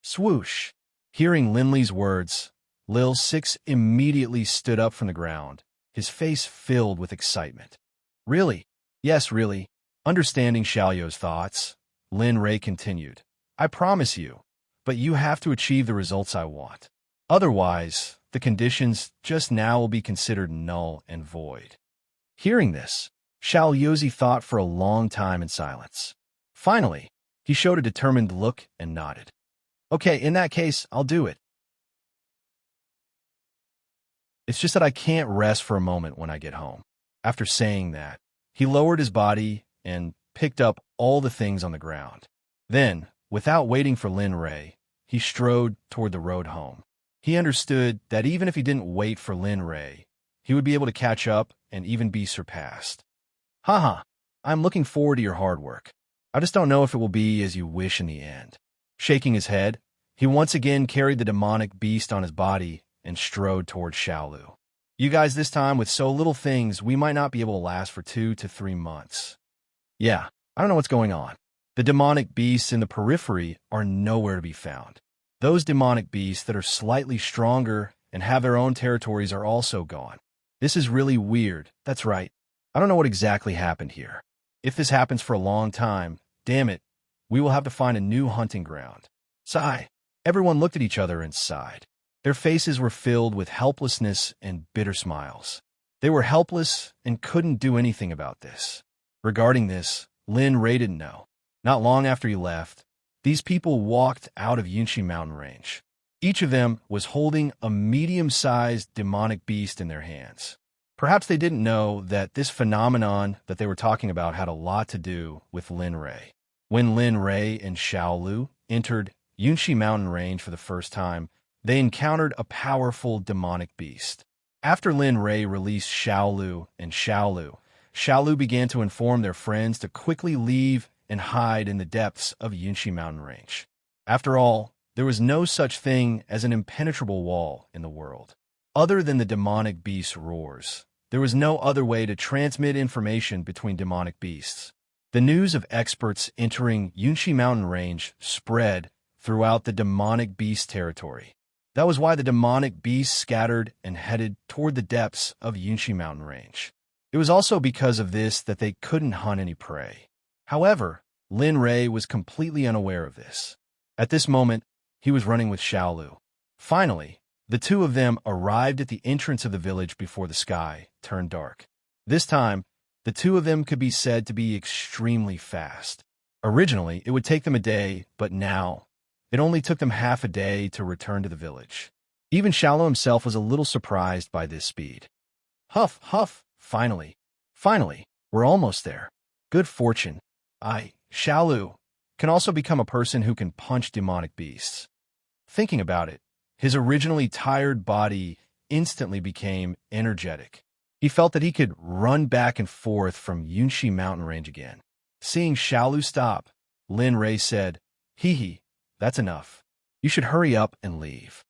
Swoosh! Hearing Linley's words, Lil Six immediately stood up from the ground, his face filled with excitement. "Really? Yes, really." Understanding Xiaoyu's thoughts, Lin Ray continued, "I promise you, but you have to achieve the results I want. Otherwise, the conditions just now will be considered null and void. Hearing this, Xiaoyozi thought for a long time in silence. Finally, he showed a determined look and nodded. Okay, in that case, I'll do it. It's just that I can't rest for a moment when I get home. After saying that, he lowered his body and picked up all the things on the ground. Then, without waiting for Lin Rei, he strode toward the road home. He understood that even if he didn't wait for Lin Rei, he would be able to catch up and even be surpassed. Haha, I'm looking forward to your hard work. I just don't know if it will be as you wish in the end. Shaking his head, he once again carried the demonic beast on his body and strode toward Xiaolu. You guys, this time, with so little things, we might not be able to last for 2 to 3 months. Yeah, I don't know what's going on. The demonic beasts in the periphery are nowhere to be found. Those demonic beasts that are slightly stronger and have their own territories are also gone. This is really weird. That's right. I don't know what exactly happened here. If this happens for a long time, damn it, we will have to find a new hunting ground. Sigh. Everyone looked at each other and sighed. Their faces were filled with helplessness and bitter smiles. They were helpless and couldn't do anything about this. Regarding this, Lin Rei didn't know. Not long after he left, these people walked out of Yunshi mountain range. Each of them was holding a medium-sized demonic beast in their hands. Perhaps they didn't know that this phenomenon that they were talking about had a lot to do with Lin Rei. When Lin Rei and Xiaolu entered Yunshi mountain range for the first time, they encountered a powerful demonic beast. After Lin Rei released Xiaolu and Xiaolu began to inform their friends to quickly leave and hide in the depths of Yunshi mountain range. After all, there was no such thing as an impenetrable wall in the world. Other than the demonic beast's roars, there was no other way to transmit information between demonic beasts. The news of experts entering Yunshi mountain range spread throughout the demonic beast territory. That was why the demonic beasts scattered and headed toward the depths of Yunshi mountain range. It was also because of this that they couldn't hunt any prey. However, Lin Rei was completely unaware of this. At this moment, he was running with Xiaolu. Finally, the two of them arrived at the entrance of the village before the sky turned dark. This time, the two of them could be said to be extremely fast. Originally, it would take them a day, but now, it only took them half a day to return to the village. Even Xiaolu himself was a little surprised by this speed. Huff, huff, finally, we're almost there. Good fortune. Xiaolu, can also become a person who can punch demonic beasts. Thinking about it, his originally tired body instantly became energetic. He felt that he could run back and forth from Yunshi mountain range again. Seeing Xiaolu stop, Lin Rei said, Hee, that's enough. You should hurry up and leave.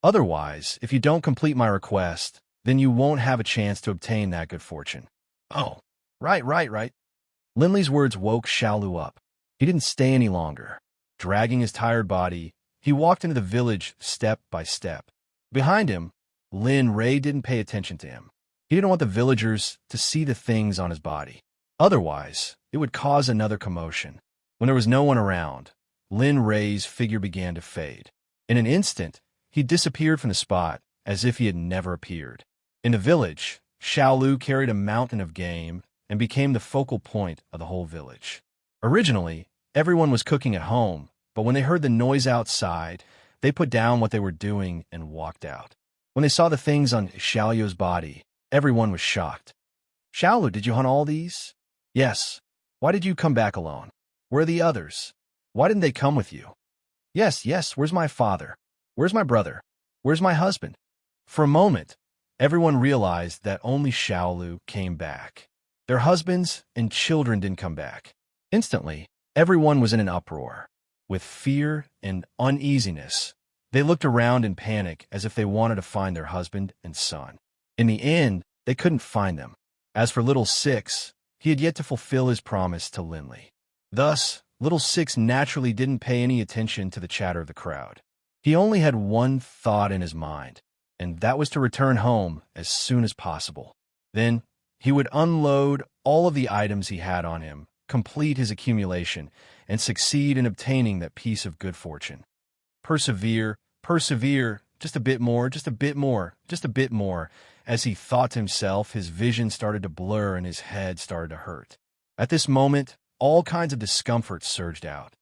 Otherwise, if you don't complete my request, then you won't have a chance to obtain that good fortune. Oh, right. Linley's words woke Xiaolu up. He didn't stay any longer. Dragging his tired body, he walked into the village step by step. Behind him, Lin Rei didn't pay attention to him. He didn't want the villagers to see the things on his body. Otherwise, it would cause another commotion. When there was no one around, Lin Rei's figure began to fade. In an instant, he disappeared from the spot as if he had never appeared. In the village, Xiaolu carried a mountain of game and became the focal point of the whole village. Originally, everyone was cooking at home, but when they heard the noise outside, they put down what they were doing and walked out. When they saw the things on Xiaoyo's body, everyone was shocked. Xiaolu, did you hunt all these? Yes. Why did you come back alone? Where are the others? Why didn't they come with you? Yes, where's my father? Where's my brother? Where's my husband? For a moment, everyone realized that only Xiaolu came back. Their husbands and children didn't come back. Instantly, everyone was in an uproar. With fear and uneasiness, they looked around in panic as if they wanted to find their husband and son. In the end, they couldn't find them. As for Little Six, he had yet to fulfill his promise to Linley. Thus, Little Six naturally didn't pay any attention to the chatter of the crowd. He only had one thought in his mind, and that was to return home as soon as possible. Then, he would unload all of the items he had on him, complete his accumulation, and succeed in obtaining that piece of good fortune. Persevere, persevere, just a bit more, just a bit more, just a bit more. As he thought to himself, his vision started to blur and his head started to hurt. At this moment, all kinds of discomfort surged out.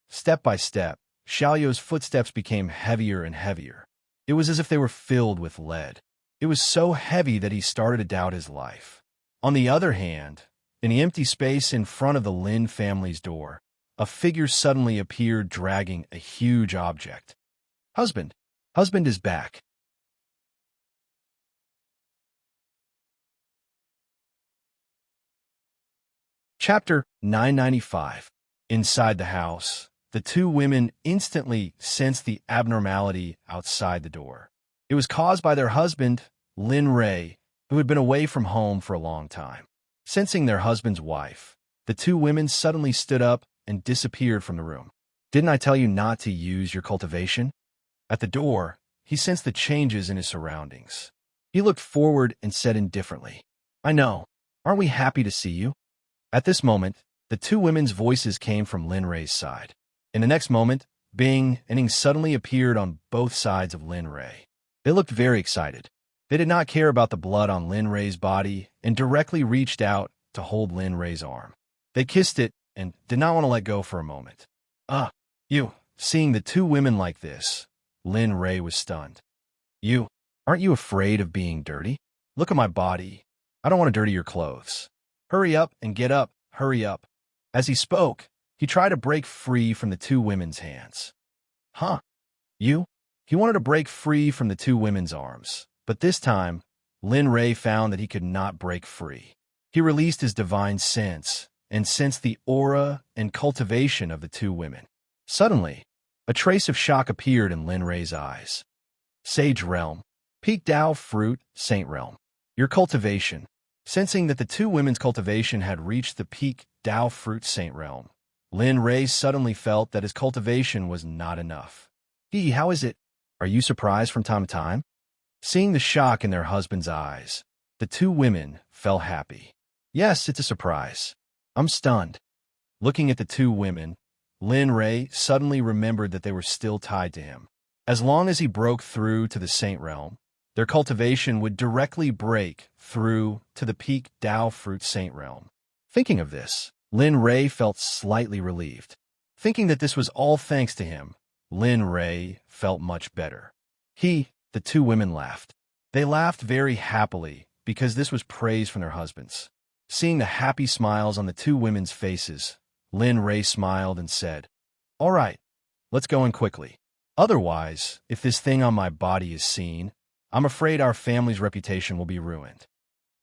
Step by step, Xiaoyou's footsteps became heavier and heavier. It was as if they were filled with lead. It was so heavy that he started to doubt his life. On the other hand, in the empty space in front of the Lin family's door, a figure suddenly appeared dragging a huge object. Husband! Husband is back! Chapter 995. Inside the house, the two women instantly sensed the abnormality outside the door. It was caused by their husband, Lin Rei, who had been away from home for a long time. Sensing their husband's wife, the two women suddenly stood up and disappeared from the room. Didn't I tell you not to use your cultivation? At the door, he sensed the changes in his surroundings. He looked forward and said indifferently, I know. Aren't we happy to see you? At this moment, the two women's voices came from Lin Rei's side. In the next moment, Bing and Ing suddenly appeared on both sides of Lin Rei. They looked very excited. They did not care about the blood on Lin Rei's body and directly reached out to hold Lin Rei's arm. They kissed it and did not want to let go for a moment. You. Seeing the two women like this, Lin Rei was stunned. You, aren't you afraid of being dirty? Look at my body. I don't want to dirty your clothes. Hurry up and get up, hurry up. As he spoke, he tried to break free from the two women's hands. You? He wanted to break free from the two women's arms, but this time, Lin Rei found that he could not break free. He released his divine sense and sensed the aura and cultivation of the two women. Suddenly, a trace of shock appeared in Lin Rei's eyes. Sage Realm, Peak Dao Fruit, Saint Realm. Your cultivation. Sensing that the two women's cultivation had reached the Peak Dao Fruit Saint Realm, Lin Rei suddenly felt that his cultivation was not enough. How is it? Are you surprised from time to time? Seeing the shock in their husband's eyes, the two women felt happy. Yes, it's a surprise. I'm stunned. Looking at the two women, Lin Rei suddenly remembered that they were still tied to him. As long as he broke through to the Saint Realm, their cultivation would directly break through to the Peak Dao Fruit Saint Realm. Thinking of this, Lin Rei felt slightly relieved. Thinking that this was all thanks to him, Lin Rei felt much better. The two women laughed. They laughed very happily because this was praise from their husbands. Seeing the happy smiles on the two women's faces, Lin Rei smiled and said, All right, let's go in quickly. Otherwise, if this thing on my body is seen, I'm afraid our family's reputation will be ruined.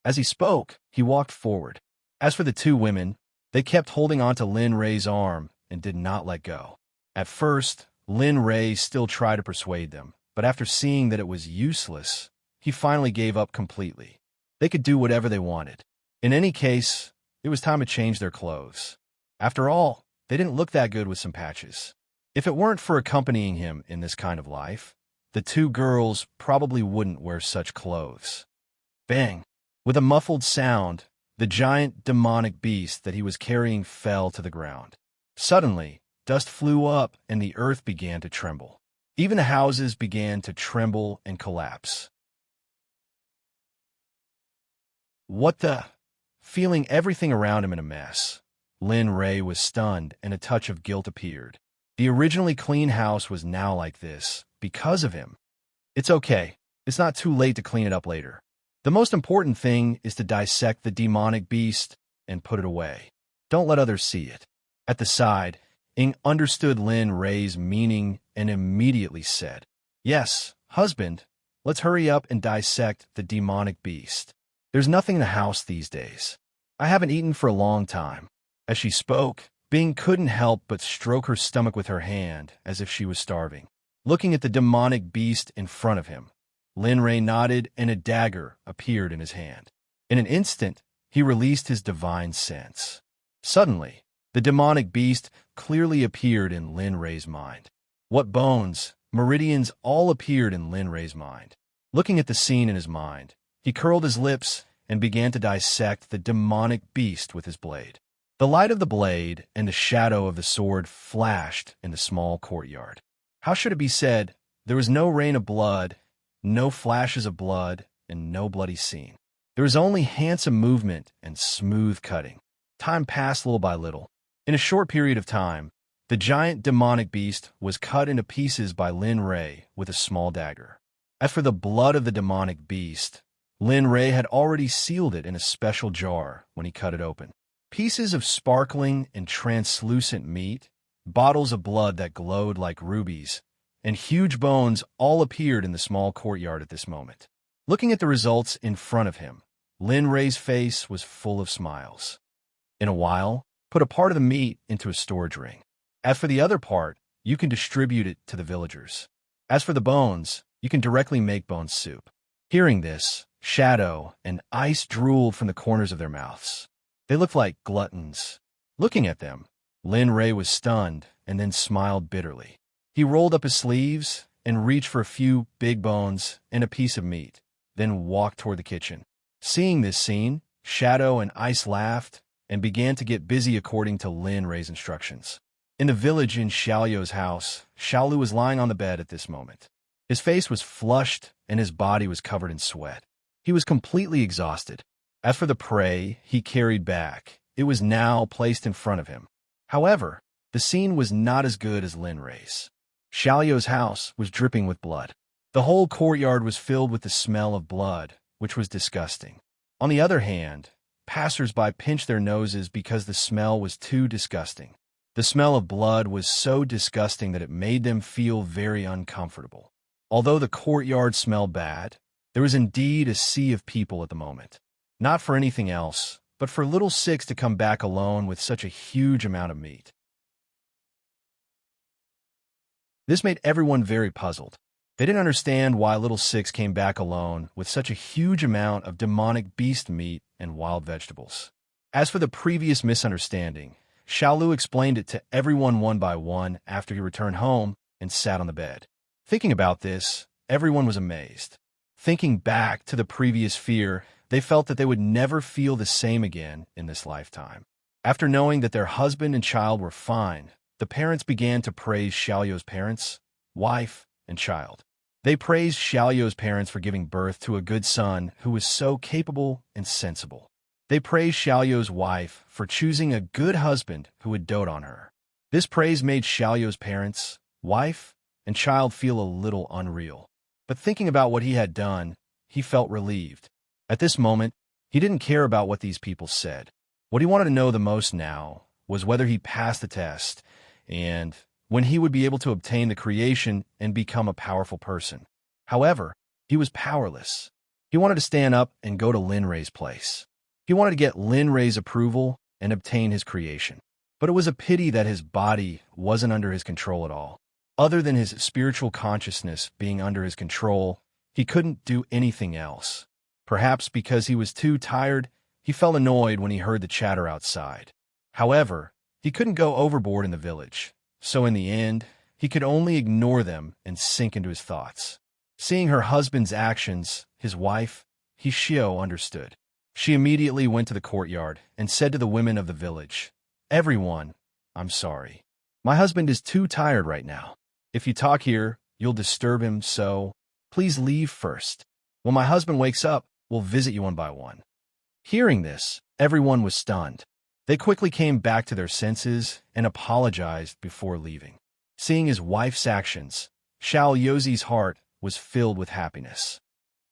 As he spoke, he walked forward. As for the two women, they kept holding on to Lin Rei's arm and did not let go. At first, Lin Rei still tried to persuade them, but after seeing that it was useless, he finally gave up completely. They could do whatever they wanted. In any case, it was time to change their clothes. After all, they didn't look that good with some patches. If it weren't for accompanying him in this kind of life, the two girls probably wouldn't wear such clothes. Bang! With a muffled sound, the giant demonic beast that he was carrying fell to the ground. Suddenly, dust flew up and the earth began to tremble. Even the houses began to tremble and collapse. What the? Feeling everything around him in a mess, Lin Rei was stunned and a touch of guilt appeared. The originally clean house was now like this because of him. It's okay. It's not too late to clean it up later. The most important thing is to dissect the demonic beast and put it away. Don't let others see it. At the side, Ing understood Lin Rei's meaning and immediately said, Yes, husband, let's hurry up and dissect the demonic beast. There's nothing in the house these days. I haven't eaten for a long time. As she spoke, Bing couldn't help but stroke her stomach with her hand as if she was starving. Looking at the demonic beast in front of him, Lin Rei nodded and a dagger appeared in his hand. In an instant, he released his divine sense. Suddenly, the demonic beast clearly appeared in Lin Rei's mind. What bones, meridians all appeared in Lin Rei's mind. Looking at the scene in his mind, he curled his lips and began to dissect the demonic beast with his blade. The light of the blade and the shadow of the sword flashed in the small courtyard. How should it be said? There was no rain of blood, no flashes of blood, and no bloody scene. There was only handsome movement and smooth cutting. Time passed little by little. In a short period of time, the giant demonic beast was cut into pieces by Lin Ray with a small dagger. As for the blood of the demonic beast, Lin Ray had already sealed it in a special jar when he cut it open. Pieces of sparkling and translucent meat, bottles of blood that glowed like rubies, and huge bones all appeared in the small courtyard at this moment. Looking at the results in front of him, Lin Ray's face was full of smiles. In a while, put a part of the meat into a storage ring. As for the other part, you can distribute it to the villagers. As for the bones, you can directly make bone soup. Hearing this, Shadow and Ice drooled from the corners of their mouths. They looked like gluttons. Looking at them, Lin Ray was stunned and then smiled bitterly. He rolled up his sleeves and reached for a few big bones and a piece of meat, then walked toward the kitchen. Seeing this scene, Shadow and Ice laughed and began to get busy according to Lin Ray's instructions. In the village in Xiaoyou's house, Xiaolu was lying on the bed at this moment. His face was flushed and his body was covered in sweat. He was completely exhausted. As for the prey he carried back, it was now placed in front of him. However, the scene was not as good as Lin Ray's. Xiaoyou's house was dripping with blood. The whole courtyard was filled with the smell of blood, which was disgusting. On the other hand, passers-by pinched their noses because the smell was too disgusting. The smell of blood was so disgusting that it made them feel very uncomfortable. Although the courtyard smelled bad, there was indeed a sea of people at the moment. Not for anything else, but for little Six to come back alone with such a huge amount of meat. This made everyone very puzzled. They didn't understand why little Six came back alone with such a huge amount of demonic beast meat and wild vegetables. As for the previous misunderstanding, Xiaolu explained it to everyone one by one after he returned home and sat on the bed. Thinking about this, everyone was amazed. Thinking back to the previous fear, they felt that they would never feel the same again in this lifetime. After knowing that their husband and child were fine, the parents began to praise Xiaoyou's parents, wife, and child. They praised Xiaoyou's parents for giving birth to a good son who was so capable and sensible. They praised Xiaoyou's wife for choosing a good husband who would dote on her. This praise made Xiaoyou's parents, wife, and child feel a little unreal. But thinking about what he had done, he felt relieved. At this moment, he didn't care about what these people said. What he wanted to know the most now was whether he passed the test and when he would be able to obtain the creation and become a powerful person. However, he was powerless. He wanted to stand up and go to Lin Ray's place. He wanted to get Lin Ray's approval and obtain his creation. But it was a pity that his body wasn't under his control at all. Other than his spiritual consciousness being under his control, he couldn't do anything else. Perhaps because he was too tired, he felt annoyed when he heard the chatter outside. However, he couldn't go overboard in the village, so in the end, he could only ignore them and sink into his thoughts. Seeing her husband's actions, his wife, Xiao understood. She immediately went to the courtyard and said to the women of the village, "Everyone, I'm sorry. My husband is too tired right now. If you talk here, you'll disturb him, so please leave first. When my husband wakes up, we'll visit you one by one." Hearing this, everyone was stunned. They quickly came back to their senses and apologized before leaving. Seeing his wife's actions, Xiao Yozi's heart was filled with happiness.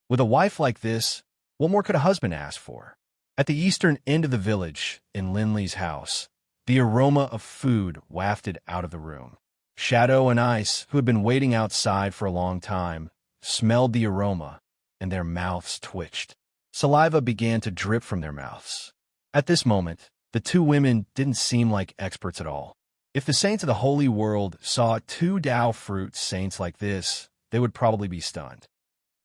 With a wife like this, what more could a husband ask for? At the eastern end of the village, in Linley's house, the aroma of food wafted out of the room. Shadow and Ice, who had been waiting outside for a long time, smelled the aroma, and their mouths twitched. Saliva began to drip from their mouths. At this moment, the two women didn't seem like experts at all. If the saints of the holy world saw two Tao fruit saints like this, they would probably be stunned.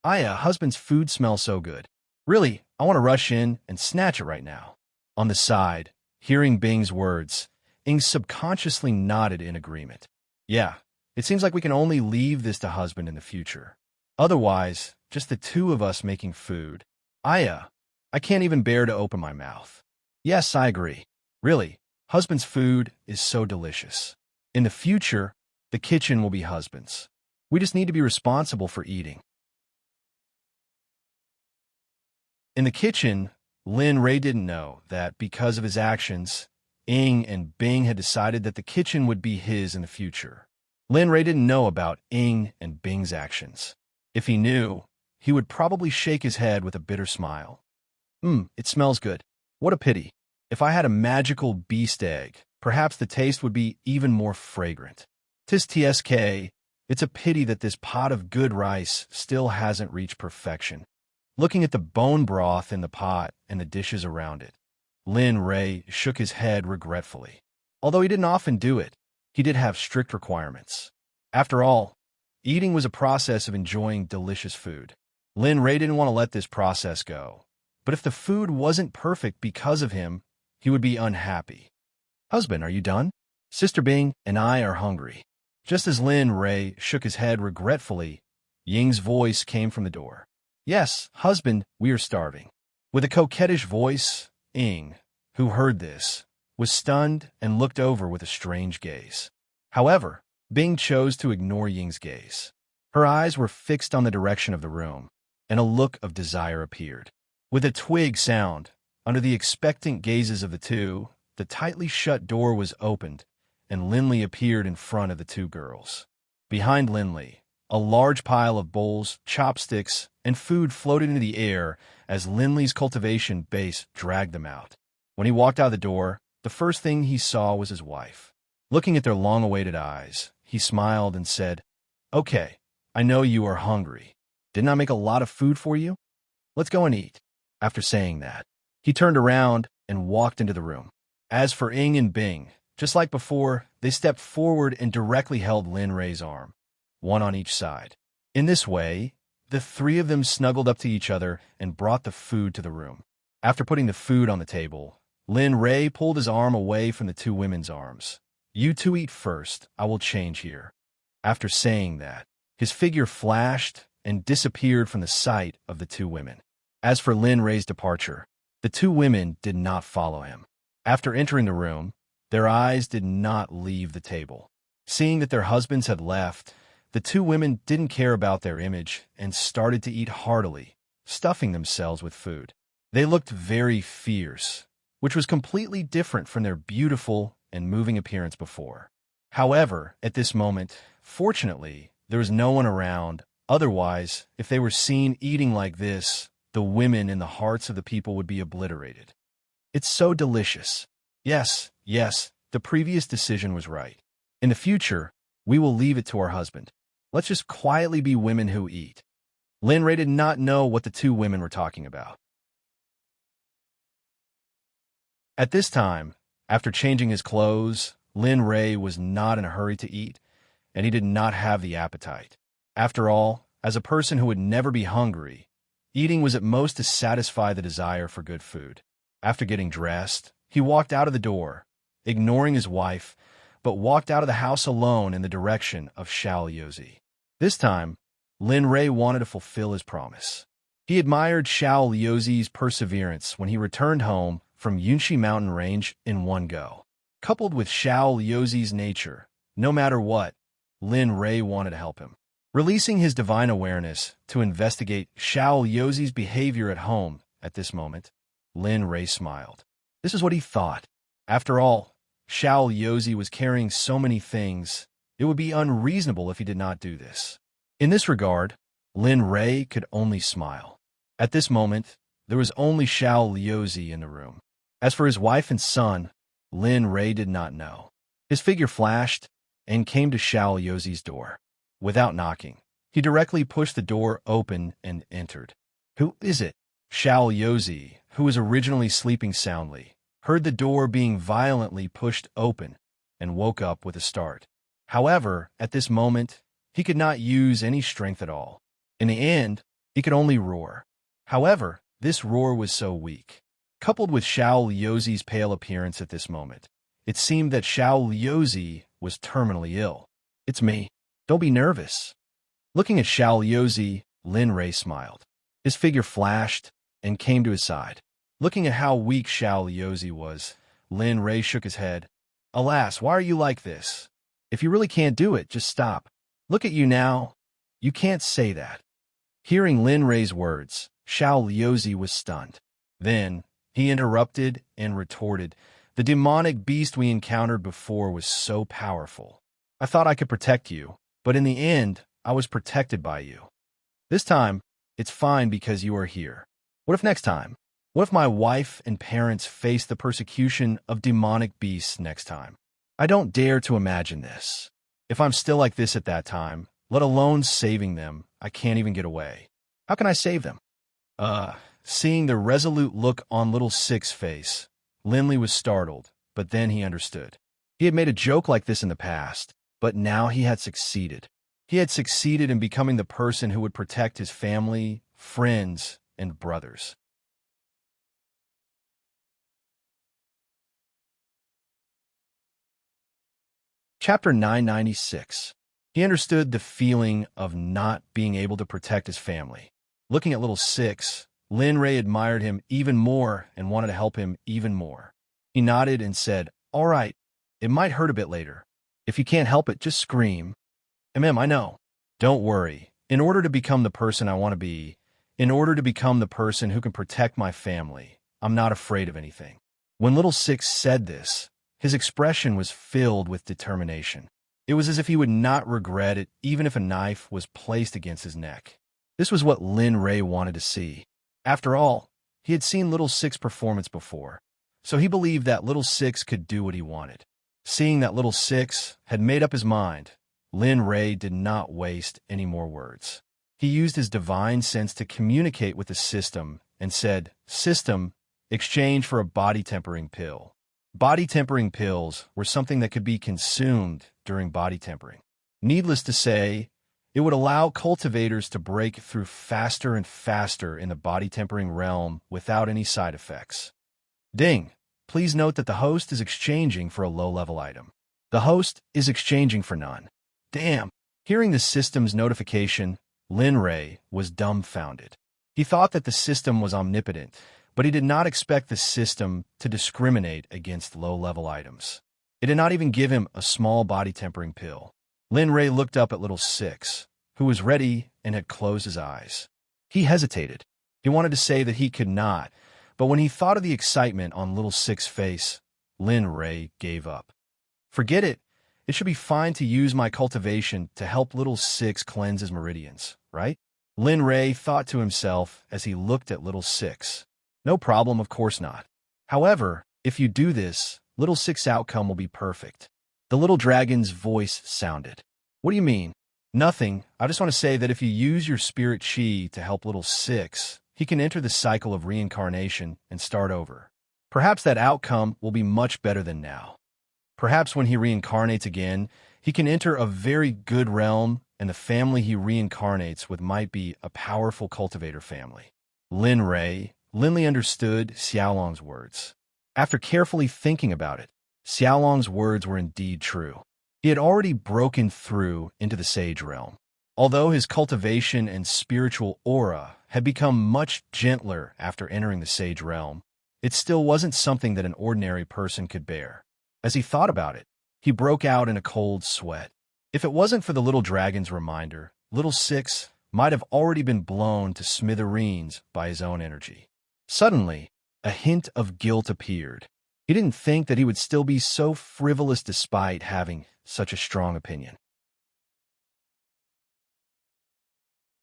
"Aya, husband's food smells so good. Really, I want to rush in and snatch it right now." On the side, hearing Bing's words, Ing subconsciously nodded in agreement. "Yeah, it seems like we can only leave this to husband in the future. Otherwise, just the two of us making food. Aya, I can't even bear to open my mouth. Yes, I agree. Really, husband's food is so delicious. In the future, the kitchen will be husband's. We just need to be responsible for eating. In the kitchen, Lin Ray didn't know that because of his actions, Ing and Bing had decided that the kitchen would be his in the future. Lin Ray didn't know about Ing and Bing's actions. If he knew, he would probably shake his head with a bitter smile. It smells good. What a pity. If I had a magical beast egg, perhaps the taste would be even more fragrant. Tis TSK, it's a pity that this pot of good rice still hasn't reached perfection. Looking at the bone broth in the pot and the dishes around it, Lin Ray shook his head regretfully. Although he didn't often do it, he did have strict requirements. After all, eating was a process of enjoying delicious food. Lin Ray didn't want to let this process go. But if the food wasn't perfect because of him, he would be unhappy. Husband, are you done? Sister Bing and I are hungry. Just as Lin Ray shook his head regretfully, Ying's voice came from the door. Yes, husband, we are starving. With a coquettish voice, Ying, who heard this, was stunned and looked over with a strange gaze. However, Bing chose to ignore Ying's gaze. Her eyes were fixed on the direction of the room, and a look of desire appeared. With a twig sound, under the expectant gazes of the two, the tightly shut door was opened, and Linley appeared in front of the two girls. Behind Linley, a large pile of bowls, chopsticks, and food floated into the air as Linley's cultivation base dragged them out. When he walked out the door, the first thing he saw was his wife. Looking at their long-awaited eyes, he smiled and said, "Okay, I know you are hungry. Didn't I make a lot of food for you? Let's go and eat." After saying that, he turned around and walked into the room. As for Ing and Bing, just like before, they stepped forward and directly held Lin Ray's arm, one on each side. In this way, the three of them snuggled up to each other and brought the food to the room. After putting the food on the table, Lin Ray pulled his arm away from the two women's arms. "You two eat first, I will change here." After saying that, his figure flashed and disappeared from the sight of the two women. As for Lin Ray's departure, the two women did not follow him. After entering the room, their eyes did not leave the table. Seeing that their husbands had left, the two women didn't care about their image and started to eat heartily, stuffing themselves with food. They looked very fierce, which was completely different from their beautiful and moving appearance before. However, at this moment, fortunately, there was no one around. Otherwise, if they were seen eating like this, the women in the hearts of the people would be obliterated. It's so delicious. Yes, the previous decision was right. In the future, we will leave it to our husband. Let's just quietly be women who eat. Lin Ray did not know what the two women were talking about. At this time, after changing his clothes, Lin Ray was not in a hurry to eat, and he did not have the appetite. After all, as a person who would never be hungry, eating was at most to satisfy the desire for good food. After getting dressed, he walked out of the door, ignoring his wife, but walked out of the house alone in the direction of Shaoyozi. This time, Lin Ray wanted to fulfill his promise. He admired Shaoyozi's perseverance when he returned home from Yunshi Mountain Range in one go. Coupled with Shaoyozi's nature, no matter what, Lin Ray wanted to help him. Releasing his divine awareness to investigate Shaoyozi's behavior at home at this moment, Lin Ray smiled. This is what he thought. After all, Shaoyozi was carrying so many things, it would be unreasonable if he did not do this. In this regard, Lin Ray could only smile. At this moment, there was only Shaoyozi in the room. As for his wife and son, Lin Ray did not know. His figure flashed and came to Shaoyozi's door. Without knocking, he directly pushed the door open and entered. "Who is it?" Shaoyozi, who was originally sleeping soundly, heard the door being violently pushed open and woke up with a start. However, at this moment, he could not use any strength at all. In the end, he could only roar. However, this roar was so weak. Coupled with Shaoyozi's pale appearance at this moment, it seemed that Shaoyozi was terminally ill. "It's me. Don't be nervous." Looking at Shaoyozi, Lin Ray smiled. His figure flashed and came to his side. Looking at how weak Xiao Liuzi was, Lin Rei shook his head. Alas, why are you like this? If you really can't do it, just stop. Look at you now. You can't say that. Hearing Lin Rei's words, Xiao Liuzi was stunned. Then, he interrupted and retorted, the demonic beast we encountered before was so powerful. I thought I could protect you, but in the end, I was protected by you. This time, it's fine because you are here. What if next time? What if my wife and parents face the persecution of demonic beasts next time? I don't dare to imagine this. If I'm still like this at that time, let alone saving them, I can't even get away. How can I save them? Seeing the resolute look on little Six's face, Linley was startled, but then he understood. He had made a joke like this in the past, but now he had succeeded. He had succeeded in becoming the person who would protect his family, friends, and brothers. Chapter 996. He understood the feeling of not being able to protect his family. Looking at little Six, Lin Rei admired him even more and wanted to help him even more. He nodded and said, all right, it might hurt a bit later. If you can't help it, just scream. I know. Don't worry. In order to become the person I want to be, in order to become the person who can protect my family, I'm not afraid of anything. When little Six said this, his expression was filled with determination. It was as if he would not regret it even if a knife was placed against his neck. This was what Lin Rei wanted to see. After all, he had seen little Six's performance before, so he believed that little Six could do what he wanted. Seeing that little Six had made up his mind, Lin Rei did not waste any more words. He used his divine sense to communicate with the system and said, System, exchange for a body-tempering pill. Body-tempering pills were something that could be consumed during body tempering. Needless to say, it would allow cultivators to break through faster and faster in the body-tempering realm without any side effects. Ding! Please note that the host is exchanging for a low-level item. The host is exchanging for none. Damn! Hearing the system's notification, Lin Rei was dumbfounded. He thought that the system was omnipotent, but he did not expect the system to discriminate against low-level items. It did not even give him a small body-tempering pill. Lin Rei looked up at little Six, who was ready and had closed his eyes. He hesitated. He wanted to say that he could not, but when he thought of the excitement on little Six's face, Lin Rei gave up. Forget it. It should be fine to use my cultivation to help little Six cleanse his meridians, right? Lin Rei thought to himself as he looked at little Six. No problem, of course not. However, if you do this, little Six's outcome will be perfect. The little dragon's voice sounded. What do you mean? Nothing. I just want to say that if you use your spirit chi to help little Six, he can enter the cycle of reincarnation and start over. Perhaps that outcome will be much better than now. Perhaps when he reincarnates again, he can enter a very good realm, and the family he reincarnates with might be a powerful cultivator family. Linley understood Xiaolong's words. After carefully thinking about it, Xiaolong's words were indeed true. He had already broken through into the sage realm. Although his cultivation and spiritual aura had become much gentler after entering the sage realm, it still wasn't something that an ordinary person could bear. As he thought about it, he broke out in a cold sweat. If it wasn't for the little dragon's reminder, little Six might have already been blown to smithereens by his own energy. Suddenly, a hint of guilt appeared. He didn't think that he would still be so frivolous despite having such a strong opinion.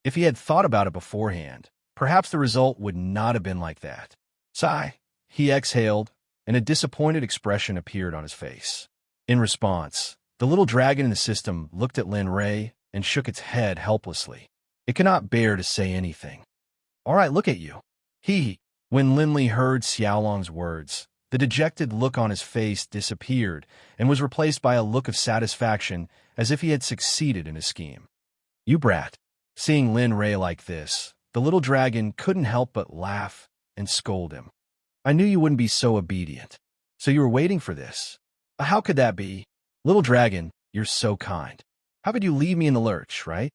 If he had thought about it beforehand, perhaps the result would not have been like that. Sigh. He exhaled, and a disappointed expression appeared on his face. In response, the little dragon in the system looked at Lin Rei and shook its head helplessly. It could not bear to say anything. All right, look at you. When Linley heard Xiaolong's words, the dejected look on his face disappeared and was replaced by a look of satisfaction as if he had succeeded in his scheme. You brat. Seeing Lin Rei like this, the little dragon couldn't help but laugh and scold him. I knew you wouldn't be so obedient. So you were waiting for this. How could that be? Little dragon, you're so kind. How could you leave me in the lurch, right?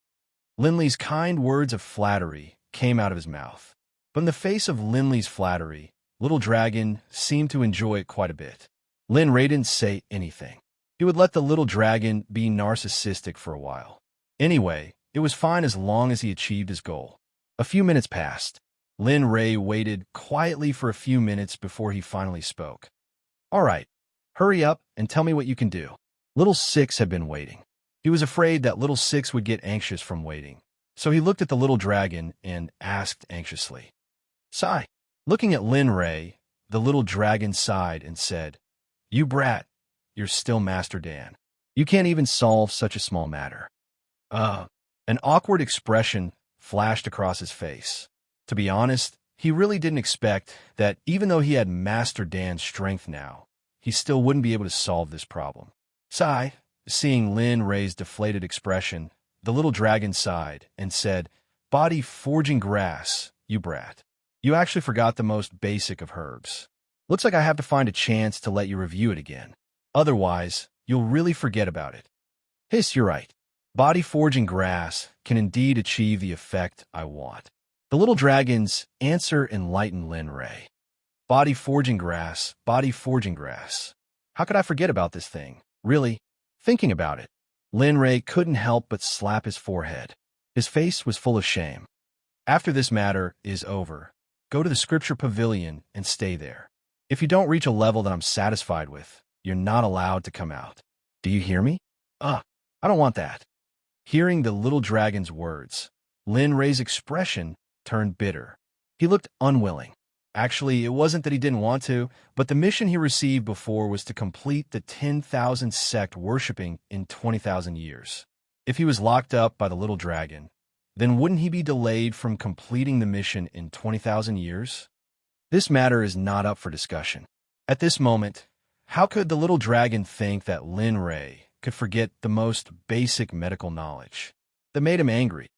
Linley's kind words of flattery came out of his mouth. But in the face of Linley's flattery, Little Dragon seemed to enjoy it quite a bit. Lin Ray didn't say anything. He would let the Little Dragon be narcissistic for a while. Anyway, it was fine as long as he achieved his goal. A few minutes passed. Lin Ray waited quietly for a few minutes before he finally spoke. "All right, hurry up and tell me what you can do." Little Six had been waiting. He was afraid that Little Six would get anxious from waiting, so he looked at the Little Dragon and asked anxiously. "Sigh." Looking at Lin Ray, the Little Dragon sighed and said, "You brat, you're still Master Dan. You can't even solve such a small matter." An awkward expression flashed across his face. To be honest, he really didn't expect that even though he had Master Dan's strength now, he still wouldn't be able to solve this problem. Sigh, seeing Lin Ray's deflated expression, the Little Dragon sighed and said, "Body forging grass, you brat. You actually forgot the most basic of herbs. Looks like I have to find a chance to let you review it again. Otherwise, you'll really forget about it." "Hiss, you're right. Body forging grass can indeed achieve the effect I want." The Little Dragon's answer enlightened Lin Ray. Body forging grass, body forging grass. How could I forget about this thing? Really? Thinking about it, Lin Ray couldn't help but slap his forehead. His face was full of shame. "After this matter is over, go to the Scripture Pavilion and stay there. If you don't reach a level that I'm satisfied with, you're not allowed to come out. Do you hear me?" I don't want that." Hearing the Little Dragon's words, Lin Ray's expression turned bitter. He looked unwilling. Actually, it wasn't that he didn't want to, but the mission he received before was to complete the 10,000 sect worshipping in 20,000 years. If he was locked up by the Little Dragon, then wouldn't he be delayed from completing the mission in 20,000 years? This matter is not up for discussion. At this moment, how could the Little Dragon think that Lin Ray could forget the most basic medical knowledge? That made him angry.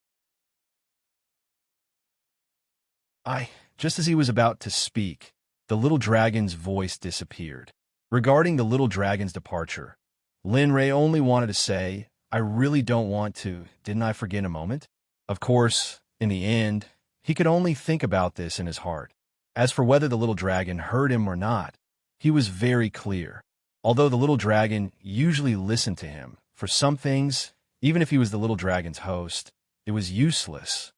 Just as he was about to speak, the Little Dragon's voice disappeared. Regarding the Little Dragon's departure, Lin Ray only wanted to say, "I really don't want to, didn't I forget a moment?" Of course, in the end, he could only think about this in his heart. As for whether the Little Dragon heard him or not, he was very clear. Although the Little Dragon usually listened to him, for some things, even if he was the Little Dragon's host, it was useless.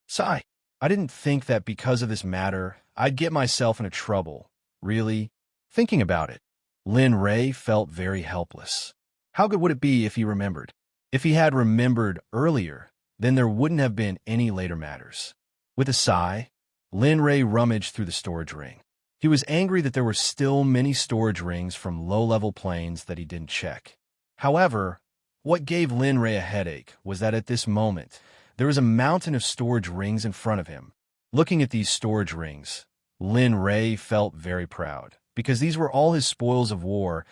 Sigh. I didn't think that because of this matter, I'd get myself into trouble. Really? Thinking about it, Lin Ray felt very helpless. How good would it be if he remembered? If he had remembered earlier, then there wouldn't have been any later matters. With a sigh, Lin Ray rummaged through the storage ring. He was angry that there were still many storage rings from low-level planes that he didn't check. However, what gave Lin Ray a headache was that at this moment, there was a mountain of storage rings in front of him. Looking at these storage rings, Lin Ray felt very proud, because these were all his spoils of war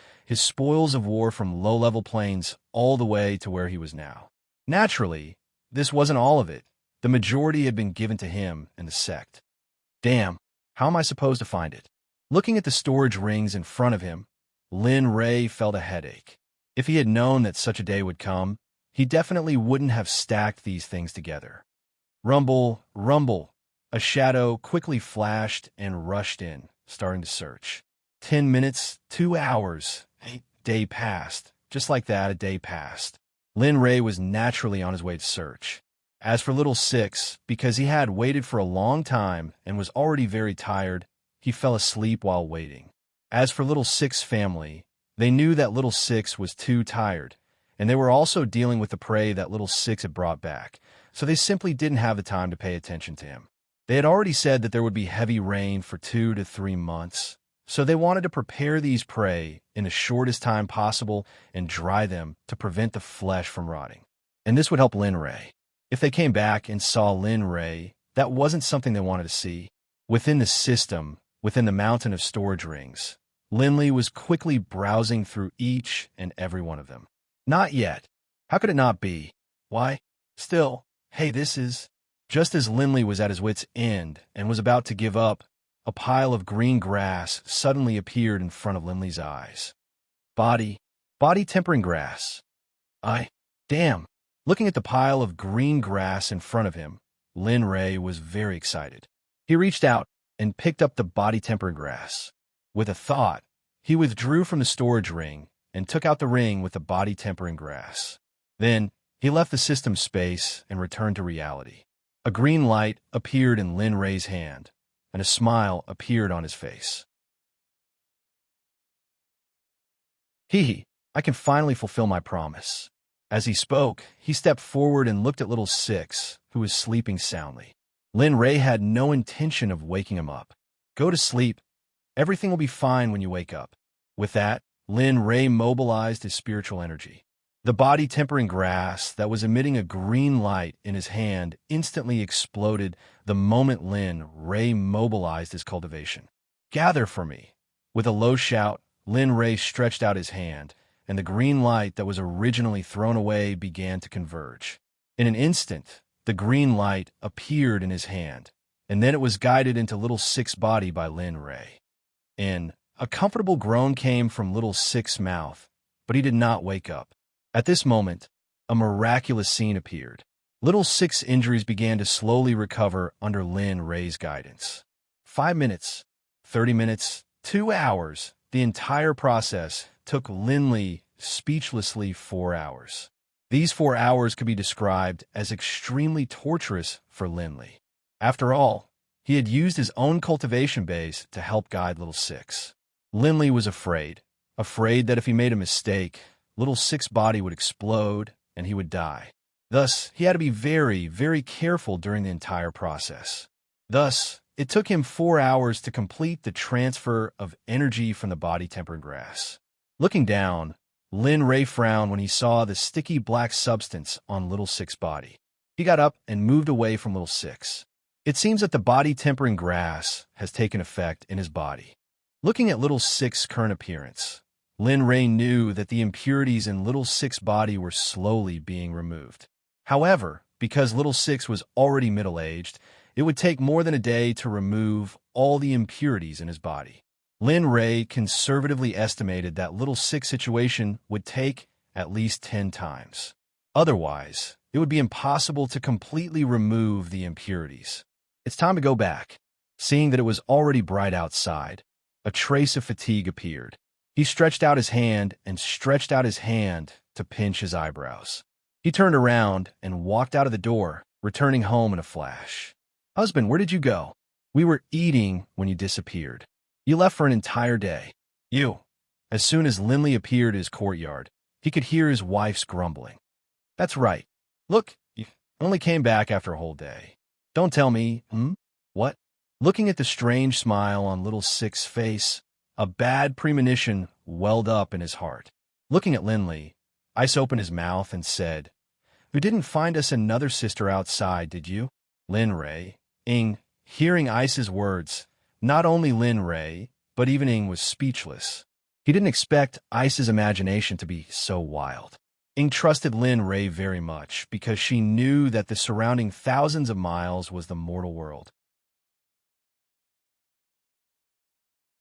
from low-level planes all the way to where he was now. Naturally, this wasn't all of it. The majority had been given to him and the sect. Damn, how am I supposed to find it? Looking at the storage rings in front of him, Lin Ray felt a headache. If he had known that such a day would come, he definitely wouldn't have stacked these things together. Rumble, rumble. A shadow quickly flashed and rushed in, starting to search. 10 minutes, 2 hours. A day passed. Just like that, a day passed. Lin Ray was naturally on his way to search. As for Little Six, because he had waited for a long time and was already very tired, he fell asleep while waiting. As for Little Six's family, they knew that Little Six was too tired, and they were also dealing with the prey that Little Six had brought back, so they simply didn't have the time to pay attention to him. They had already said that there would be heavy rain for 2 to 3 months, so they wanted to prepare these prey in the shortest time possible and dry them to prevent the flesh from rotting. And this would help Lin Ray. If they came back and saw Lin Ray, that wasn't something they wanted to see. Within the system, within the mountain of storage rings, Linley was quickly browsing through each and every one of them. Not yet. How could it not be? Why? Still, hey, this is... Just as Linley was at his wit's end and was about to give up, a pile of green grass suddenly appeared in front of Linley's eyes. Body tempering grass. Damn. Looking at the pile of green grass in front of him, Lin Ray was very excited. He reached out and picked up the body-tempering grass. With a thought, he withdrew from the storage ring and took out the ring with the body-tempering grass. Then, he left the system space and returned to reality. A green light appeared in Lin Ray's hand, and a smile appeared on his face. Hee, I can finally fulfill my promise. As he spoke, he stepped forward and looked at little Six, who was sleeping soundly. Lin Ray had no intention of waking him up. Go to sleep. Everything will be fine when you wake up. With that, Lin Ray mobilized his spiritual energy. The body-tempering grass that was emitting a green light in his hand instantly exploded the moment Lin Ray mobilized his cultivation. Gather for me. With a low shout, Lin Ray stretched out his hand, and the green light that was originally thrown away began to converge. In an instant, the green light appeared in his hand, and then it was guided into little Six's body by Lin Ray. A comfortable groan came from little Six's mouth, but he did not wake up. At this moment, a miraculous scene appeared. Little Six's injuries began to slowly recover under Lin Ray's guidance. 5 minutes, 30 minutes, 2 hours. The entire process took Lin speechlessly 4 hours. These 4 hours could be described as extremely torturous for Lin. After all, he had used his own cultivation base to help guide little Six. Lin was afraid that if he made a mistake, little Six's body would explode and he would die. Thus, he had to be very, very careful during the entire process. Thus, it took him 4 hours to complete the transfer of energy from the body-tempering grass. Looking down, Lin Ray frowned when he saw the sticky black substance on little Six's body. He got up and moved away from little Six. It seems that the body-tempering grass has taken effect in his body. Looking at little Six's current appearance, Lin Ray knew that the impurities in little Six's body were slowly being removed. However, because little Six was already middle-aged, it would take more than a day to remove all the impurities in his body. Lin Ray conservatively estimated that little Six's situation would take at least 10 times. Otherwise, it would be impossible to completely remove the impurities. It's time to go back. Seeing that it was already bright outside, a trace of fatigue appeared. He stretched out his hand to pinch his eyebrows. He turned around and walked out of the door, returning home in a flash. Husband, where did you go? We were eating when you disappeared. You left for an entire day. As soon as Lin appeared in his courtyard, he could hear his wife's grumbling. That's right. Look, you only came back after a whole day. Don't tell me, What? Looking at the strange smile on little Six's face, a bad premonition welled up in his heart. Looking at Lin, Ice opened his mouth and said, You didn't find us another sister outside, did you? Lin Ray. Hearing Ice's words, not only Lin Ray, but even Ing was speechless. He didn't expect Ice's imagination to be so wild. Ing trusted Lin Ray very much because she knew that the surrounding thousands of miles was the mortal world.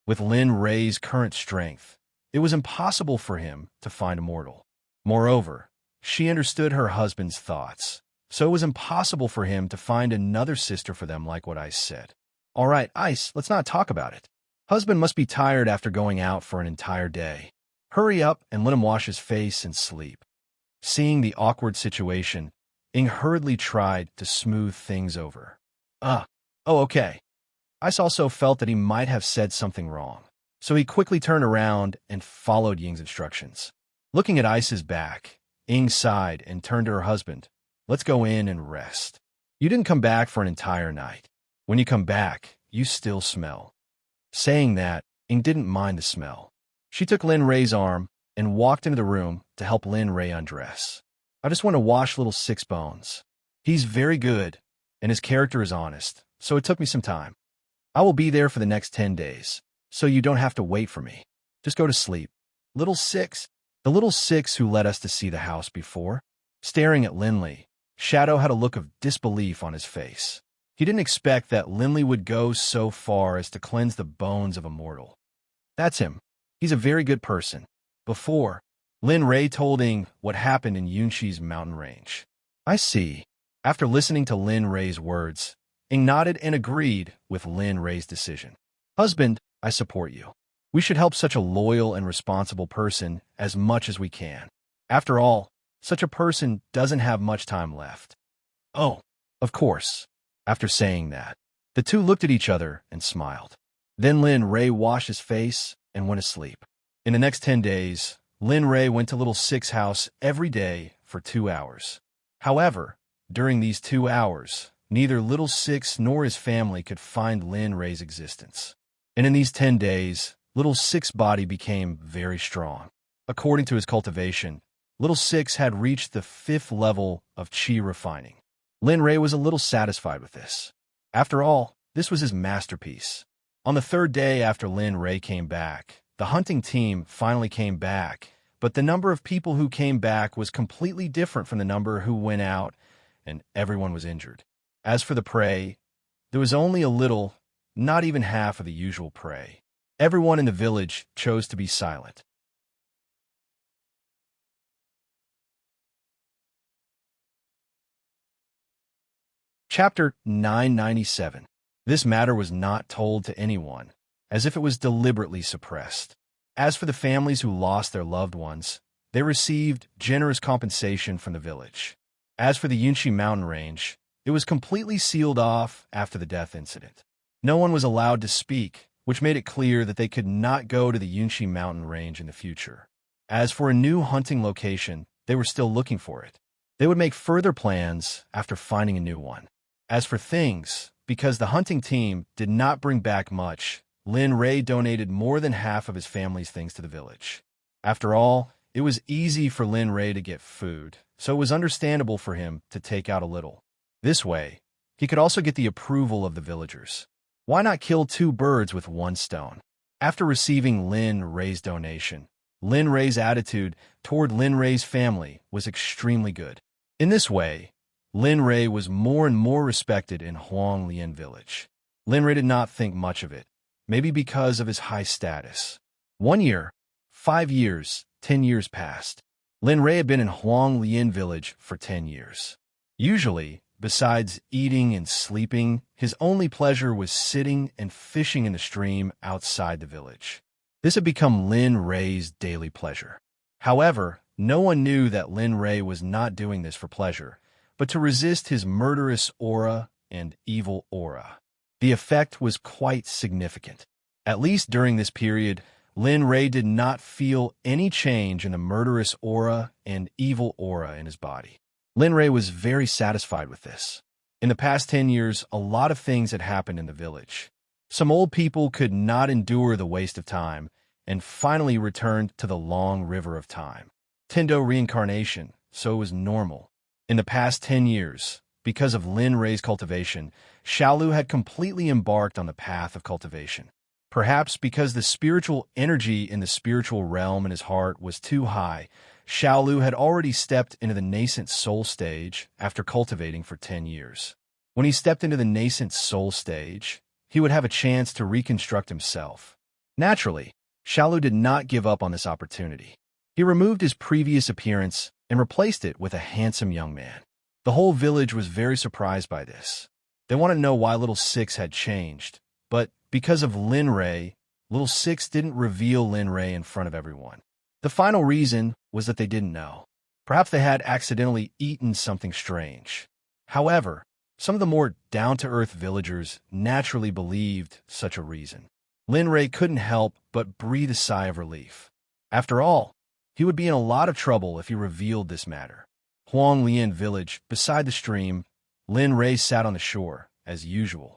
With Lin Ray's current strength, it was impossible for him to find a mortal. Moreover, she understood her husband's thoughts, so it was impossible for him to find another sister for them like what Ice said. All right, Ice, let's not talk about it. Husband must be tired after going out for an entire day. Hurry up and let him wash his face and sleep. Seeing the awkward situation, Ing hurriedly tried to smooth things over. Okay. Ice also felt that he might have said something wrong, so he quickly turned around and followed Ying's instructions. Looking at Ice's back, Ing sighed and turned to her husband. Let's go in and rest. You didn't come back for an entire night. When you come back, you still smell. Saying that, Ing didn't mind the smell. She took Lin Ray's arm and walked into the room to help Lin Ray undress. I just want to wash little Six Bones. He's very good, and his character is honest, so it took me some time. I will be there for the next 10 days, so you don't have to wait for me. Just go to sleep. Little Six, the little Six who led us to see the house before. Staring at Lin, Shadow had a look of disbelief on his face. He didn't expect that Lin would go so far as to cleanse the bones of a mortal. That's him. He's a very good person. Before, Lin Ray told Ing what happened in Yunshi's mountain range. I see. After listening to Lin Ray's words, Ing nodded and agreed with Lin Ray's decision. Husband, I support you. We should help such a loyal and responsible person as much as we can. After all, such a person doesn't have much time left. Oh, of course. After saying that, the two looked at each other and smiled. Then Lin Ray washed his face and went to sleep. In the next 10 days, Lin Ray went to Little Six's house every day for 2 hours. However, during these 2 hours, neither Little Six nor his family could find Lin Ray's existence. And in these 10 days, Little Six's body became very strong. According to his cultivation, Little Six had reached the 5th level of chi refining. Lin Ray was a little satisfied with this. After all, this was his masterpiece. On the 3rd day after Lin Ray came back, the hunting team finally came back, but the number of people who came back was completely different from the number who went out, and everyone was injured. As for the prey, there was only a little, not even half of the usual prey. Everyone in the village chose to be silent. Chapter 997. This matter was not told to anyone, as if it was deliberately suppressed. As for the families who lost their loved ones, they received generous compensation from the village. As for the Yunshi mountain range, it was completely sealed off after the death incident. No one was allowed to speak, which made it clear that they could not go to the Yunshi mountain range in the future. As for a new hunting location, they were still looking for it. They would make further plans after finding a new one. As for things, because the hunting team did not bring back much, Lin Ray donated more than half of his family's things to the village. After all, it was easy for Lin Ray to get food, so it was understandable for him to take out a little. This way, he could also get the approval of the villagers. Why not kill 2 birds with 1 stone? After receiving Lin Ray's donation, Lin Ray's attitude toward Lin Ray's family was extremely good. In this way, Lin Ray was more and more respected in Huang Lian village. Lin Ray did not think much of it, maybe because of his high status. 1 year, 5 years, 10 years passed. Lin Ray had been in Huang Lian village for 10 years. Usually, besides eating and sleeping, his only pleasure was sitting and fishing in the stream outside the village. This had become Lin Ray's daily pleasure. However, no one knew that Lin Ray was not doing this for pleasure, but to resist his murderous aura and evil aura. The effect was quite significant. At least during this period, Lin Ray did not feel any change in the murderous aura and evil aura in his body. Lin Ray was very satisfied with this. In the past 10 years, a lot of things had happened in the village. Some old people could not endure the waste of time and finally returned to the long river of time. Tendo reincarnation, so it was normal. In the past 10 years, because of Lin Ray's cultivation, Xiaolu had completely embarked on the path of cultivation. Perhaps because the spiritual energy in the spiritual realm in his heart was too high, Xiaolu had already stepped into the nascent soul stage after cultivating for 10 years. When he stepped into the nascent soul stage, he would have a chance to reconstruct himself. Naturally, Xiaolu did not give up on this opportunity. He removed his previous appearance and replaced it with a handsome young man. The whole village was very surprised by this. They wanted to know why Little Six had changed, but because of Lin Ray, Little Six didn't reveal Lin Ray in front of everyone. The final reason was that they didn't know. Perhaps they had accidentally eaten something strange. However, some of the more down-to-earth villagers naturally believed such a reason. Lin Ray couldn't help but breathe a sigh of relief. After all, he would be in a lot of trouble if he revealed this matter. Huang Lian village, beside the stream, Lin Ray sat on the shore, as usual.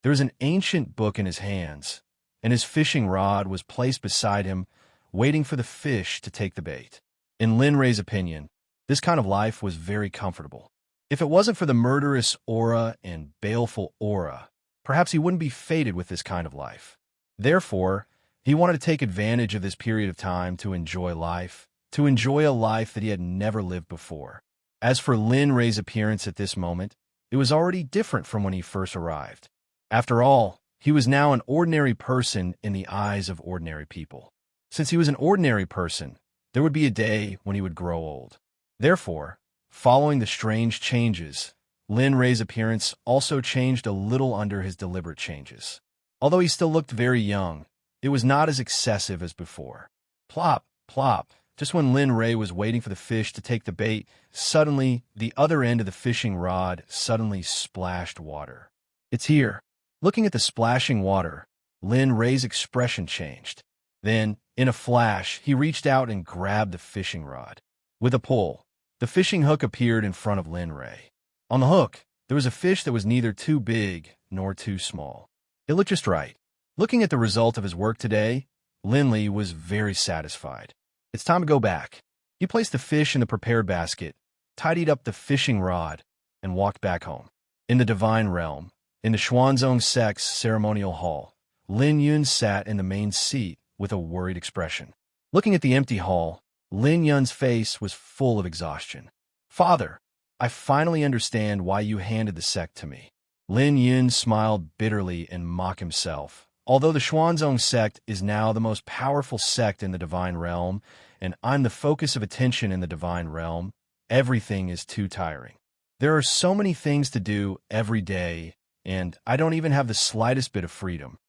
There was an ancient book in his hands, and his fishing rod was placed beside him, waiting for the fish to take the bait. In Lin Ray's opinion, this kind of life was very comfortable. If it wasn't for the murderous aura and baleful aura, perhaps he wouldn't be fated with this kind of life. Therefore, he wanted to take advantage of this period of time to enjoy life, to enjoy a life that he had never lived before. As for Lin Ray's appearance at this moment, it was already different from when he first arrived. After all, he was now an ordinary person in the eyes of ordinary people. Since he was an ordinary person, there would be a day when he would grow old. Therefore, Following the strange changes, Lin Ray's appearance also changed a little under his deliberate changes. Although he still looked very young, it was not as excessive as before. Plop, plop. Just when Lin Ray was waiting for the fish to take the bait, suddenly the other end of the fishing rod suddenly splashed water. It's here. Looking at the splashing water, Lin Ray's expression changed. Then, in a flash, he reached out and grabbed the fishing rod. With a pull, the fishing hook appeared in front of Lin Ray. On the hook, there was a fish that was neither too big nor too small. It looked just right. Looking at the result of his work today, Lin Li was very satisfied. It's time to go back. He placed the fish in the prepared basket, tidied up the fishing rod, and walked back home. In the divine realm, in the Xuanzong Sect's ceremonial hall, Lin Yun sat in the main seat with a worried expression. Looking at the empty hall, Lin Yun's face was full of exhaustion. Father, I finally understand why you handed the sect to me. Lin Yun smiled bitterly and mocked himself. Although the Xuanzong sect is now the most powerful sect in the divine realm, and I'm the focus of attention in the divine realm, everything is too tiring. There are so many things to do every day, and I don't even have the slightest bit of freedom.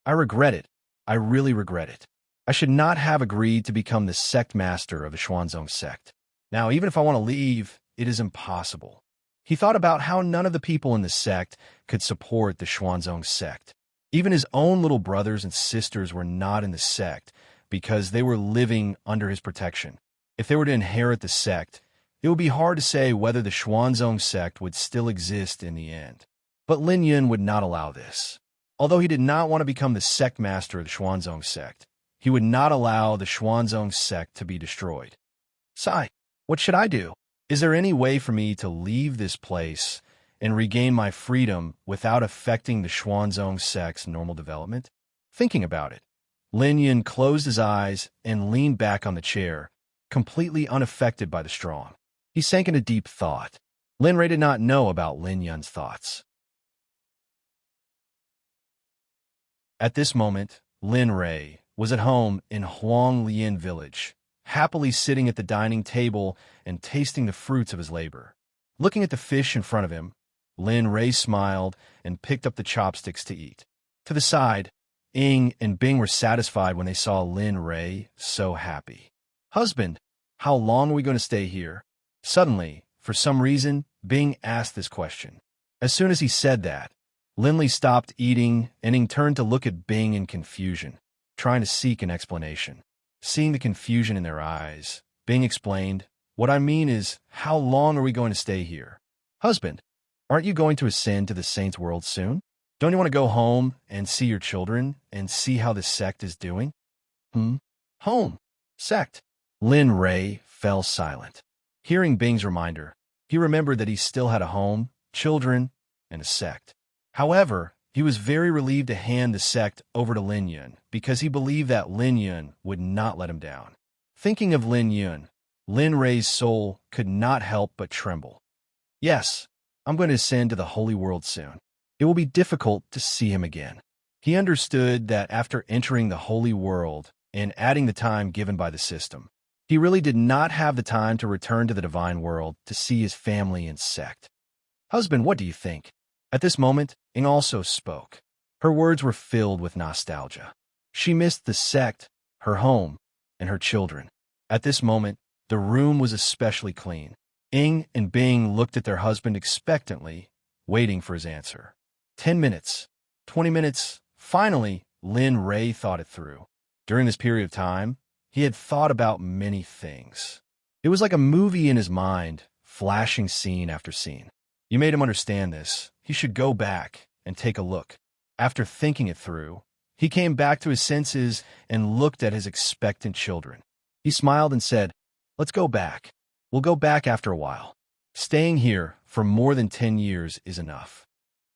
I regret it. I really regret it. I should not have agreed to become the sect master of the Xuanzong sect. Now, even if I want to leave, it is impossible. He thought about how none of the people in the sect could support the Xuanzong sect. Even his own little brothers and sisters were not in the sect because they were living under his protection. If they were to inherit the sect, it would be hard to say whether the Xuanzong sect would still exist in the end. But Lin Yun would not allow this. Although he did not want to become the sect master of the Xuanzong sect, he would not allow the Xuanzong sect to be destroyed. Sai, what should I do? Is there any way for me to leave this place and regain my freedom without affecting the Xuanzong sect's normal development? Thinking about it, Lin Yun closed his eyes and leaned back on the chair, completely unaffected by the storm. He sank into deep thought. Lin Ray did not know about Lin Yun's thoughts. At this moment, Lin Ray was at home in Huang Lian village, happily sitting at the dining table and tasting the fruits of his labor. Looking at the fish in front of him, Lin Ray smiled and picked up the chopsticks to eat. To the side, Ying and Bing were satisfied when they saw Lin Ray so happy. Husband, how long are we going to stay here? Suddenly, for some reason, Bing asked this question. As soon as he said that, Lin Li stopped eating and Ying turned to look at Bing in confusion, trying to seek an explanation. Seeing the confusion in their eyes, Bing explained, "What I mean is, how long are we going to stay here? Husband, aren't you going to ascend to the saints' world soon? Don't you want to go home and see your children and see how the sect is doing?" Home? Sect? Lin Ray fell silent. Hearing Bing's reminder, he remembered that he still had a home, children, and a sect. However, he was very relieved to hand the sect over to Lin Yun because he believed that Lin Yun would not let him down. Thinking of Lin Yun, Lin Ray's soul could not help but tremble. Yes, I'm going to ascend to the holy world soon. It will be difficult to see him again. He understood that after entering the holy world and adding the time given by the system, he really did not have the time to return to the divine world to see his family and sect. Husband, what do you think? At this moment, Ying also spoke. Her words were filled with nostalgia. She missed the sect, her home, and her children. At this moment, the room was especially clean. Ying and Bing looked at their husband expectantly, waiting for his answer. 10 minutes, 20 minutes. Finally, Lin Ray thought it through. During this period of time, he had thought about many things. It was like a movie in his mind, flashing scene after scene. You made him understand this. He should go back and take a look. After thinking it through, he came back to his senses and looked at his expectant children. He smiled and said, "Let's go back. We'll go back after a while. Staying here for more than 10 years is enough."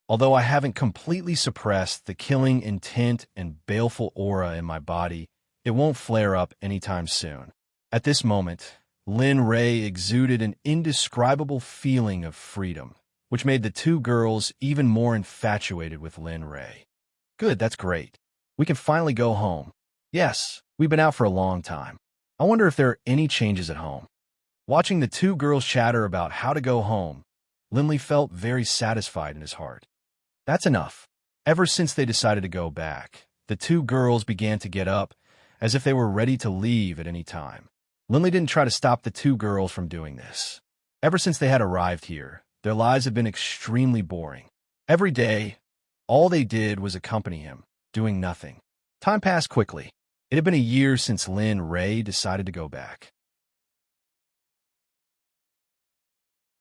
Although I haven't completely suppressed the killing intent and baleful aura in my body, it won't flare up anytime soon. At this moment, Lin Ray exuded an indescribable feeling of freedom, which made the two girls even more infatuated with Lin Ray. Good, that's great. We can finally go home. Yes, we've been out for a long time. I wonder if there are any changes at home. Watching the two girls chatter about how to go home, Linley felt very satisfied in his heart. That's enough. Ever since they decided to go back, the two girls began to get up, as if they were ready to leave at any time. Linley didn't try to stop the two girls from doing this. Ever since they had arrived here, their lives had been extremely boring. Every day, all they did was accompany him, doing nothing. Time passed quickly. It had been a year since Lin Ray decided to go back.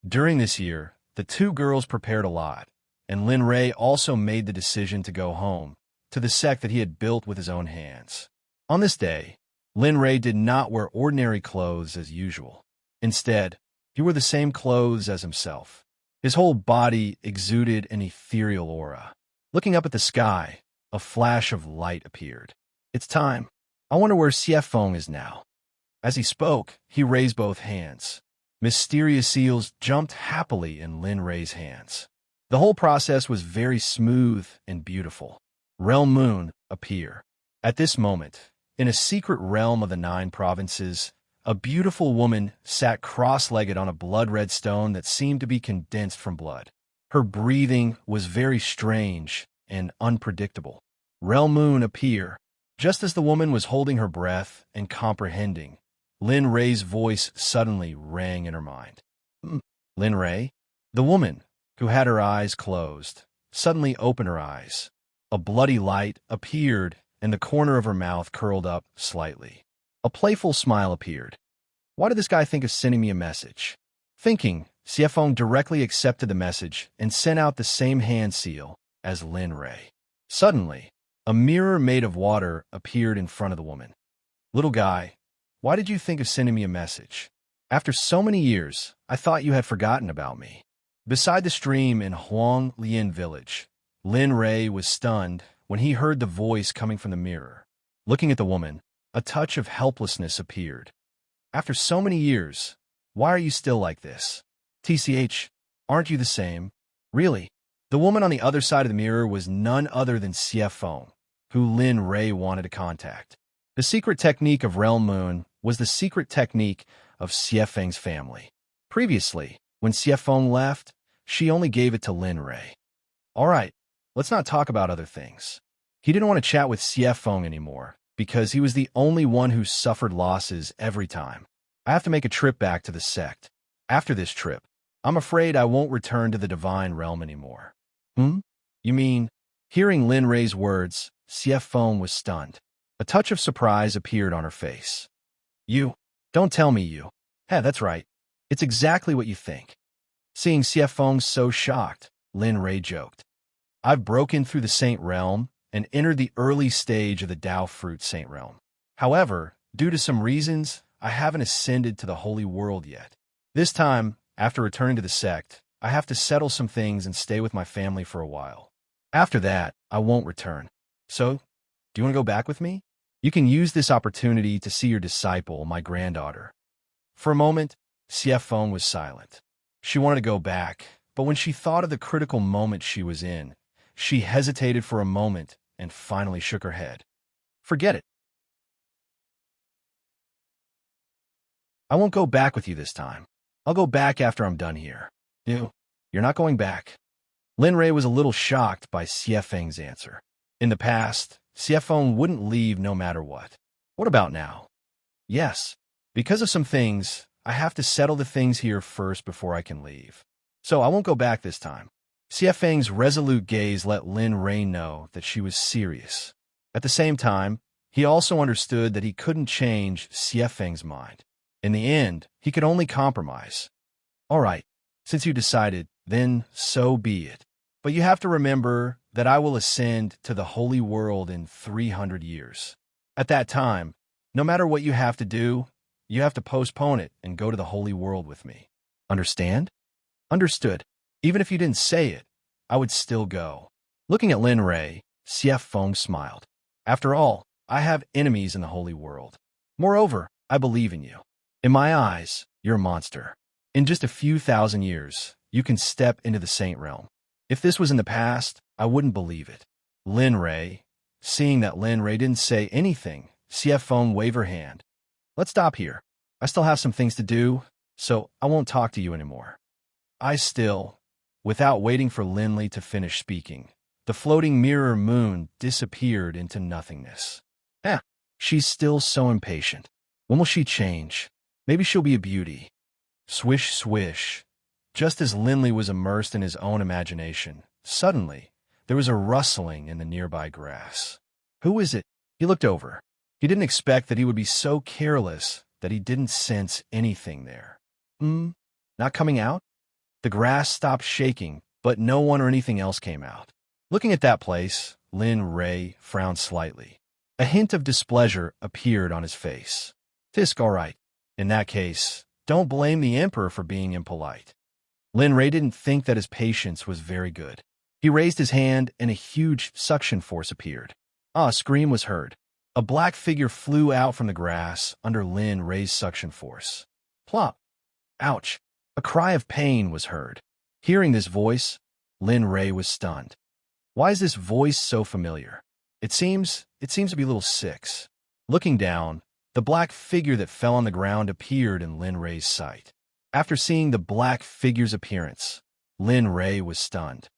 During this year, the two girls prepared a lot, and Lin Ray also made the decision to go home, to the sect that he had built with his own hands. On this day, Lin Ray did not wear ordinary clothes as usual. Instead, he wore the same clothes as himself. His whole body exuded an ethereal aura. Looking up at the sky, a flash of light appeared. It's time. I wonder where Xiefeng is now. As he spoke, he raised both hands. Mysterious seals jumped happily in Lin Ray's hands. The whole process was very smooth and beautiful. Realm Moon appear. At this moment, in a secret realm of the 9 provinces, a beautiful woman sat cross-legged on a blood-red stone that seemed to be condensed from blood. Her breathing was very strange and unpredictable. Realm Moon appear. Just as the woman was holding her breath and comprehending, Lin Ray's voice suddenly rang in her mind. Lin Ray? The woman, who had her eyes closed, suddenly opened her eyes. A bloody light appeared, and the corner of her mouth curled up slightly. A playful smile appeared. Why did this guy think of sending me a message? Thinking, Xiefeng directly accepted the message and sent out the same hand seal as Lin Ray. Suddenly, a mirror made of water appeared in front of the woman. Little guy, why did you think of sending me a message? After so many years, I thought you had forgotten about me. Beside the stream in Huang Lian village, Lin Ray was stunned when he heard the voice coming from the mirror. Looking at the woman, a touch of helplessness appeared. After so many years, why are you still like this? TCH, aren't you the same? Really? The woman on the other side of the mirror was none other than Xiefeng, who Lin Ray wanted to contact. The secret technique of Realm Moon was the secret technique of Xiefeng's family. Previously, when Xiefeng left, she only gave it to Lin Ray. All right, let's not talk about other things. He didn't want to chat with Xiefeng anymore, because he was the only one who suffered losses every time. I have to make a trip back to the sect. After this trip, I'm afraid I won't return to the divine realm anymore. You mean? Hearing Lin Ray's words, Xiefeng was stunned. A touch of surprise appeared on her face. You? Don't tell me you. Hey, that's right. It's exactly what you think. Seeing Xiefeng so shocked, Lin Ray joked. I've broken through the Saint Realm and entered the early stage of the Dao Fruit Saint Realm. However, due to some reasons, I haven't ascended to the Holy World yet. This time, after returning to the sect, I have to settle some things and stay with my family for a while. After that, I won't return. So, do you want to go back with me? You can use this opportunity to see your disciple, my granddaughter. For a moment, Xiefeng was silent. She wanted to go back, but when she thought of the critical moment she was in, she hesitated for a moment and finally shook her head. Forget it. I won't go back with you this time. I'll go back after I'm done here. You're not going back. Lin Ray was a little shocked by Xiefeng's answer. In the past, Xiefeng wouldn't leave no matter what. What about now? Yes, because of some things, I have to settle the things here first before I can leave. So I won't go back this time. Xiefeng's resolute gaze let Lin Ray know that she was serious. At the same time, he also understood that he couldn't change Xiefeng's mind. In the end, he could only compromise. All right, since you decided, then so be it. But you have to remember that I will ascend to the holy world in 300 years. At that time, no matter what you have to do, you have to postpone it and go to the holy world with me. Understand? Understood. Even if you didn't say it, I would still go. Looking at Lin Ray, Xiefeng smiled. After all, I have enemies in the holy world. Moreover, I believe in you. In my eyes, you're a monster. In just a few thousand years, you can step into the Saint Realm. If this was in the past, I wouldn't believe it. Lin Ray, seeing that Lin Ray didn't say anything, Xiefeng waved her hand. Let's stop here. I still have some things to do, so I won't talk to you anymore. Without waiting for Linley to finish speaking, the floating mirror moon disappeared into nothingness. Eh, she's still so impatient. When will she change? Maybe she'll be a beauty. Swish, swish. Just as Linley was immersed in his own imagination, suddenly, there was a rustling in the nearby grass. Who is it? He looked over. He didn't expect that he would be so careless that he didn't sense anything there. Not coming out? The grass stopped shaking, but no one or anything else came out. Looking at that place, Lin Ray frowned slightly. A hint of displeasure appeared on his face. Tisk, all right. In that case, don't blame the Emperor for being impolite. Lin Ray didn't think that his patience was very good. He raised his hand and a huge suction force appeared. A scream was heard. A black figure flew out from the grass under Lin Ray's suction force. Plop! Ouch! A cry of pain was heard. Hearing this voice, Lin Ray was stunned. Why is this voice so familiar? It seems to be little Six. Looking down, the black figure that fell on the ground appeared in Lin Ray's sight. After seeing the black figure's appearance, Lin Ray was stunned.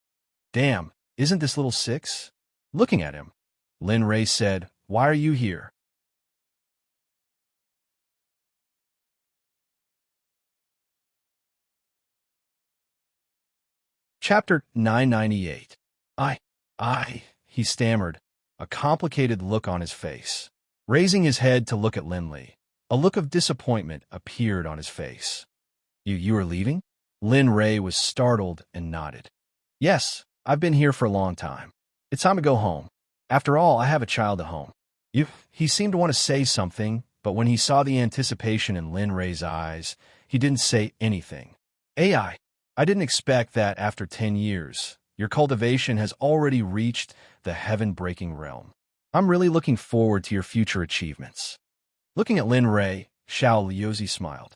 Damn, isn't this little Six? Looking at him, Lin Ray said, "Why are you here?" Chapter 998. He stammered, a complicated look on his face. Raising his head to look at Linley, a look of disappointment appeared on his face. You are leaving? Lin Ray was startled and nodded. Yes, I've been here for a long time. It's time to go home. After all, I have a child at home. He seemed to want to say something, but when he saw the anticipation in Lin Ray's eyes, he didn't say anything. I didn't expect that after 10 years, your cultivation has already reached the heaven-breaking realm. I'm really looking forward to your future achievements. Looking at Lin Ray, Xiao Liuzi smiled.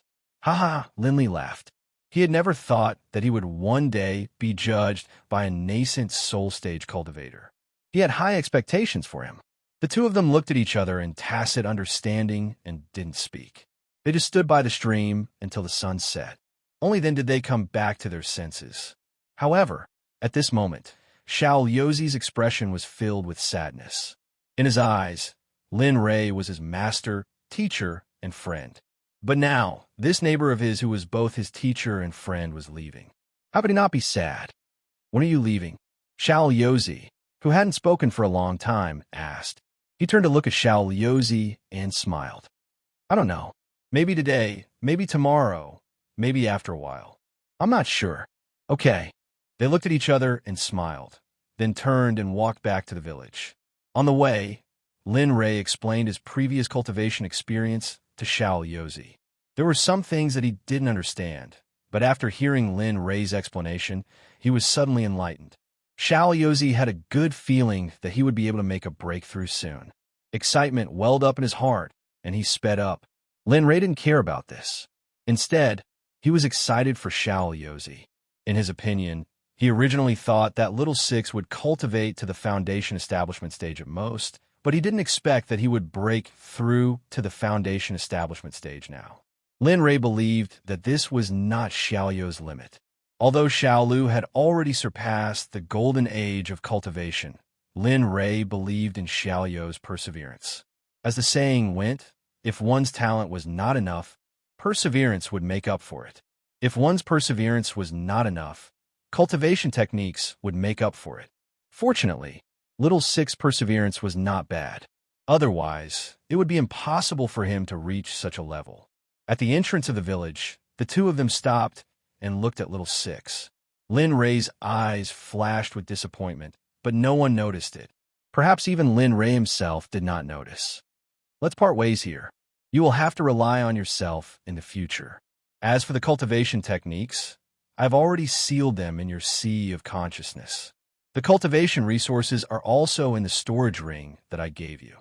Linley laughed. He had never thought that he would one day be judged by a nascent soul stage cultivator. He had high expectations for him. The two of them looked at each other in tacit understanding and didn't speak. They just stood by the stream until the sun set. Only then did they come back to their senses. However, at this moment, Xiao Liuzi's expression was filled with sadness. In his eyes, Lin Ray was his master, teacher, and friend. But now, this neighbor of his who was both his teacher and friend was leaving. How could he not be sad? When are you leaving? Xiao Liuzi, who hadn't spoken for a long time, asked. He turned to look at Xiao Liuzi and smiled. I don't know. Maybe today, maybe tomorrow, maybe after a while. I'm not sure. Okay. They looked at each other and smiled, then turned and walked back to the village. On the way, Lin Ray explained his previous cultivation experience to Xiao Liuzi. There were some things that he didn't understand, but after hearing Lin Ray's explanation, he was suddenly enlightened. Xiao Liuzi had a good feeling that he would be able to make a breakthrough soon. Excitement welled up in his heart, and he sped up. Lin Ray didn't care about this. Instead, he was excited for Xiao Liuzi. In his opinion, he originally thought that Little Six would cultivate to the foundation establishment stage at most, but he didn't expect that he would break through to the foundation establishment stage now. Lin Ray believed that this was not Xiaoyu's limit. Although Xiaolu had already surpassed the golden age of cultivation, Lin Ray believed in Xiaoyu's perseverance. As the saying went, if one's talent was not enough, perseverance would make up for it. If one's perseverance was not enough, cultivation techniques would make up for it. Fortunately, Little Six's perseverance was not bad. Otherwise, it would be impossible for him to reach such a level. At the entrance of the village, the two of them stopped and looked at Little Six. Lin Ray's eyes flashed with disappointment, but no one noticed it. Perhaps even Lin Ray himself did not notice. Let's part ways here. You will have to rely on yourself in the future. As for the cultivation techniques, I've already sealed them in your sea of consciousness. The cultivation resources are also in the storage ring that I gave you.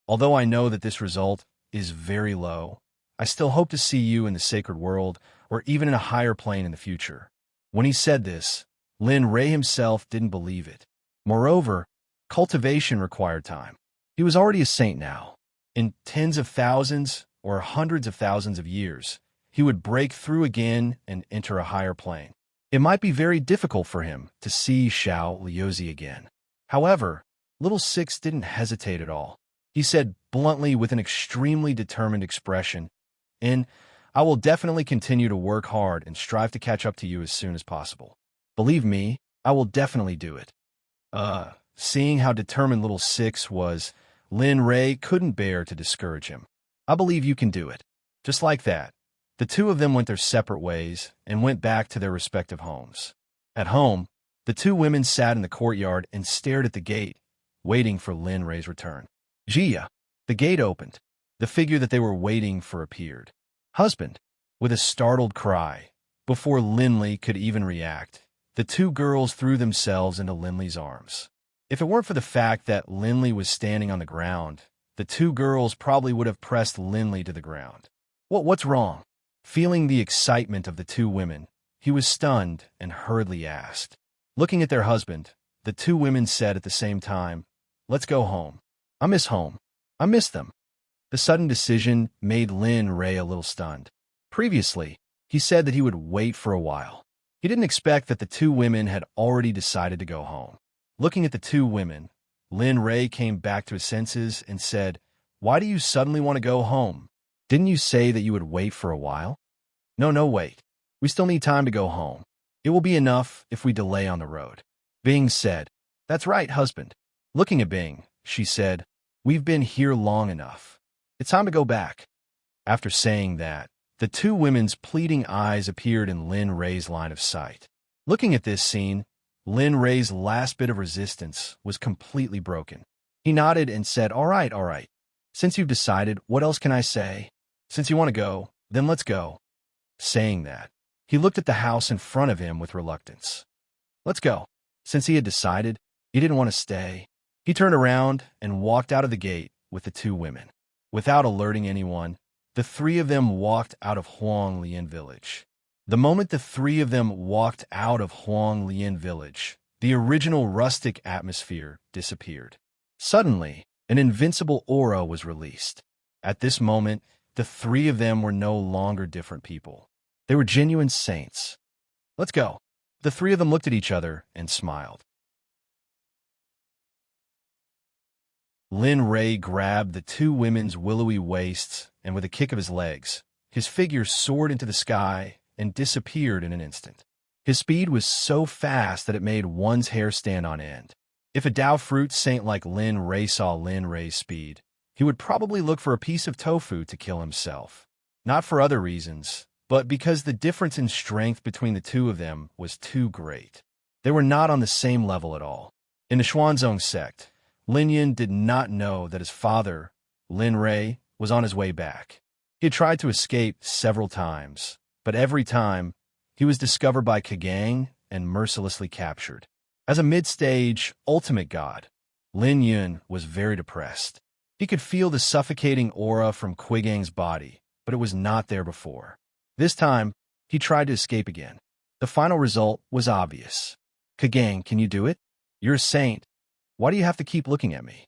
Although I know that this result is very low, I still hope to see you in the sacred world or even in a higher plane in the future. When he said this, Lin Ray himself didn't believe it. Moreover, cultivation required time. He was already a saint now. In tens of thousands or hundreds of thousands of years, he would break through again and enter a higher plane. It might be very difficult for him to see Xiao Liuzi again. However, little Six didn't hesitate at all. He said bluntly with an extremely determined expression, I will definitely continue to work hard and strive to catch up to you as soon as possible. Believe me, I will definitely do it. Seeing how determined little Six was, Lin Ray couldn't bear to discourage him. I believe you can do it. Just like that, the two of them went their separate ways and went back to their respective homes. At home, the two women sat in the courtyard and stared at the gate, waiting for Lin Ray's return. Jia. The gate opened. The figure that they were waiting for appeared. Husband. With a startled cry, before Linley could even react, the two girls threw themselves into Linley's arms. If it weren't for the fact that Linley was standing on the ground, the two girls probably would have pressed Linley to the ground. What's wrong? Feeling the excitement of the two women, he was stunned and hurriedly asked. Looking at their husband, the two women said at the same time, Let's go home. I miss home. I miss them. The sudden decision made Lin Ray a little stunned. Previously, he said that he would wait for a while. He didn't expect that the two women had already decided to go home. Looking at the two women, Lin Ray came back to his senses and said, Why do you suddenly want to go home? Didn't you say that you would wait for a while? No, wait. We still need time to go home. It will be enough if we delay on the road. Bing said, That's right, husband. Looking at Bing, she said, We've been here long enough. It's time to go back. After saying that, the two women's pleading eyes appeared in Lin Ray's line of sight. Looking at this scene, Lin Ray's last bit of resistance was completely broken. He nodded and said, All right. Since you've decided, what else can I say? Since you want to go, then let's go. Saying that, he looked at the house in front of him with reluctance. Let's go. Since he had decided, he didn't want to stay. He turned around and walked out of the gate with the two women. Without alerting anyone, the three of them walked out of Huang Lian village. The moment the three of them walked out of Huang Lian village, the original rustic atmosphere disappeared. Suddenly, an invincible aura was released. At this moment, the three of them were no longer different people. They were genuine saints. Let's go. The three of them looked at each other and smiled. Lin Ray grabbed the two women's willowy waists, and with a kick of his legs, his figure soared into the sky and disappeared in an instant. His speed was so fast that it made one's hair stand on end. If a Dao fruit saint like Lin Ray saw Lin Ray's speed, he would probably look for a piece of tofu to kill himself. Not for other reasons, but because the difference in strength between the two of them was too great. They were not on the same level at all. In the Xuanzong Sect, Lin Yun did not know that his father, Lin Ray, was on his way back. He had tried to escape several times, but every time, he was discovered by Kegang and mercilessly captured. As a mid-stage, ultimate god, Lin Yun was very depressed. He could feel the suffocating aura from Quigang's body, but it was not there before. This time, he tried to escape again. The final result was obvious. Kegang, can you do it? You're a saint. Why do you have to keep looking at me?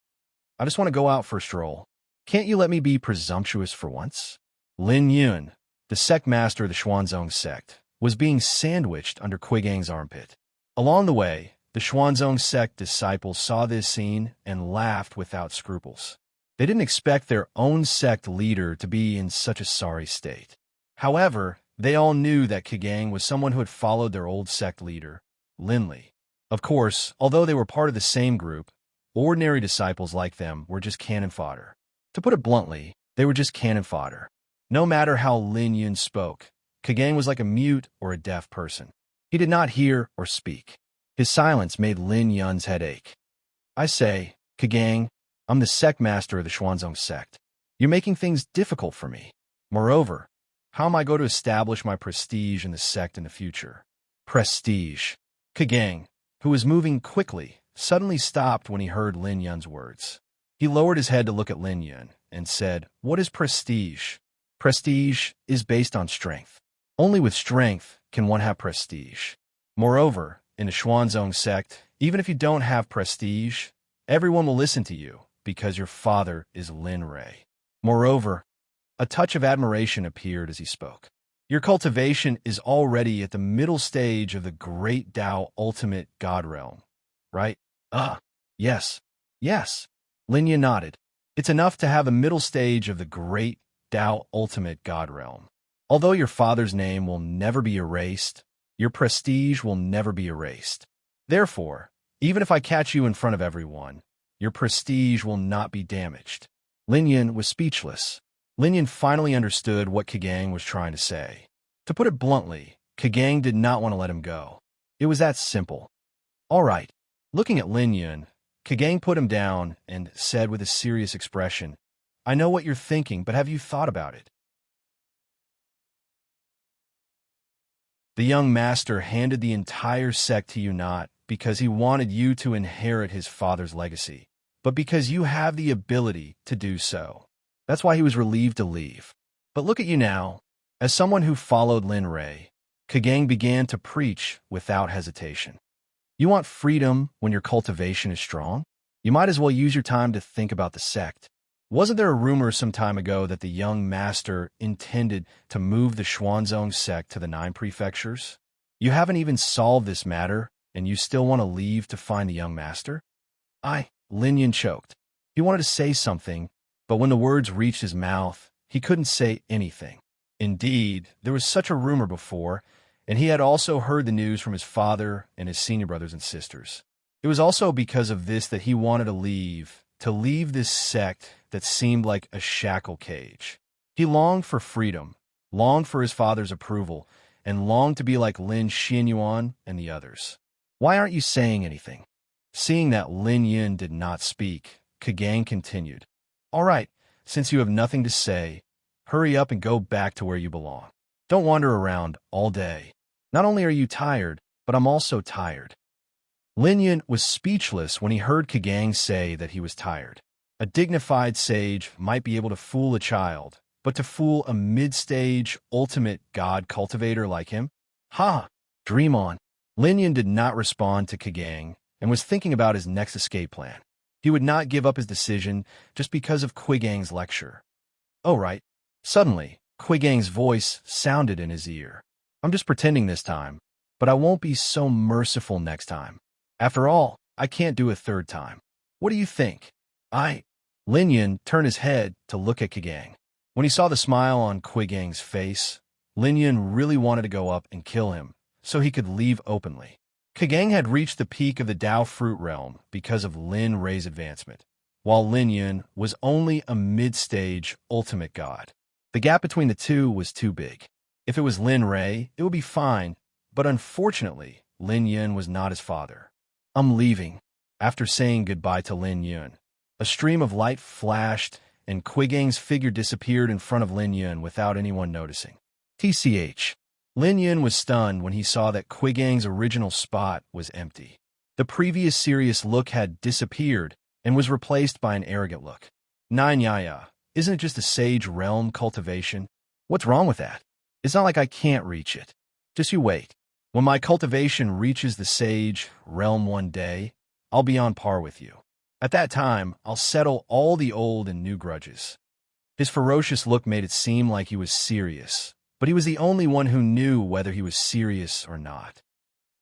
I just want to go out for a stroll. Can't you let me be presumptuous for once? Lin Yun, the sect master of the Xuanzong sect, was being sandwiched under Quigang's armpit. Along the way, the Xuanzong sect disciples saw this scene and laughed without scruples. They didn't expect their own sect leader to be in such a sorry state. However, they all knew that Kegang was someone who had followed their old sect leader, Linley. Of course, although they were part of the same group, ordinary disciples like them were just cannon fodder. To put it bluntly, they were just cannon fodder. No matter how Lin Yun spoke, Kegang was like a mute or a deaf person. He did not hear or speak. His silence made Lin Yun's head ache. I say, Kegang, I'm the sect master of the Xuanzong sect. You're making things difficult for me. Moreover, how am I going to establish my prestige in the sect in the future? Prestige. Kegang, who was moving quickly, suddenly stopped when he heard Lin Yun's words. He lowered his head to look at Lin Yun and said, What is prestige? Prestige is based on strength. Only with strength can one have prestige. Moreover, in the Xuanzong sect, even if you don't have prestige, everyone will listen to you because your father is Lin Ray. Moreover, a touch of admiration appeared as he spoke. Your cultivation is already at the middle stage of the great Tao ultimate God realm, right? Yes. Yes. Linya nodded. It's enough to have a middle stage of the great Tao ultimate God realm. Although your father's name will never be erased, your prestige will never be erased. Therefore, even if I catch you in front of everyone, your prestige will not be damaged. Lin Yin was speechless. Lin Yin finally understood what Kegang was trying to say. To put it bluntly, Kegang did not want to let him go. It was that simple. All right. Looking at Lin Yin, Kegang put him down and said with a serious expression, I know what you're thinking, but have you thought about it? The young master handed the entire sect to you not because he wanted you to inherit his father's legacy, but because you have the ability to do so. That's why he was relieved to leave. But look at you now. As someone who followed Lin Rei, Kegang began to preach without hesitation. You want freedom when your cultivation is strong? You might as well use your time to think about the sect. Wasn't there a rumor some time ago that the young master intended to move the Xuanzong sect to the 9 prefectures? You haven't even solved this matter, and you still want to leave to find the young master? Lin Yin choked. He wanted to say something, but when the words reached his mouth, he couldn't say anything. Indeed, there was such a rumor before, and he had also heard the news from his father and his senior brothers and sisters. It was also because of this that he wanted to leave this sect that seemed like a shackle cage. He longed for freedom, longed for his father's approval, and longed to be like Lin Xinyuan and the others. Why aren't you saying anything? Seeing that Lin Yin did not speak, Kegang continued. All right, since you have nothing to say, hurry up and go back to where you belong. Don't wander around all day. Not only are you tired, but I'm also tired. Lin Yin was speechless when he heard Kegang say that he was tired. A dignified sage might be able to fool a child, but to fool a mid-stage, ultimate god cultivator like him? Dream on. Lin Yin did not respond to Kegang and was thinking about his next escape plan. He would not give up his decision just because of Quigang's lecture. Oh, right. Suddenly, Quigang's voice sounded in his ear. I'm just pretending this time, but I won't be so merciful next time. After all, I can't do a third time. What do you think? Lin Yin turned his head to look at Kegang. When he saw the smile on Quigang's face, Lin Yin really wanted to go up and kill him, so he could leave openly. Kegang had reached the peak of the Dao fruit realm because of Lin Rei's advancement, while Lin Yin was only a mid-stage ultimate god. The gap between the two was too big. If it was Lin Rei, it would be fine, but unfortunately, Lin Yin was not his father. I'm leaving. After saying goodbye to Lin Yin, a stream of light flashed and Quigang's figure disappeared in front of Lin Yin without anyone noticing. TCH. Lin Yin was stunned when he saw that Quigang's original spot was empty. The previous serious look had disappeared and was replaced by an arrogant look. Nine Yaya, isn't it just a sage realm cultivation? What's wrong with that? It's not like I can't reach it. Just you wait. When my cultivation reaches the sage realm one day, I'll be on par with you. At that time, I'll settle all the old and new grudges. His ferocious look made it seem like he was serious, but he was the only one who knew whether he was serious or not.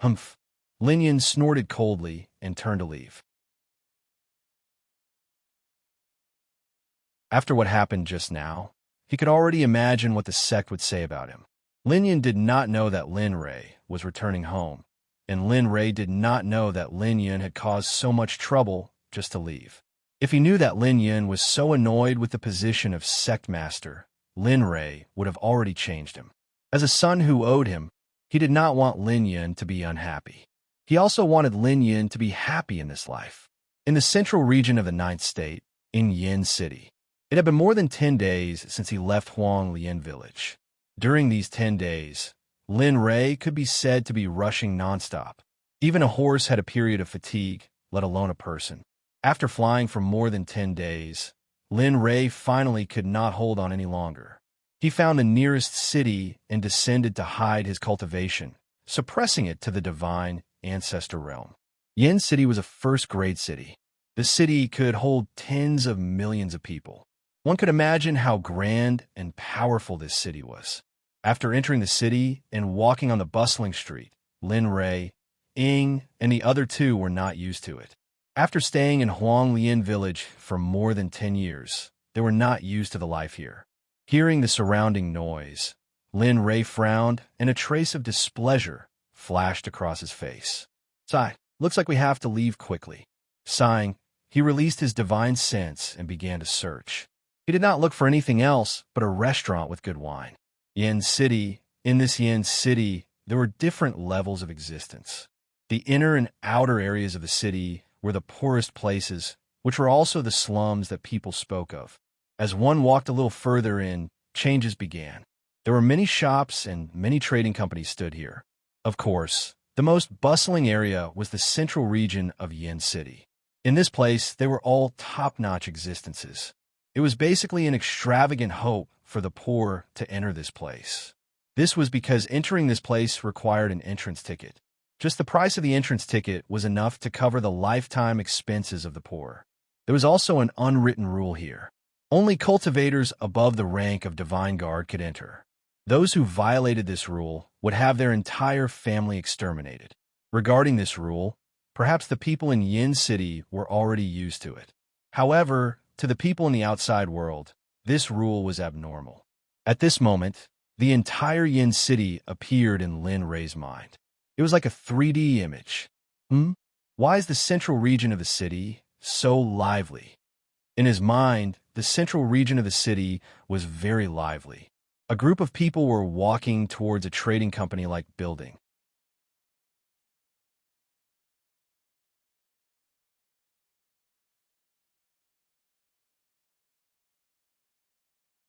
Humph. Lin Yin snorted coldly and turned to leave. After what happened just now, he could already imagine what the sect would say about him. Lin Yin did not know that Lin Rei was returning home, and Lin Rei did not know that Lin Yin had caused so much trouble just to leave. If he knew that Lin Yin was so annoyed with the position of sect master, Lin Rei would have already changed him. As a son who owed him, he did not want Lin Yin to be unhappy. He also wanted Lin Yin to be happy in this life. In the central region of the 9th state, in Yin City, it had been more than 10 days since he left Huang Lian village. During these 10 days, Lin Rei could be said to be rushing nonstop. Even a horse had a period of fatigue, let alone a person. After flying for more than 10 days, Lin Rei finally could not hold on any longer. He found the nearest city and descended to hide his cultivation, suppressing it to the divine ancestor realm. Yin City was a first-grade city. The city could hold tens of millions of people. One could imagine how grand and powerful this city was. After entering the city and walking on the bustling street, Lin Rei, Ying, and the other two were not used to it. After staying in Huanglian village for more than 10 years, they were not used to the life here. Hearing the surrounding noise, Lin Rei frowned, and a trace of displeasure flashed across his face. Sigh, looks like we have to leave quickly. Sighing, he released his divine sense and began to search. He did not look for anything else but a restaurant with good wine. In this Yin city, there were different levels of existence. The inner and outer areas of the city were the poorest places, which were also the slums that people spoke of. As one walked a little further in, changes began. There were many shops and many trading companies stood here. Of course, the most bustling area was the central region of Yin City. In this place, they were all top-notch existences. It was basically an extravagant hope for the poor to enter this place. This was because entering this place required an entrance ticket. Just the price of the entrance ticket was enough to cover the lifetime expenses of the poor. There was also an unwritten rule here. Only cultivators above the rank of Divine Guard could enter. Those who violated this rule would have their entire family exterminated. Regarding this rule, perhaps the people in Yin City were already used to it. However, to the people in the outside world, this rule was abnormal. At this moment, the entire Yin City appeared in Lin Rei's mind. It was like a 3D image. Why is the central region of the city so lively? In his mind, the central region of the city was very lively. A group of people were walking towards a trading company-like building.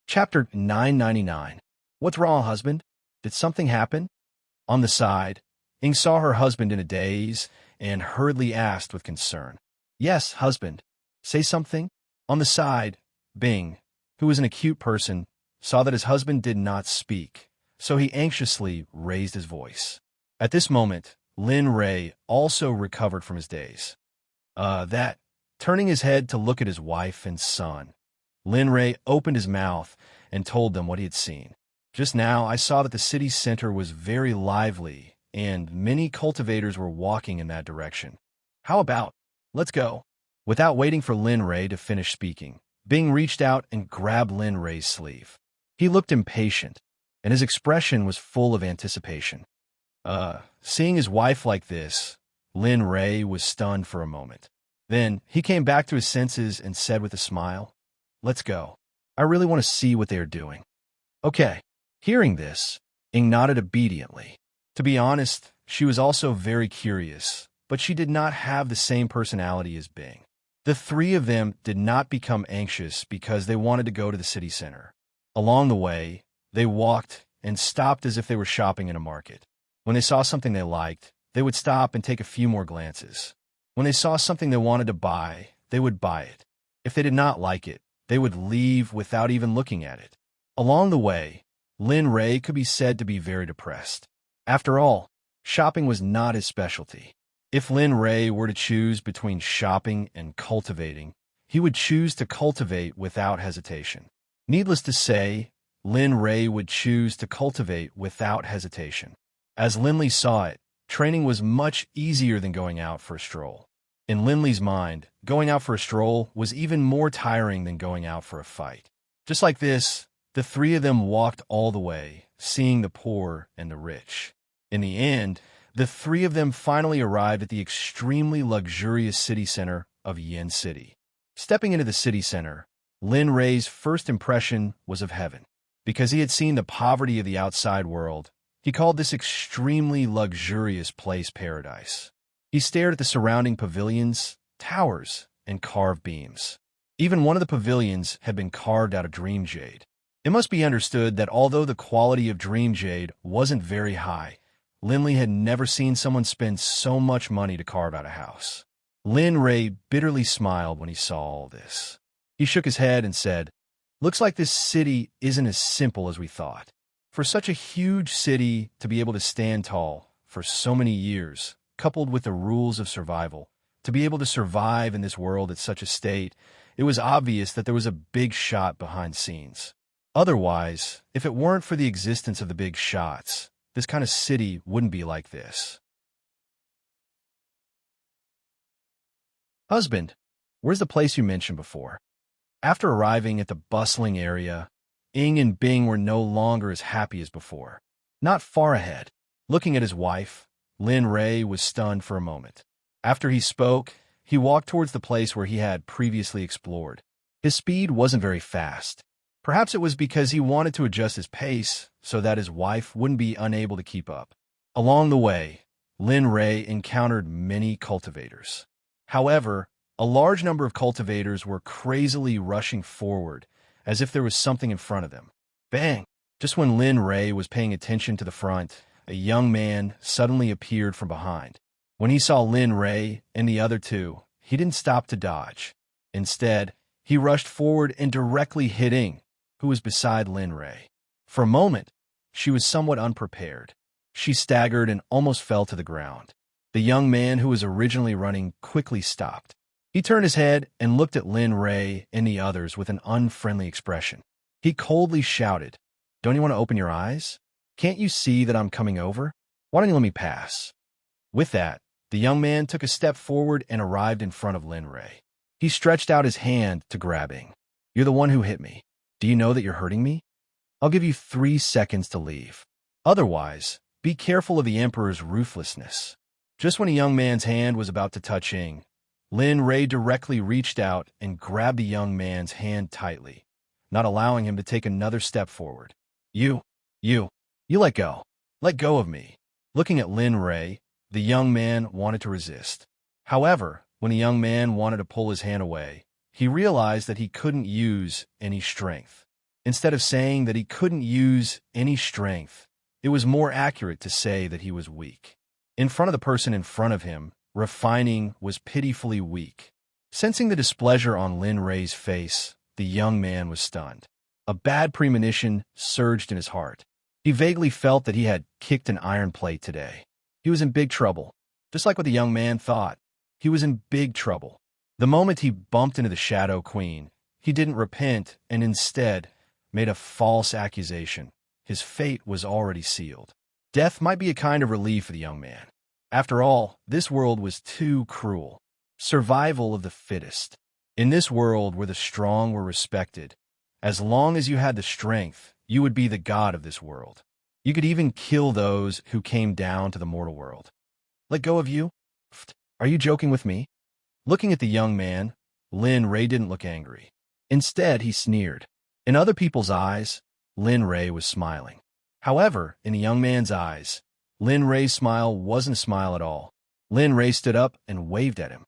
Chapter 999. What's wrong, husband? Did something happen? On the side, Ying saw her husband in a daze and hurriedly asked with concern. Yes, husband. Say something. On the side, Bing, who was an acute person, saw that his husband did not speak, so he anxiously raised his voice. At this moment, Lin Rei also recovered from his daze. Turning his head to look at his wife and son, Lin Rei opened his mouth and told them what he had seen. Just now, I saw that the city center was very lively, and many cultivators were walking in that direction. How about, let's go. Without waiting for Lin Rei to finish speaking, Bing reached out and grabbed Lin Rei's sleeve. He looked impatient, and his expression was full of anticipation. Seeing his wife like this, Lin Rei was stunned for a moment. Then he came back to his senses and said with a smile, Let's go. I really want to see what they are doing. Okay. Hearing this, Ying nodded obediently. To be honest, she was also very curious, but she did not have the same personality as Bing. The three of them did not become anxious because they wanted to go to the city center. Along the way, they walked and stopped as if they were shopping in a market. When they saw something they liked, they would stop and take a few more glances. When they saw something they wanted to buy, they would buy it. If they did not like it, they would leave without even looking at it. Along the way, Lin Rei could be said to be very depressed. After all, shopping was not his specialty. If Lin Rei were to choose between shopping and cultivating, he would choose to cultivate without hesitation. Needless to say, Lin Rei would choose to cultivate without hesitation. As Linley saw it, training was much easier than going out for a stroll. In Linley's mind, going out for a stroll was even more tiring than going out for a fight. Just like this, the three of them walked all the way, seeing the poor and the rich. In the end, the three of them finally arrived at the extremely luxurious city center of Yin City. Stepping into the city center, Lin Rei's first impression was of heaven. Because he had seen the poverty of the outside world, he called this extremely luxurious place paradise. He stared at the surrounding pavilions, towers, and carved beams. Even one of the pavilions had been carved out of dream jade. It must be understood that although the quality of dream jade wasn't very high, Linley had never seen someone spend so much money to carve out a house. Lin Rei bitterly smiled when he saw all this. He shook his head and said, Looks like this city isn't as simple as we thought. For such a huge city to be able to stand tall for so many years, coupled with the rules of survival, To be able to survive in this world at such a state, it was obvious that there was a big shot behind scenes. Otherwise, if it weren't for the existence of the big shots, this kind of city wouldn't be like this. Husband, where's the place you mentioned before? After arriving at the bustling area, Ing and Bing were no longer as happy as before. Not far ahead, looking at his wife, Lin Ray was stunned for a moment. After he spoke, he walked towards the place where he had previously explored. His speed wasn't very fast. Perhaps it was because he wanted to adjust his pace so that his wife wouldn't be unable to keep up. Along the way, Lin Ray encountered many cultivators. However, a large number of cultivators were crazily rushing forward as if there was something in front of them. Bang! Just when Lin Ray was paying attention to the front, a young man suddenly appeared from behind. When he saw Lin Ray and the other two, he didn't stop to dodge. Instead, he rushed forward and directly hit Ing, who was beside Lin Ray. For a moment, she was somewhat unprepared. She staggered and almost fell to the ground. The young man who was originally running quickly stopped. He turned his head and looked at Lin Ray and the others with an unfriendly expression. He coldly shouted, "Don't you want to open your eyes? Can't you see that I'm coming over? Why don't you let me pass?" With that, the young man took a step forward and arrived in front of Lin Ray. He stretched out his hand to grab Ing. "You're the one who hit me. Do you know that you're hurting me? I'll give you 3 seconds to leave. Otherwise, be careful of the Emperor's ruthlessness." Just when a young man's hand was about to touch Ing, Lin Ray directly reached out and grabbed the young man's hand tightly, not allowing him to take another step forward. You let go. Let go of me." Looking at Lin Ray, the young man wanted to resist. However, when the young man wanted to pull his hand away, he realized that he couldn't use any strength. Instead of saying that he couldn't use any strength, it was more accurate to say that he was weak. In front of the person in front of him, Refining was pitifully weak. Sensing the displeasure on Lin Ray's face, the young man was stunned. A bad premonition surged in his heart. He vaguely felt that he had kicked an iron plate today. He was in big trouble. Just like what the young man thought, he was in big trouble. The moment he bumped into the Shadow Queen, he didn't repent and instead made a false accusation. His fate was already sealed. Death might be a kind of relief for the young man. After all, this world was too cruel. Survival of the fittest. In this world where the strong were respected, as long as you had the strength, you would be the god of this world. You could even kill those who came down to the mortal world. Let go of you? Are you joking with me? Looking at the young man, Lin Ray didn't look angry. Instead, he sneered. In other people's eyes, Lin Ray was smiling. However, in the young man's eyes, Lin Ray's smile wasn't a smile at all. Lin Ray stood up and waved at him.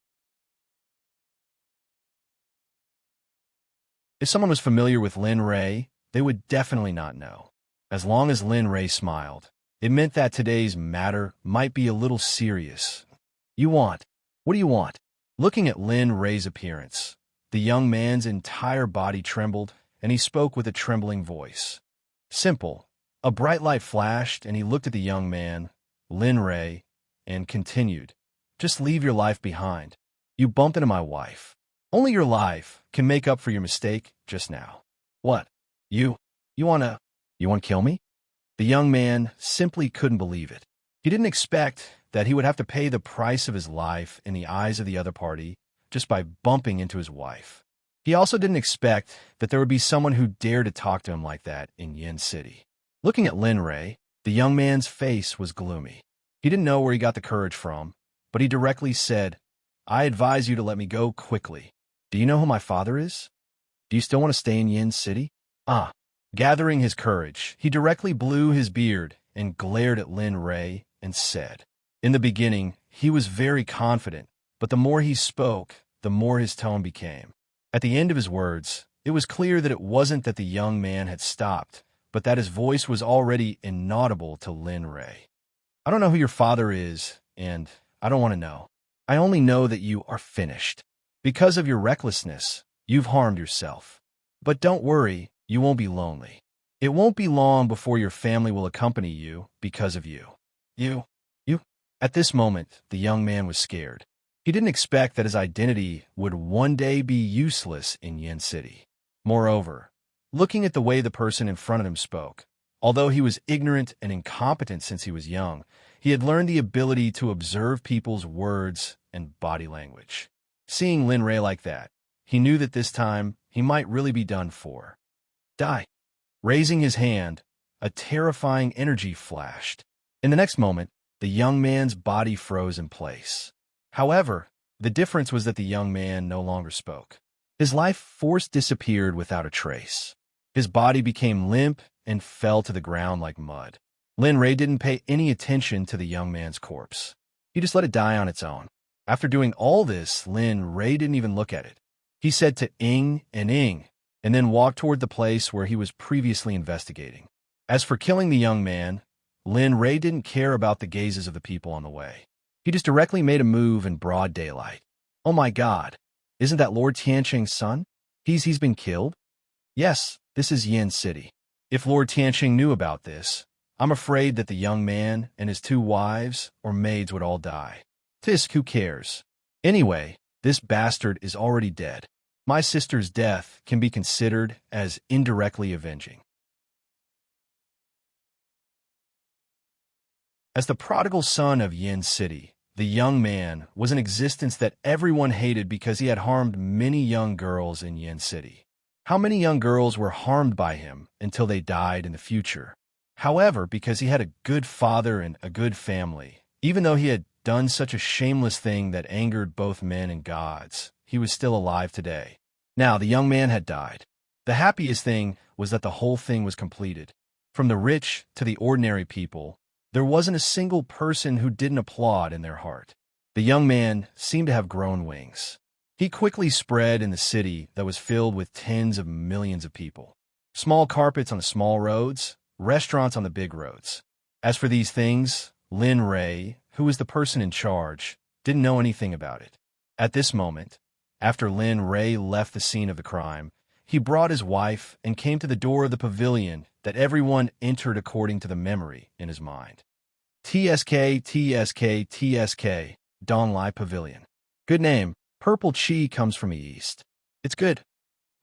If someone was familiar with Lin Ray, they would definitely not know. As long as Lin Ray smiled, it meant that today's matter might be a little serious. What do you want? Looking at Lin Ray's appearance, the young man's entire body trembled, and he spoke with a trembling voice. Simple. A bright light flashed, and he looked at the young man, Lin Ray, and continued, "Just leave your life behind. You bumped into my wife. Only your life can make up for your mistake just now." "What? You want to kill me?" The young man simply couldn't believe it. He didn't expect that he would have to pay the price of his life in the eyes of the other party just by bumping into his wife. He also didn't expect that there would be someone who dared to talk to him like that in Yin City. Looking at Lin Ray, the young man's face was gloomy. He didn't know where he got the courage from, but he directly said, "I advise you to let me go quickly. Do you know who my father is? Do you still want to stay in Yin City?" Gathering his courage, he directly blew his beard and glared at Lin Ray and said, in the beginning, he was very confident, but the more he spoke, the more his tone became. At the end of his words, it was clear that it wasn't that the young man had stopped, but that his voice was already inaudible to Lin Ray. "I don't know who your father is, and I don't want to know. I only know that you are finished. Because of your recklessness, you've harmed yourself. But don't worry, you won't be lonely. It won't be long before your family will accompany you because of you. You. At this moment, the young man was scared. He didn't expect that his identity would one day be useless in Yin City. Moreover, looking at the way the person in front of him spoke, although he was ignorant and incompetent since he was young, he had learned the ability to observe people's words and body language. Seeing Lin Rei like that, he knew that this time he might really be done for. Die. Raising his hand, a terrifying energy flashed. In the next moment, the young man's body froze in place. However, the difference was that the young man no longer spoke. His life force disappeared without a trace. His body became limp and fell to the ground like mud. Lin Rei didn't pay any attention to the young man's corpse. He just let it die on its own. After doing all this, Lin Rei didn't even look at it. He said to Ing, and then walked toward the place where he was previously investigating. As for killing the young man, Lin Rei didn't care about the gazes of the people on the way. He just directly made a move in broad daylight. Oh my God, isn't that Lord Tianqing's son? He's been killed? Yes, this is Yin City. If Lord Tianqing knew about this, I'm afraid that the young man and his 2 wives or maids would all die. Tisk, who cares? Anyway, this bastard is already dead. My sister's death can be considered as indirectly avenging. As the prodigal son of Yin City, the young man was an existence that everyone hated because he had harmed many young girls in Yin City. How many young girls were harmed by him until they died in the future? However, because he had a good father and a good family, even though he had done such a shameless thing that angered both men and gods, he was still alive today. Now, the young man had died. The happiest thing was that the whole thing was completed. From the rich to the ordinary people, there wasn't a single person who didn't applaud in their heart. The young man seemed to have grown wings. He quickly spread in the city that was filled with tens of millions of people. Small carpets on the small roads, restaurants on the big roads. As for these things, Lin Rei, who was the person in charge, didn't know anything about it. At this moment, after Lin Rei left the scene of the crime, he brought his wife and came to the door of the pavilion that everyone entered according to the memory in his mind. TSK, TSK, TSK, Donlai Pavilion. Good name. Purple Chi comes from the east. It's good.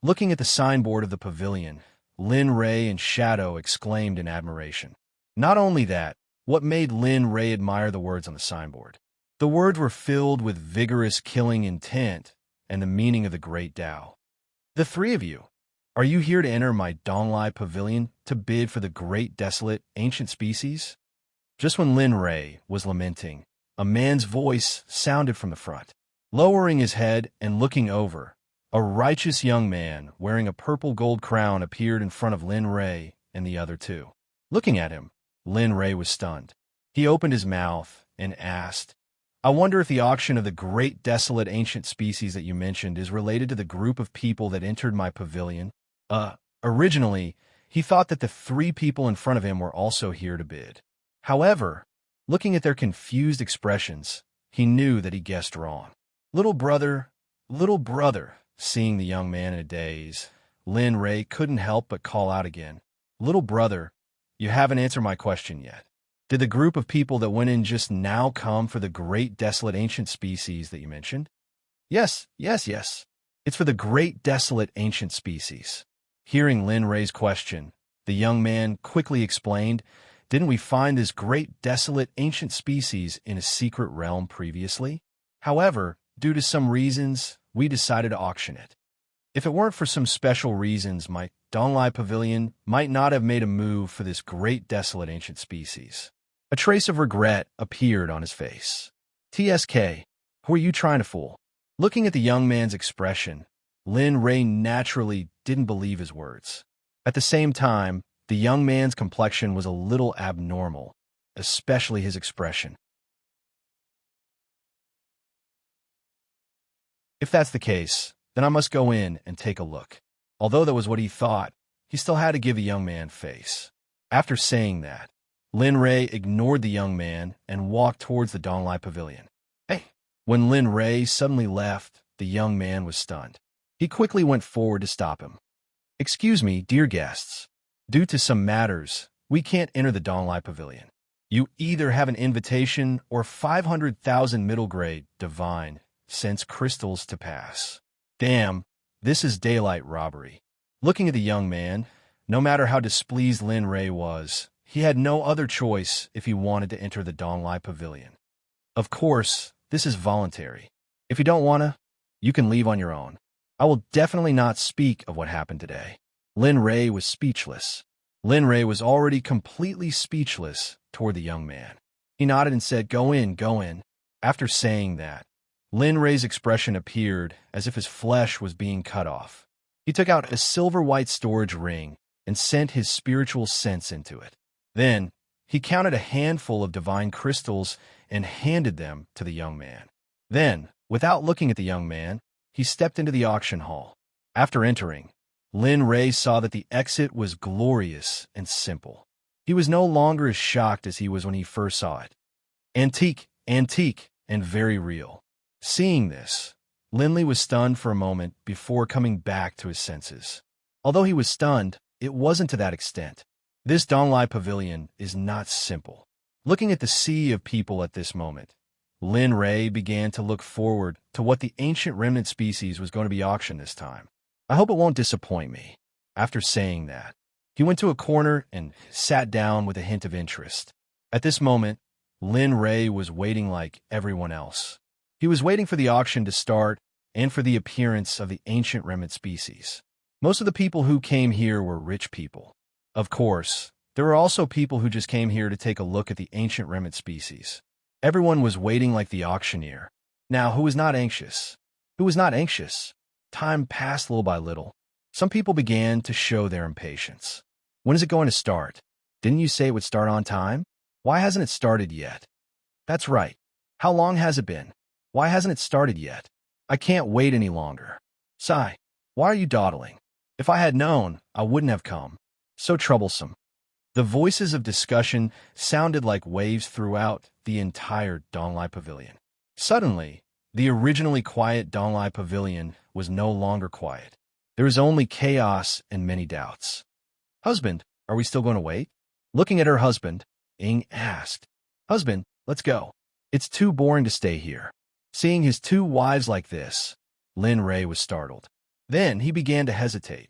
Looking at the signboard of the pavilion, Lin Rei and Shadow exclaimed in admiration. Not only that, what made Lin Rei admire the words on the signboard? The words were filled with vigorous killing intent and the meaning of the great Tao. The 3 of you, are you here to enter my Donglai Pavilion to bid for the great desolate ancient species? Just when Lin Rei was lamenting, a man's voice sounded from the front. Lowering his head and looking over, a righteous young man wearing a purple gold crown appeared in front of Lin Rei and the other 2. Looking at him, Lin Rei was stunned. He opened his mouth and asked, I wonder if the auction of the great desolate ancient species that you mentioned is related to the group of people that entered my pavilion. Originally, he thought that the 3 people in front of him were also here to bid. However, looking at their confused expressions, he knew that he guessed wrong. Little brother, seeing the young man in a daze, Lin Rei couldn't help but call out again. Little brother, you haven't answered my question yet. Did the group of people that went in just now come for the great desolate ancient species that you mentioned? Yes. It's for the great desolate ancient species. Hearing Lin Rei's question, the young man quickly explained, didn't we find this great desolate ancient species in a secret realm previously? However, due to some reasons, we decided to auction it. If it weren't for some special reasons, my Donglai Pavilion might not have made a move for this great desolate ancient species. A trace of regret appeared on his face. TSK, who are you trying to fool? Looking at the young man's expression, Lin Rei naturally didn't believe his words. At the same time, the young man's complexion was a little abnormal, especially his expression. If that's the case, then I must go in and take a look. Although that was what he thought, he still had to give the young man face. After saying that, Lin Rei ignored the young man and walked towards the Donglai Pavilion. Hey! When Lin Rei suddenly left, the young man was stunned. He quickly went forward to stop him. Excuse me, dear guests. Due to some matters, we can't enter the Donglai Pavilion. You either have an invitation or 500,000 middle grade, divine, sends crystals to pass. Damn, this is daylight robbery. Looking at the young man, no matter how displeased Lin Ray was, he had no other choice if he wanted to enter the Donglai Pavilion. Of course, this is voluntary. If you don't wanna, you can leave on your own. I will definitely not speak of what happened today. Lin Ray was speechless. Lin Ray was already completely speechless toward the young man. He nodded and said, "Go in, go in." After saying that, Lin Ray's expression appeared as if his flesh was being cut off. He took out a silver-white storage ring and sent his spiritual sense into it. Then, he counted a handful of divine crystals and handed them to the young man. Then, without looking at the young man, he stepped into the auction hall. After entering, Lin Ray saw that the exit was glorious and simple. He was no longer as shocked as he was when he first saw it. Antique, and very real. Seeing this, Linley was stunned for a moment before coming back to his senses. Although he was stunned, it wasn't to that extent. This Donglai Pavilion is not simple. Looking at the sea of people at this moment, Lin Ray began to look forward to what the ancient remnant species was going to be auctioned this time. I hope it won't disappoint me. After saying that, he went to a corner and sat down with a hint of interest. At this moment, Lin Ray was waiting like everyone else. He was waiting for the auction to start and for the appearance of the ancient remnant species. Most of the people who came here were rich people. Of course, there were also people who just came here to take a look at the ancient remnant species. Everyone was waiting like the auctioneer. Now, who was not anxious? Who was not anxious? Time passed little by little. Some people began to show their impatience. When is it going to start? Didn't you say it would start on time? Why hasn't it started yet? That's right. How long has it been? Why hasn't it started yet? I can't wait any longer. Sigh, why are you dawdling? If I had known, I wouldn't have come. So troublesome. The voices of discussion sounded like waves throughout the entire Donglai Pavilion. Suddenly, the originally quiet Donglai Pavilion was no longer quiet. There was only chaos and many doubts. Husband, are we still going to wait? Looking at her husband, Ing asked. Husband, let's go. It's too boring to stay here. Seeing his two wives like this, Lin Ray was startled. Then he began to hesitate.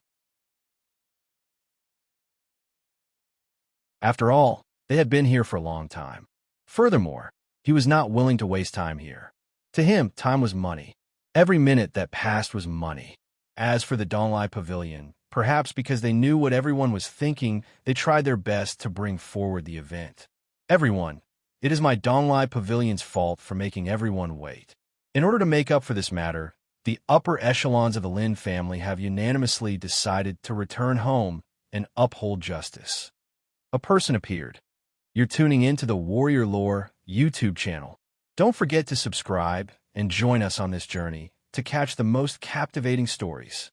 After all, they had been here for a long time. Furthermore, he was not willing to waste time here. To him, time was money. Every minute that passed was money. As for the Donglai Pavilion, perhaps because they knew what everyone was thinking, they tried their best to bring forward the event. Everyone, it is my Donglai Pavilion's fault for making everyone wait. In order to make up for this matter, the upper echelons of the Lin family have unanimously decided to return home and uphold justice. A person appeared. You're tuning in to the Warrior Lore YouTube channel. Don't forget to subscribe and join us on this journey to catch the most captivating stories.